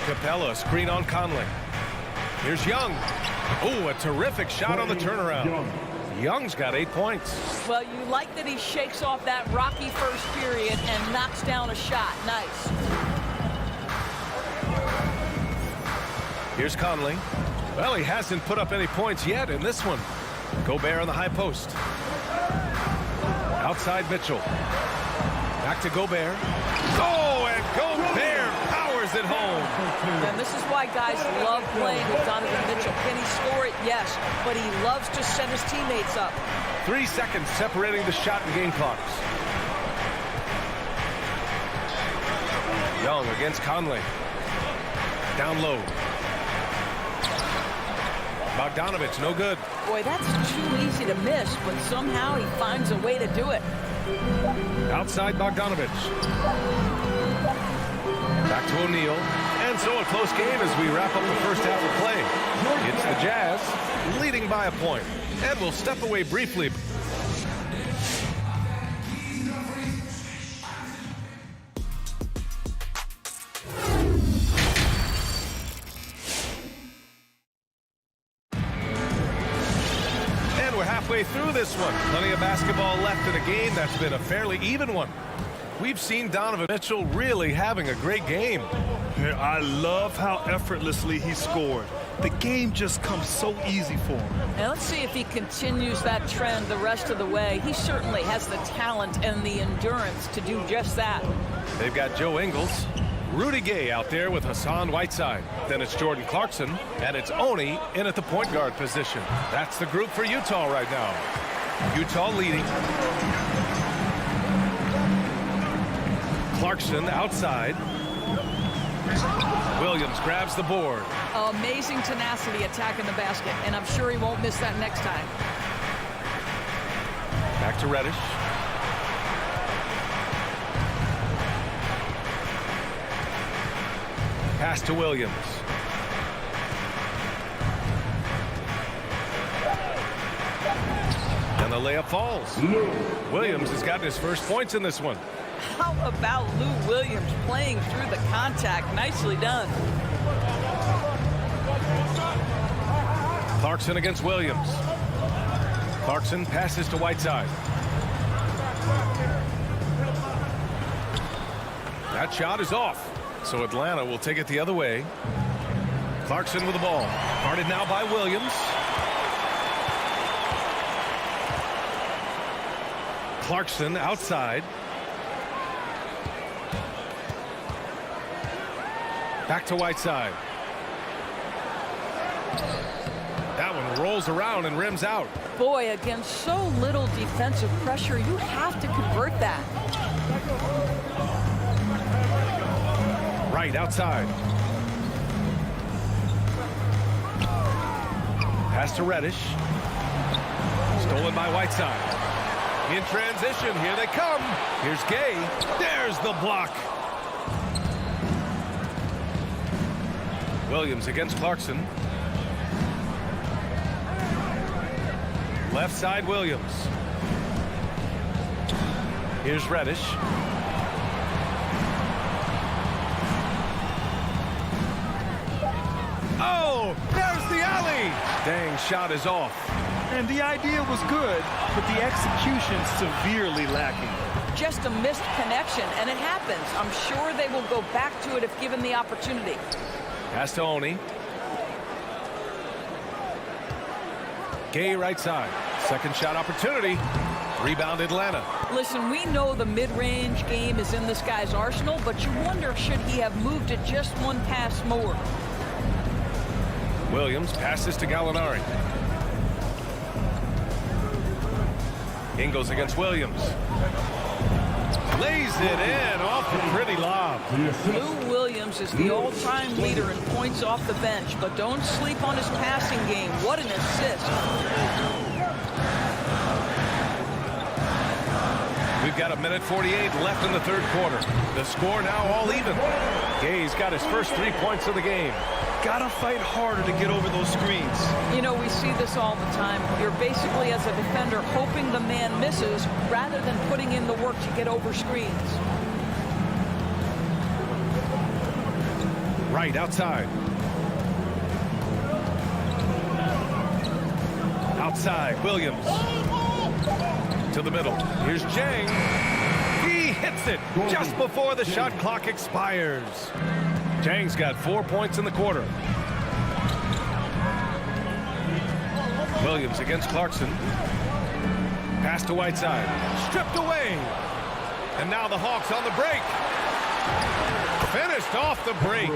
Capella, screen on Conley. Here's Young. Oh, a terrific shot on the turnaround. Young's got 8 points. Well, you like that he shakes off that rocky first period and knocks down a shot. Nice. Here's Conley. Well, he hasn't put up any points yet in this one. Gobert on the high post. Outside Mitchell. Back to Gobert. Oh, and Gobert powers it home. And this is why guys love playing with Donovan Mitchell. Can he score it? Yes. But he loves to set his teammates up. 3 seconds separating the shot and game clocks. Young against Conley. Down low. Bogdanovich, no good. Boy, that's too easy to miss, but somehow he finds a way to do it. Outside Bogdanovich. Back to O'Neal. And so a close game as we wrap up the first half of play. It's the Jazz leading by a point. And we'll step away briefly. Through this one. Plenty of basketball left in a game that's been a fairly even one. We've seen Donovan Mitchell really having a great game. Yeah, I love how effortlessly he scored. The game just comes so easy for him. And let's see if he continues that trend the rest of the way. He certainly has the talent and the endurance to do just that. They've got Joe Ingles, Rudy Gay out there with Hassan Whiteside. Then it's Jordan Clarkson, and it's Oni in at the point guard position. That's the group for Utah right now. Utah leading. Clarkson outside. Williams grabs the board. Amazing tenacity attacking the basket, and I'm sure he won't miss that next time. Back to Reddish. Pass to Williams. And the layup falls. Williams has gotten his first points in this one. How about Lou Williams playing through the contact? Nicely done. Clarkson against Williams. Clarkson passes to Whiteside. That shot is off. So Atlanta will take it the other way. Clarkson with the ball. Guarded now by Williams. Clarkson outside. Back to Whiteside. That one rolls around and rims out. Boy, against so little defensive pressure, you have to convert that. Right outside. Pass to Reddish. Stolen by Whiteside. In transition, here they come. Here's Gay. There's the block. Williams against Clarkson. Left side, Williams. Here's Reddish. Oh, there's the alley. Dang, shot is off. And the idea was good, but the execution severely lacking. Just a missed connection, and it happens. I'm sure they will go back to it if given the opportunity. Pass to Oni. Gay right side. Second shot opportunity. Rebound Atlanta. Listen, we know the mid-range game is in this guy's arsenal, but you wonder, should he have moved it just one pass more? Williams passes to Gallinari. Ingles against Williams. Lays it in off a pretty lob. Lou Williams is the all-time leader in points off the bench, but don't sleep on his passing game. What an assist. We've got 1:48 left in the third quarter. The score now all even. Gay's got his first 3 points of the game. Gotta fight harder to get over those screens. You know, we see this all the time. You're basically, as a defender, hoping the man misses rather than putting in the work to get over screens. Right outside. Outside, Williams. To the middle. Here's Jang. He hits it just before the shot clock expires. Jang's got 4 points in the quarter. Williams against Clarkson. Pass to Whiteside. Stripped away. And now the Hawks on the break. Finished off the break.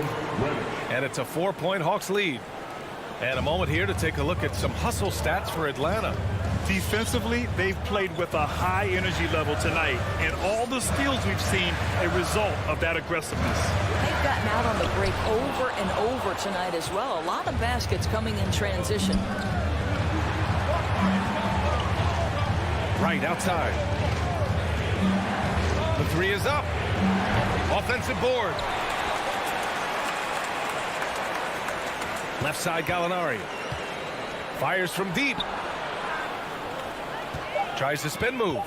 And it's a 4-point Hawks lead. And a moment here to take a look at some hustle stats for Atlanta. Defensively, they've played with a high energy level tonight, and all the steals we've seen a result of that aggressiveness. They've gotten out on the break over and over tonight as well. A lot of baskets coming in transition. Right outside. The three is up. Offensive board. Left side, Gallinari. Fires from deep. Tries to spin move.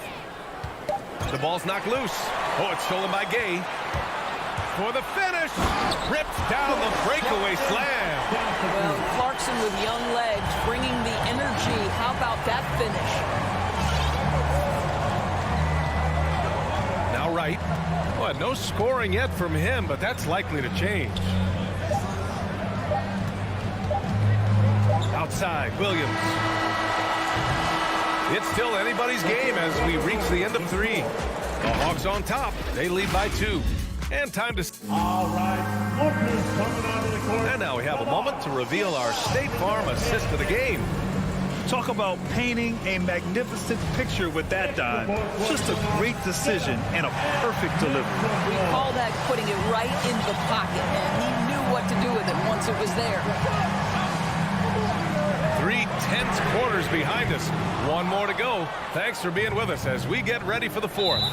The ball's knocked loose. Oh, it's stolen by Gay. For the finish. Ripped down the breakaway slam. Well, Clarkson with young legs, bringing the energy. How about that finish? Now right. Well, no scoring yet from him, but that's likely to change. Outside, Williams. It's still anybody's game as we reach the end of 3. The Hawks on top. They lead by 2. And time to... All right. Lookers coming onto the court. And now we have a moment to reveal our State Farm assist of the game. Talk about painting a magnificent picture with that dive. Just a great decision and a perfect delivery. We call that putting it right in the pocket, and he knew what to do with it once it was there. 3 tense quarters behind us. 1 more to go. Thanks for being with us as we get ready for the 4th.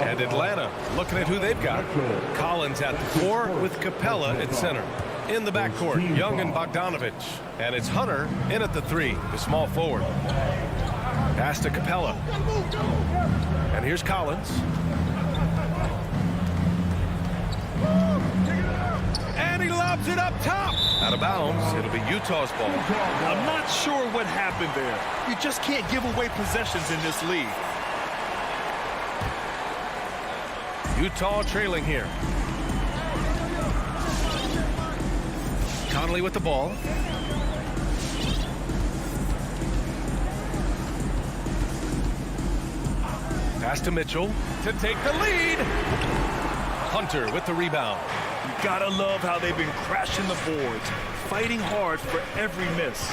And Atlanta looking at who they've got. Collins at the 4 with Capella at center. In the backcourt, Young and Bogdanovich. And it's Hunter in at the 3, the small forward. Pass to Capella. And here's Collins. And he lobs it up top. Out of bounds. It'll be Utah's ball. I'm not sure what happened there. You just can't give away possessions in this league. Utah trailing here. Conley with the ball. Pass to Mitchell to take the lead. Hunter with the rebound. You gotta love how they've been crashing the boards, fighting hard for every miss.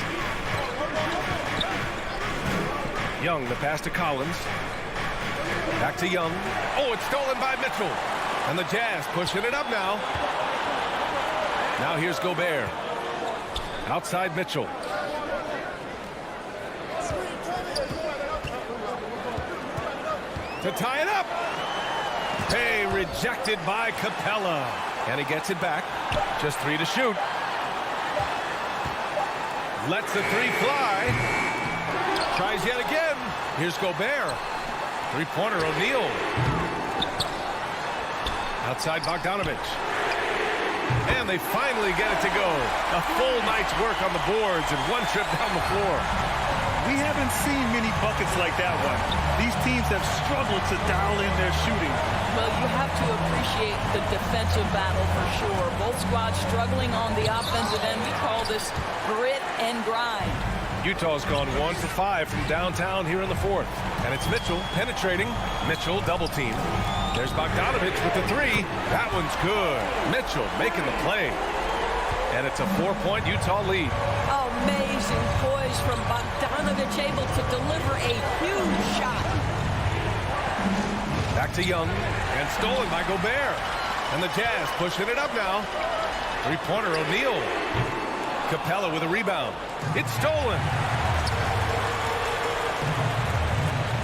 Young, the pass to Collins. Back to Young. Oh, it's stolen by Mitchell. And the Jazz pushing it up now. Now here's Gobert. Outside Mitchell. To tie it up. Hey, rejected by Capella. And he gets it back. Just 3 to shoot. Lets the 3 fly. Tries yet again. Here's Gobert. Three-pointer, O'Neal. Outside Bogdanovich. And they finally get it to go. A full night's work on the boards and one trip down the floor. We haven't seen many buckets like that one. These teams have struggled to dial in their shooting. Well, you have to appreciate the defensive battle for sure. Both squads struggling on the offensive end. We call this grit and grind. Utah's gone 1 for 5 from downtown here in the fourth. And it's Mitchell penetrating. Mitchell double team. There's Bogdanovich with the 3. That one's good. Mitchell making the play. And it's a 4-point Utah lead. Amazing poise from Bogdanovich, able to deliver a huge shot. Back to Young. And stolen by Gobert. And the Jazz pushing it up now. Three-pointer, O'Neal. Capella with a rebound. It's stolen.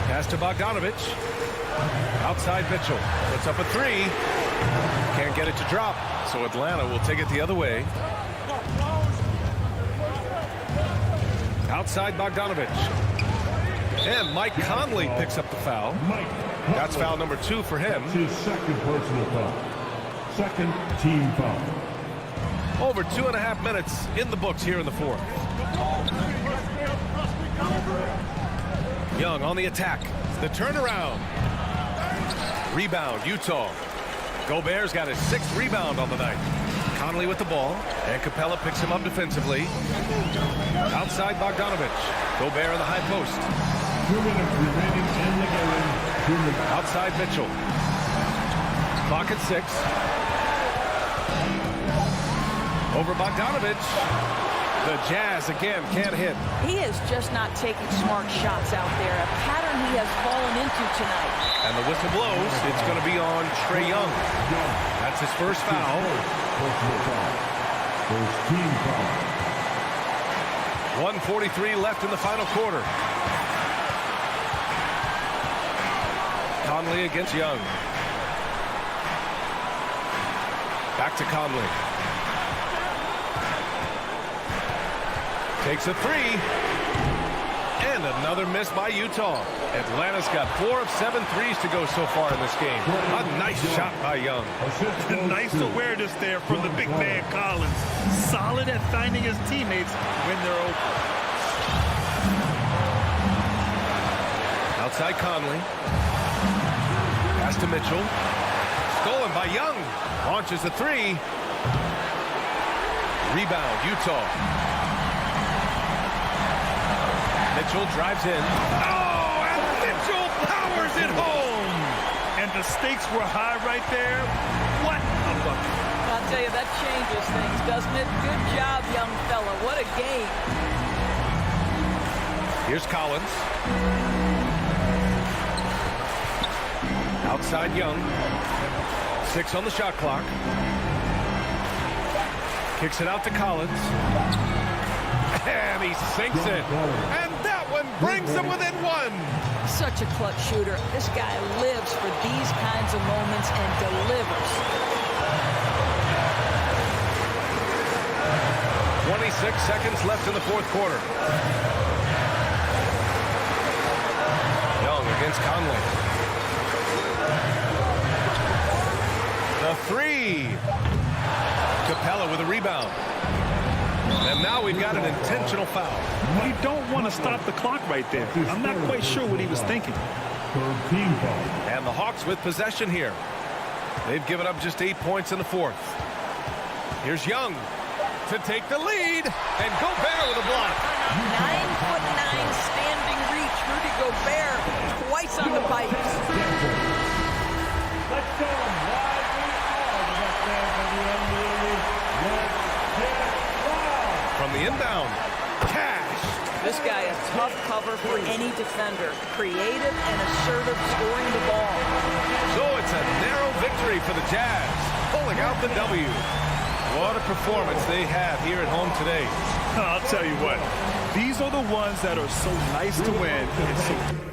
Pass to Bogdanovich. Outside Mitchell. Puts up a 3. Can't get it to drop. So Atlanta will take it the other way. Outside Bogdanovich. And Mike Conley picks up the foul. That's foul number 2 for him. His second personal foul. Second team foul. Over 2.5 minutes in the books here in the fourth. Young on the attack. The turnaround. Rebound, Utah. Gobert's got his 6th rebound on the night. Conley with the ball. And Capella picks him up defensively. Outside Bogdanovich. Gobert in the high post. 2 minutes remaining in the game. 2 minutes. Outside Mitchell. Clock at 6. Over Bogdanovich. The Jazz again can't hit. He is just not taking smart shots out there. A pattern he has fallen into tonight. And the whistle blows. It's going to be on Trae Young. That's his first foul. Personal foul. First team foul. 1:43 left in the final quarter. Conley against Young. Back to Conley. Takes a 3. And another miss by Utah. Atlanta's got 4 of 7 threes to go so far in this game. A nice shot by Young. Nice awareness there from the big man Collins. Solid at finding his teammates when they're open. Outside Conley. Pass to Mitchell. Stolen by Young. Launches the 3. Rebound, Utah. Mitchell drives in. Oh, and Mitchell powers it home. And the stakes were high right there. What a bucket. I'll tell you, that changes things, doesn't it? Good job, young fella. What a game. Here's Collins. Outside Young. 6 on the shot clock. Kicks it out to Collins. And he sinks it. And that one brings them within 1. Such a clutch shooter. This guy lives for these kinds of moments and delivers. 26 seconds left in the fourth quarter. Young against Conley. The 3. Capella with a rebound. And now we've got an intentional foul. You don't want to stop the clock right there. I'm not quite sure what he was thinking. Third team foul. And the Hawks with possession here. They've given up just 8 points in the fourth. Here's Young to take the lead. And Gobert with a block. 9'9" standing reach. Rudy Gobert twice on the pipes. tough cover for any defender. Creative and assertive scoring the ball. So it's a narrow victory for the Jazz, pulling out the W. What a performance they have here at home today. I'll tell you what, these are the ones that are so nice to win and so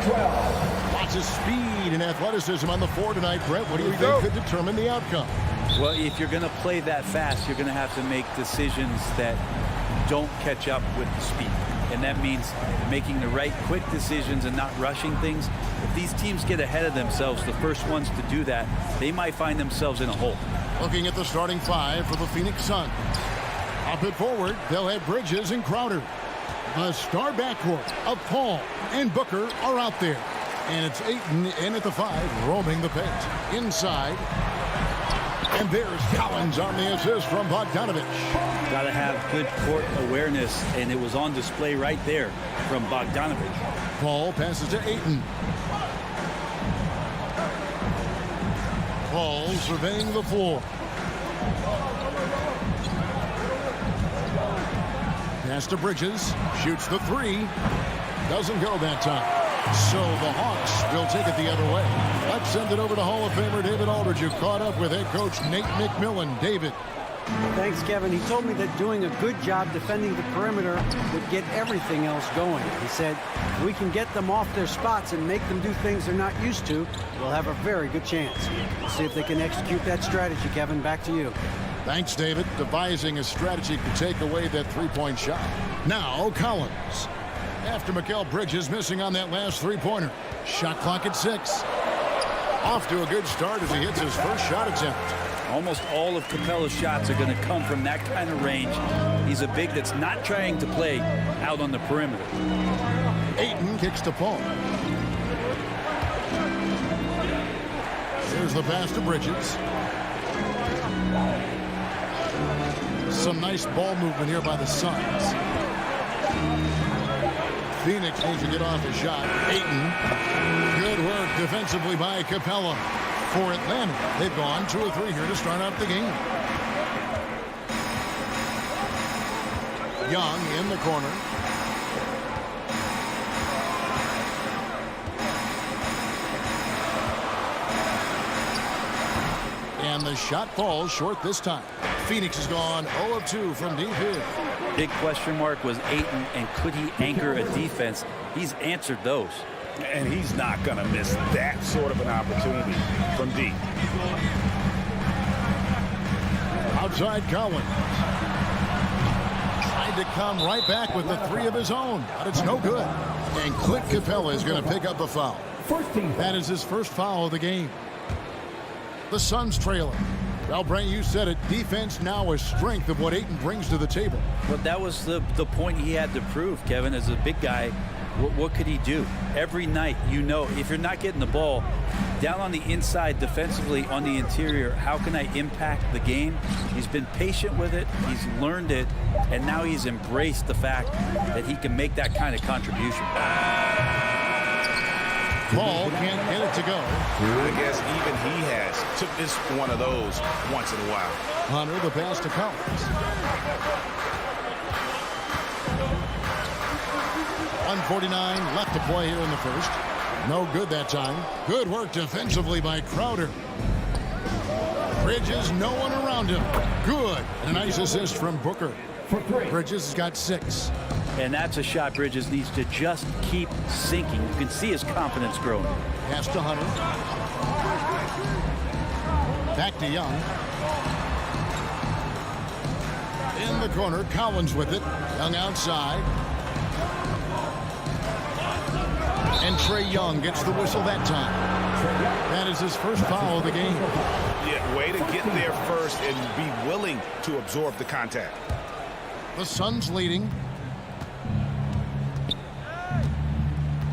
12. Lots of speed and athleticism on the floor tonight, Brett. What do you think could determine the outcome? Well, if you're going to play that fast, you're going to have to make decisions that don't catch up with the speed. And that means making the right quick decisions and not rushing things. If these teams get ahead of themselves, the first ones to do that, they might find themselves in a hole. Looking at the starting five for the Phoenix Suns. Up at forward, they'll have Bridges and Crowder. The star backcourt of Paul and Booker are out there. And it's Ayton in at the 5, roaming the paint. Inside. And there's Collins on the assist from Bogdanovich. Got to have good court awareness, and it was on display right there from Bogdanovich. Paul passes to Ayton. Paul surveying the floor. Pass to Bridges. Shoots the 3. Doesn't go that time. So the Hawks will take it the other way. Let's send it over to Hall of Famer David Aldridge, who caught up with head coach Nate McMillan. David. Thanks, Kevin. He told me that doing a good job defending the perimeter would get everything else going. He said, if we can get them off their spots and make them do things they're not used to, we'll have a very good chance. We'll see if they can execute that strategy, Kevin. Back to you. Thanks, David. Devising a strategy to take away that three-point shot. Now, Collins. After Mikal Bridges missing on that last three-pointer. Shot clock at 6. Off to a good start as he hits his first shot attempt. Almost all of Capella's shots are going to come from that kind of range. He's a big that's not trying to play out on the perimeter. Ayton kicks to Paul. Here's the pass to Bridges. Some nice ball movement here by the Suns. Phoenix needs to get off a shot. Ayton. Good work defensively by Capella. For Atlanta, they've gone 2 or 3 here to start out the game. Young in the corner. And the shot falls short this time. Phoenix has gone 0 of 2 from deep here. Big question mark was Ayton, and could he anchor a defense? He's answered those. And he's not going to miss that sort of an opportunity from deep. Outside Collins. Tried to come right back with the 3 of his own, but it's no good. And Clint Capella is going to pick up a foul. That is his first foul of the game. The Suns trailing. Well, Brent, you said it. Defense now a strength of what Ayton brings to the table. But that was the point he had to prove, Kevin. As a big guy, what could he do? Every night, you know, if you're not getting the ball down on the inside defensively on the interior, how can I impact the game? He's been patient with it. He's learned it. And now he's embraced the fact that he can make that kind of contribution. Paul can't get it to go. I guess even he has took one of those once in a while. Hunter, the pass to Collins. 1:49 left to play here in the first. No good that time. Good work defensively by Crowder. Bridges, no one around him. Good. And a nice assist from Booker. Bridges has got 6. And that's a shot Bridges needs to just keep sinking. You can see his confidence growing. Pass to Hunter. Back to Young. In the corner, Collins with it. Young outside. And Trae Young gets the whistle that time. That is his first foul of the game. Yeah, way to get there first and be willing to absorb the contact. The Suns leading.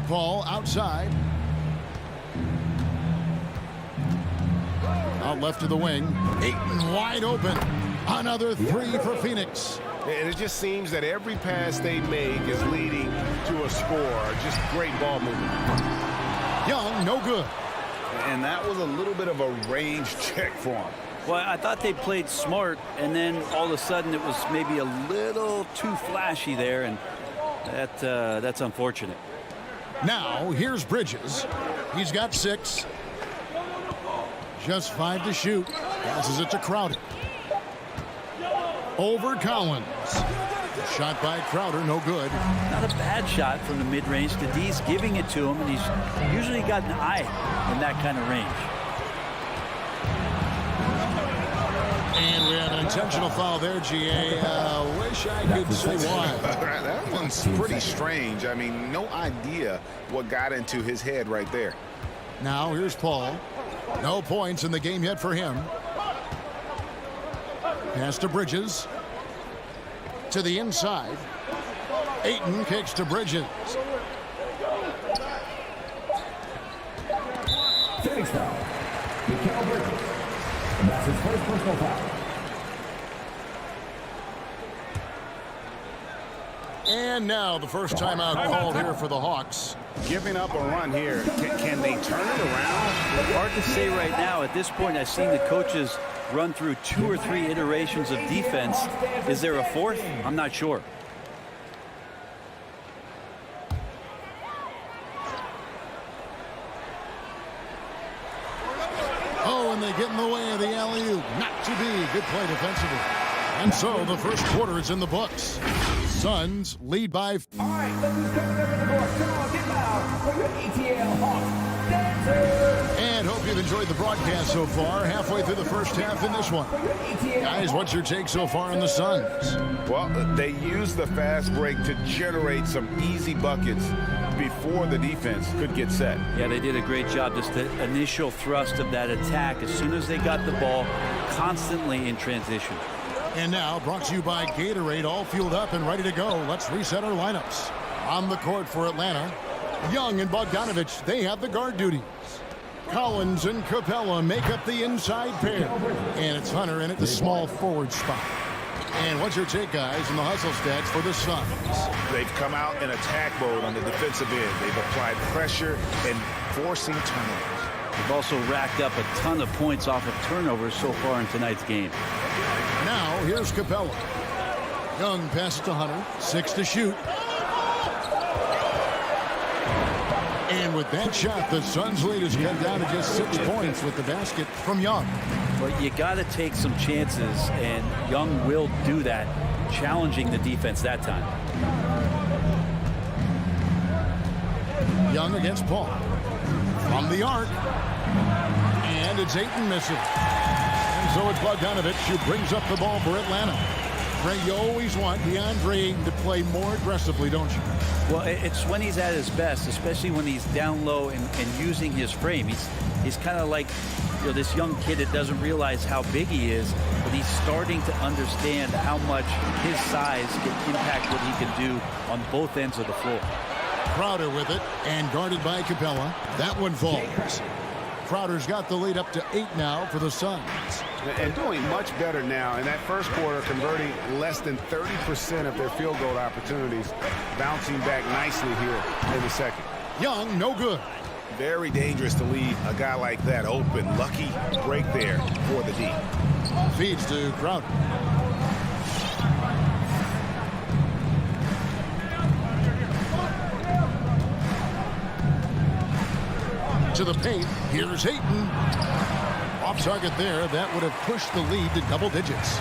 Paul outside. Out left to the wing. Ayton wide open. Another 3 for Phoenix. And it just seems that every pass they make is leading to a score. Just great ball movement. Young, no good. And that was a little bit of a range check for him. Well, I thought they played smart, and then all of a sudden it was maybe a little too flashy there, and that's unfortunate. Now, here's Bridges. He's got 6. Just 5 to shoot. Passes it to Crowder. Over Collins. Shot by Crowder, no good. Not a bad shot from the mid-range. The D's giving it to him, and he's usually got an eye in that kind of range. And we have an intentional foul there, GA. Wish I could say why. That one's pretty strange. I mean, no idea what got into his head right there. Now here's Paul. No points in the game yet for him. Pass to Bridges. To the inside. Ayton kicks to Bridges. Phoenix foul. Mikal Bridges. And that's his first personal foul. And now the first timeout called here for the Hawks. Giving up a run here. Can they turn it around? Hard to say right now. At this point, I've seen the coaches run through 2 or 3 iterations of defense. Is there a fourth? I'm not sure. Oh, and they get in the way of the alley-oop. Not to be. Good play defensively. And so the first quarter is in the books. Suns lead by... All right, look who's coming up in the board. Come on, get loud for your ETL Hawks dancers. And hope you've enjoyed the broadcast so far. Halfway through the first half in this one. Guys, what's your take so far on the Suns? Well, they used the fast break to generate some easy buckets before the defense could get set. Yeah, they did a great job. Just the initial thrust of that attack as soon as they got the ball, constantly in transition. And now, brought to you by Gatorade, all fueled up and ready to go. Let's reset our lineups. On the court for Atlanta, Young and Bogdanovich, they have the guard duties. Collins and Capella make up the inside pair. And it's Hunter in at the small forward spot. And what's your take, guys, in the hustle stats for the Suns? They've come out in attack mode on the defensive end. They've applied pressure and forcing turnovers. They've also racked up a ton of points off of turnovers so far in tonight's game. Now, here's Capella. Young passes to Hunter. 6 to shoot. And with that shot, the Suns' lead is cut down to just 6 points with the basket from Young. But you got to take some chances, and Young will do that, challenging the defense that time. Young against Paul. From the arc. And it's Ayton missing. And so it's Bogdanovich who brings up the ball for Atlanta. Ray, you always want DeAndre Ayton to play more aggressively, don't you? Well, it's when he's at his best, especially when he's down low and using his frame. He's kind of like, you know, this young kid that doesn't realize how big he is, but he's starting to understand how much his size can impact what he can do on both ends of the floor. Crowder with it and guarded by Capella. That one falls. Crowder's got the lead up to 8 now for the Suns. And doing much better now in that first quarter, converting less than 30% of their field goal opportunities, bouncing back nicely here in the second. Young, no good. Very dangerous to leave a guy like that open. Lucky break there for the D. Feeds to Crowder. To the paint. Here's Ayton. Off target there. That would have pushed the lead to double digits.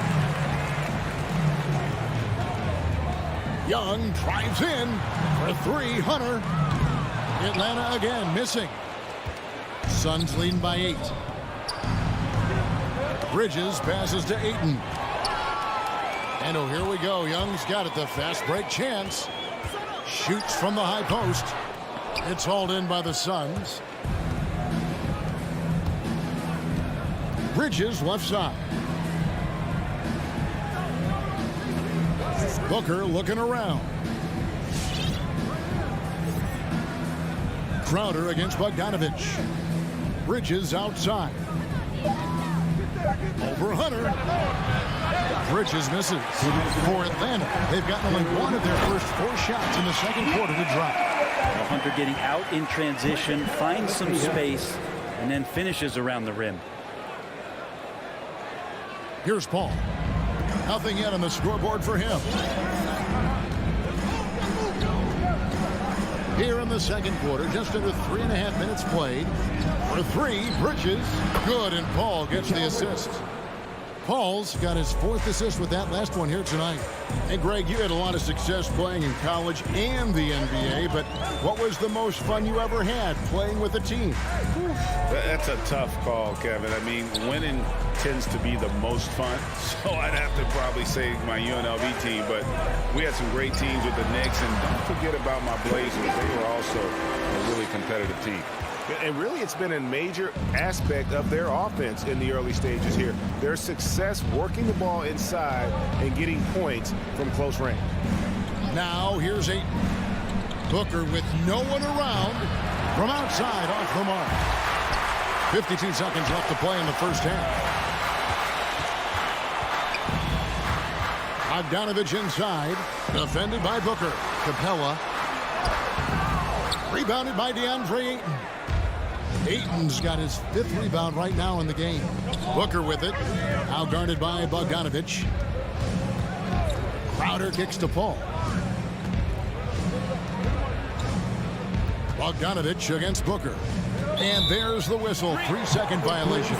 Young drives in for 3. Hunter. Atlanta again missing. Suns leading by 8. Bridges passes to Ayton. And oh, here we go. Young's got it. The fast break chance. Shoots from the high post. It's hauled in by the Suns. Bridges left side. Booker looking around. Crowder against Bogdanovich. Bridges outside. Over Hunter. Bridges misses. For Atlanta, they've gotten only 1 of their first 4 shots in the second quarter to drop. Hunter getting out in transition, finds some space, and then finishes around the rim. Here's Paul. Nothing yet on the scoreboard for him. Here in the second quarter, just under 3.5 minutes played. For 3, Bridges. Good, and Paul gets the assist. Paul's got his 4th assist with that last one here tonight. And Greg, you had a lot of success playing in college and the NBA, but what was the most fun you ever had playing with a team? That's a tough call, Kevin. I mean, winning tends to be the most fun, so I'd have to probably say my UNLV team, but we had some great teams with the Knicks, and don't forget about my Blazers. They were also a really competitive team. And really, it's been a major aspect of their offense in the early stages here. Their success working the ball inside and getting points from close range. Now, here's Ayton. Booker with no one around from outside off the mark. 52 seconds left to play in the first half. Bogdanovich inside. Defended by Booker. Capella. Rebounded by DeAndre Ayton. Ayton's got his 5th rebound right now in the game. Booker with it. Now guarded by Bogdanovich. Crowder kicks to Paul. Bogdanovich against Booker. And there's the whistle. 3-second violation.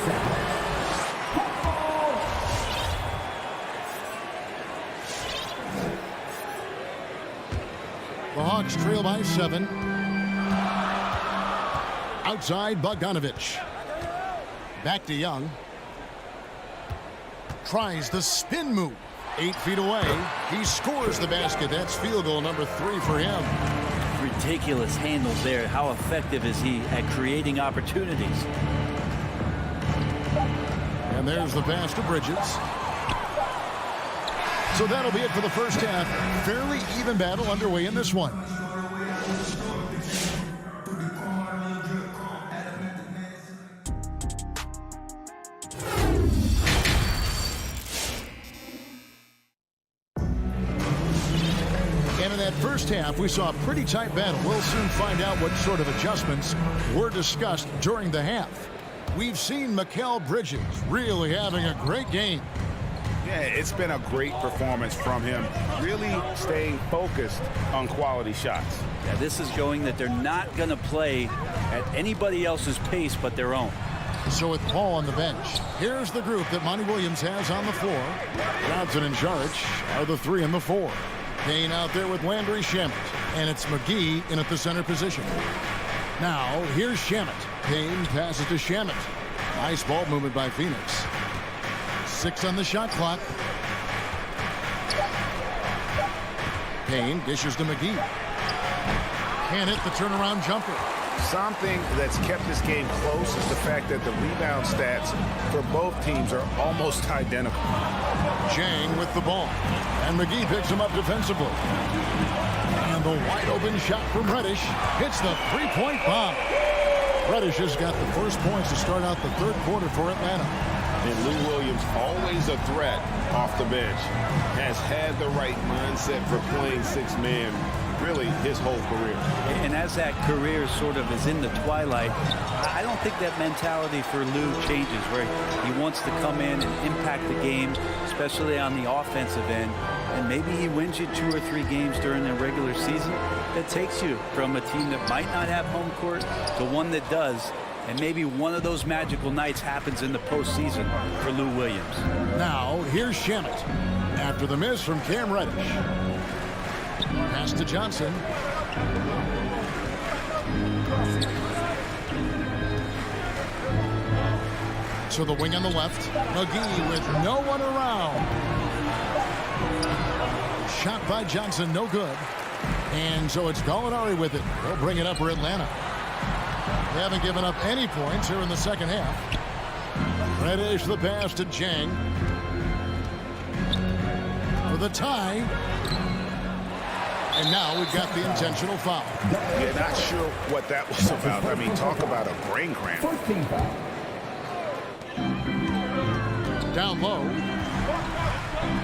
The Hawks trail by 7. Outside Bogdanovich. Back to Young. Tries the spin move. 8 feet away. He scores the basket. That's field goal number 3 for him. Ridiculous handles there. How effective is he at creating opportunities? And there's the pass to Bridges. So that'll be it for the first half. Fairly even battle underway in this one. First half, we saw a pretty tight battle. We'll soon find out what sort of adjustments were discussed during the half. We've seen Mikal Bridges really having a great game. Yeah, it's been a great performance from him, really staying focused on quality shots. Yeah, this is showing that they're not going to play at anybody else's pace but their own. So with Paul on the bench, here's the group that Monty Williams has on the floor. Johnson and Saric are the 3 and the 4. Payne out there with Landry Shamet, and it's McGee in at the center position. Now, here's Shamet. Payne passes to Shamet. Nice ball movement by Phoenix. 6 on the shot clock. Payne dishes to McGee. Can't hit the turnaround jumper. Something that's kept this game close is the fact that the rebound stats for both teams are almost identical. Jang with the ball. And McGee picks him up defensively. And the wide open shot from Reddish hits the 3-point bomb. Reddish has got the first points to start out the 3rd quarter for Atlanta. And Lou Williams, always a threat off the bench, has had the right mindset for playing 6-man really his whole career. And as that career sort of is in the twilight, I don't think that mentality for Lou changes, where he wants to come in and impact the game, especially on the offensive end. And maybe he wins you 2 or 3 games during the regular season that takes you from a team that might not have home court to one that does. And maybe one of those magical nights happens in the postseason for Lou Williams. Now, here's Shamet. After the miss from Cam Reddish. Pass to Johnson. So the wing on the left. McGee with no one around. Shot by Johnson, no good. And so it's Gallinari with it. They'll bring it up for Atlanta. They haven't given up any points here in the second half. Reddish the pass to Jang. For the tie. And now we've got the intentional foul. Yeah, not sure what that was about. I mean, talk about a brain cramp. Down low.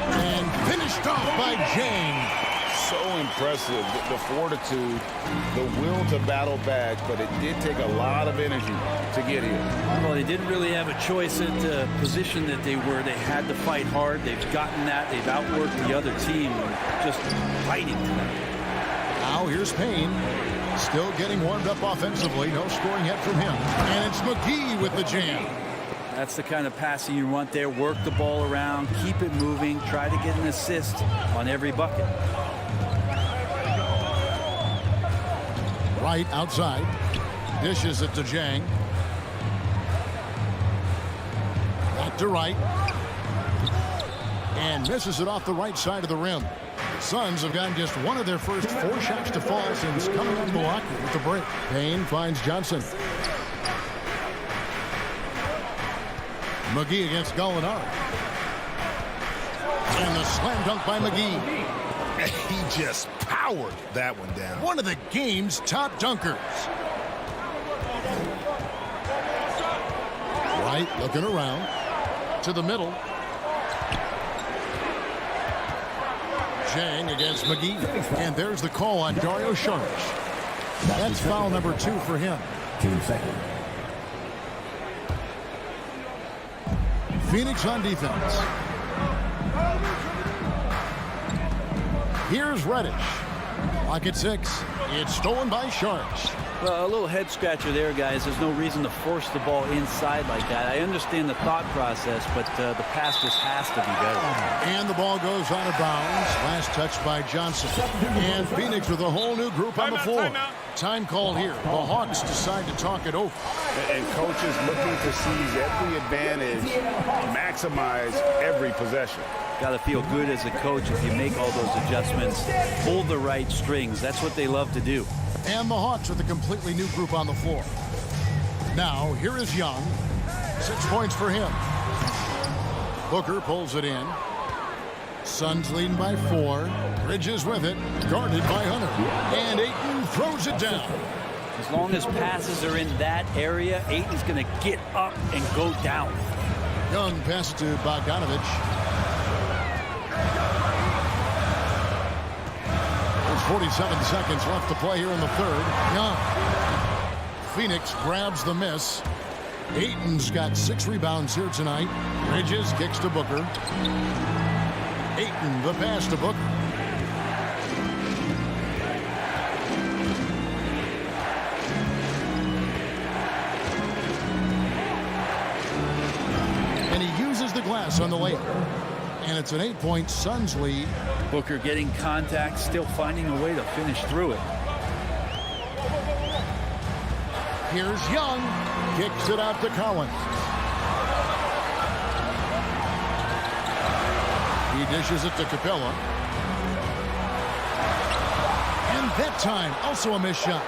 And finished off by Jang. So impressive, the fortitude, the will to battle back, but it did take a lot of energy to get here. Well, they didn't really have a choice at the position that they were. They had to fight hard. They've gotten that. They've outworked the other team, just fighting tonight. Now here's Payne. Still getting warmed up offensively. No scoring yet from him. And it's McGee with the jam. That's the kind of passing you want there. Work the ball around, keep it moving, try to get an assist on every bucket. Right outside. Dishes it to Jang. Back to right. And misses it off the right side of the rim. The Suns have gotten just one of their first 4 shots to fall since coming on Milwaukee with the break. Payne finds Johnson. McGee against Gallinari. And the slam dunk by McGee. He just powered that one down. One of the game's top dunkers. Right, looking around. To the middle. Jang against McGee. And there's the call on Dario Saric. That's foul number 2 for him. Team second. Phoenix on defense. Here's Reddish. Lock at 6. It's stolen by Sharks. Well, a little head scratcher there, guys. There's no reason to force the ball inside like that. I understand the thought process, but the pass just has to be better. And the ball goes out of bounds. Last touch by Johnson. And Phoenix with a whole new group on the floor. Time called here. The Hawks decide to talk it over. And coaches looking to seize every advantage, maximize every possession. Got to feel good as a coach if you make all those adjustments. Pull the right strings. That's what they love to do. And the Hawks with a completely new group on the floor. Now, here is Young. 6 points for him. Booker pulls it in. Suns leading by 4. Bridges with it. Guarded by Hunter. And Ayton throws it down. As long as passes are in that area, Ayton's going to get up and go down. Young pass to Bogdanovich. There's 47 seconds left to play here in the third. Young. Phoenix grabs the miss. Ayton's got 6 rebounds here tonight. Bridges kicks to Booker. Ayton, the pass to Booker. And he uses the glass on the layup. And it's an 8-point Suns lead. Booker getting contact, still finding a way to finish through it. Here's Young. Kicks it out to Collins. He dishes it to Capella. And that time, also a missed shot.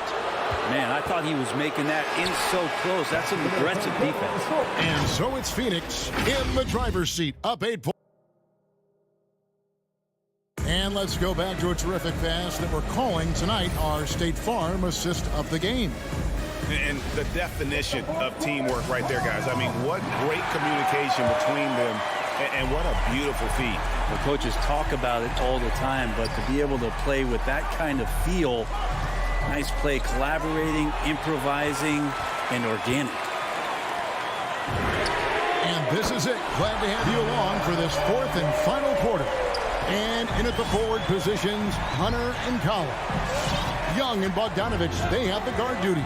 Man, I thought he was making that in so close. That's some aggressive defense. And so it's Phoenix in the driver's seat, up 8 points. And let's go back to a terrific pass that we're calling tonight our State Farm assist of the game. And the definition of teamwork right there, guys. I mean, what great communication between them, and what a beautiful feed. The coaches talk about it all the time, but to be able to play with that kind of feel, nice play, collaborating, improvising, and organic. And this is it. Glad to have you along for this 4th and final quarter. And in at the forward positions, Hunter and Collins. Young and Bogdanovich, they have the guard duty.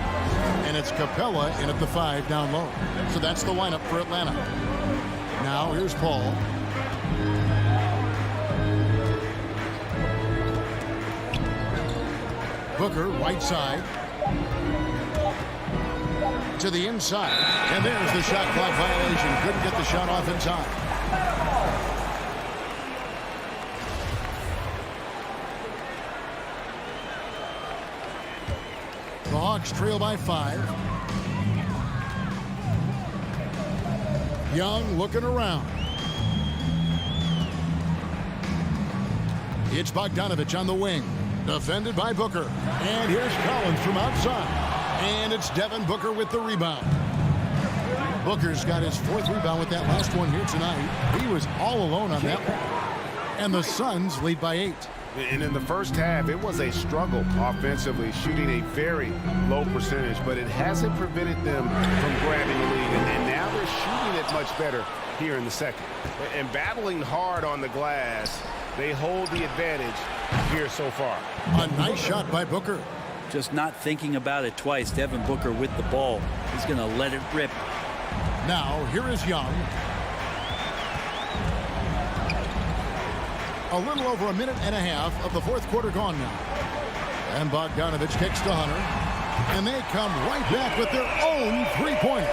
And it's Capella in at the 5 down low. So that's the lineup for Atlanta. Now here's Paul. Booker, right side. To the inside. And there's the shot clock violation. Couldn't get the shot off in time. The Hawks trail by 5. Young looking around. It's Bogdanovich on the wing. Defended by Booker. And here's Collins from outside. And it's Devin Booker with the rebound. Booker's got his 4th rebound with that last one here tonight. He was all alone on that one. And the Suns lead by 8. And in the first half, it was a struggle offensively, shooting a very low percentage, but it hasn't prevented them from grabbing the lead. And now they're shooting it much better here in the second. And battling hard on the glass, they hold the advantage here so far. A nice shot by Booker. Just not thinking about it twice. Devin Booker with the ball. He's going to let it rip. Now, here is Young. A little over a minute and a half of the fourth quarter gone now. And Bogdanovich kicks to Hunter. And they come right back with their own three-pointer.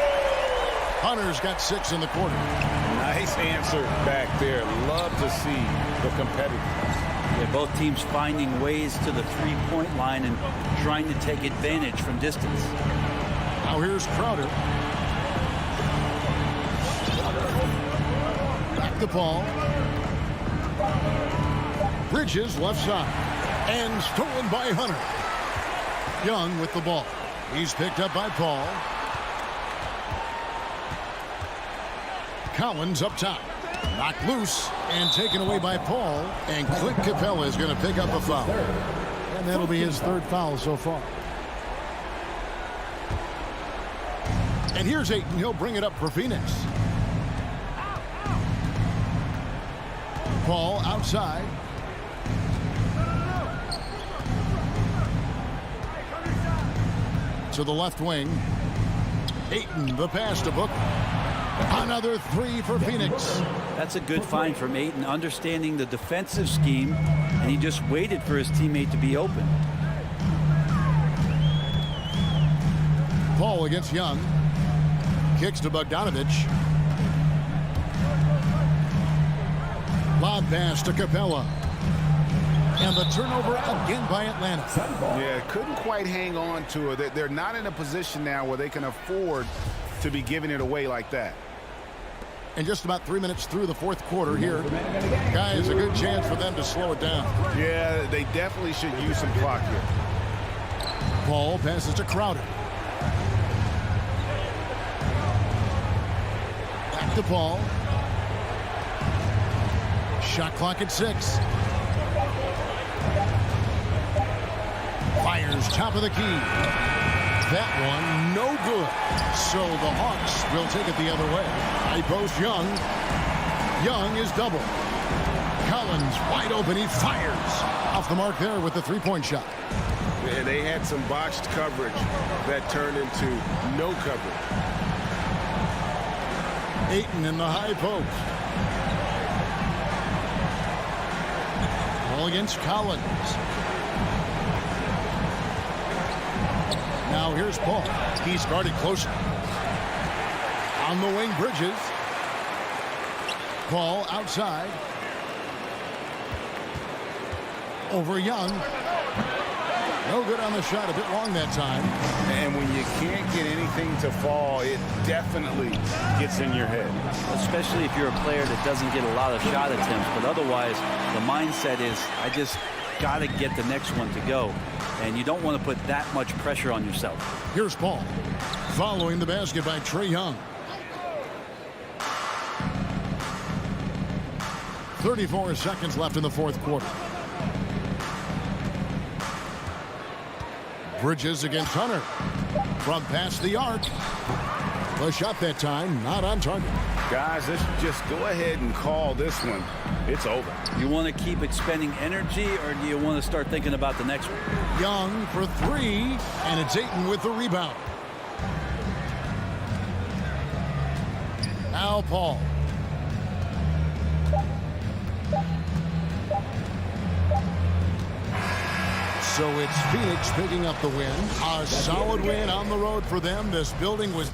Hunter's got 6 in the quarter. Nice answer back there. Love to see the competitiveness. Yeah, both teams finding ways to the three-point line and trying to take advantage from distance. Now here's Crowder. Back to Paul. Bridges left side. And stolen by Hunter. Young with the ball. He's picked up by Paul. Collins up top. Knocked loose and taken away by Paul. And Clint Capella is going to pick up a foul. And that'll be his 3rd foul so far. And here's Ayton. He'll bring it up for Phoenix. Paul outside. To the left wing. Ayton, the pass to Booker. Another 3 for Phoenix. That's a good find from Ayton, understanding the defensive scheme, and he just waited for his teammate to be open. Paul against Young. Kicks to Bogdanovich. Lob pass to Capella. And the turnover again by Atlanta. Yeah, couldn't quite hang on to it. They're not in a position now where they can afford to be giving it away like that. And just about 3 minutes through the fourth quarter here. Guys, a good chance for them to slow it down. Yeah, they definitely should use some clock here. Paul passes to Crowder. Back to Paul. Shot clock at 6. Fires top of the key. That one no good. So the Hawks will take it the other way. High post Young. Young is double. Collins wide open. He fires. Off the mark there with the three-point shot. Man, they had some botched coverage that turned into no coverage. Ayton in the high post. Ball against Collins. Now here's Paul. He's guarded closer. On the wing, Bridges. Paul outside. Over Young. No good on the shot. A bit long that time. And when you can't get anything to fall, it definitely gets in your head. Especially if you're a player that doesn't get a lot of shot attempts. But otherwise, the mindset is, I just got to get the next one to go. And you don't want to put that much pressure on yourself. Here's Paul. Following the basket by Trae Young. 34 seconds left in the fourth quarter. Bridges against Hunter. From past the arc. The shot that time, not on target. Guys, let's just go ahead and call this one. It's over. You want to keep expending energy, or do you want to start thinking about the next one? Young for 3, and it's Ayton with the rebound. Now Paul. So it's Phoenix picking up the win. A solid win on the road for them. This building was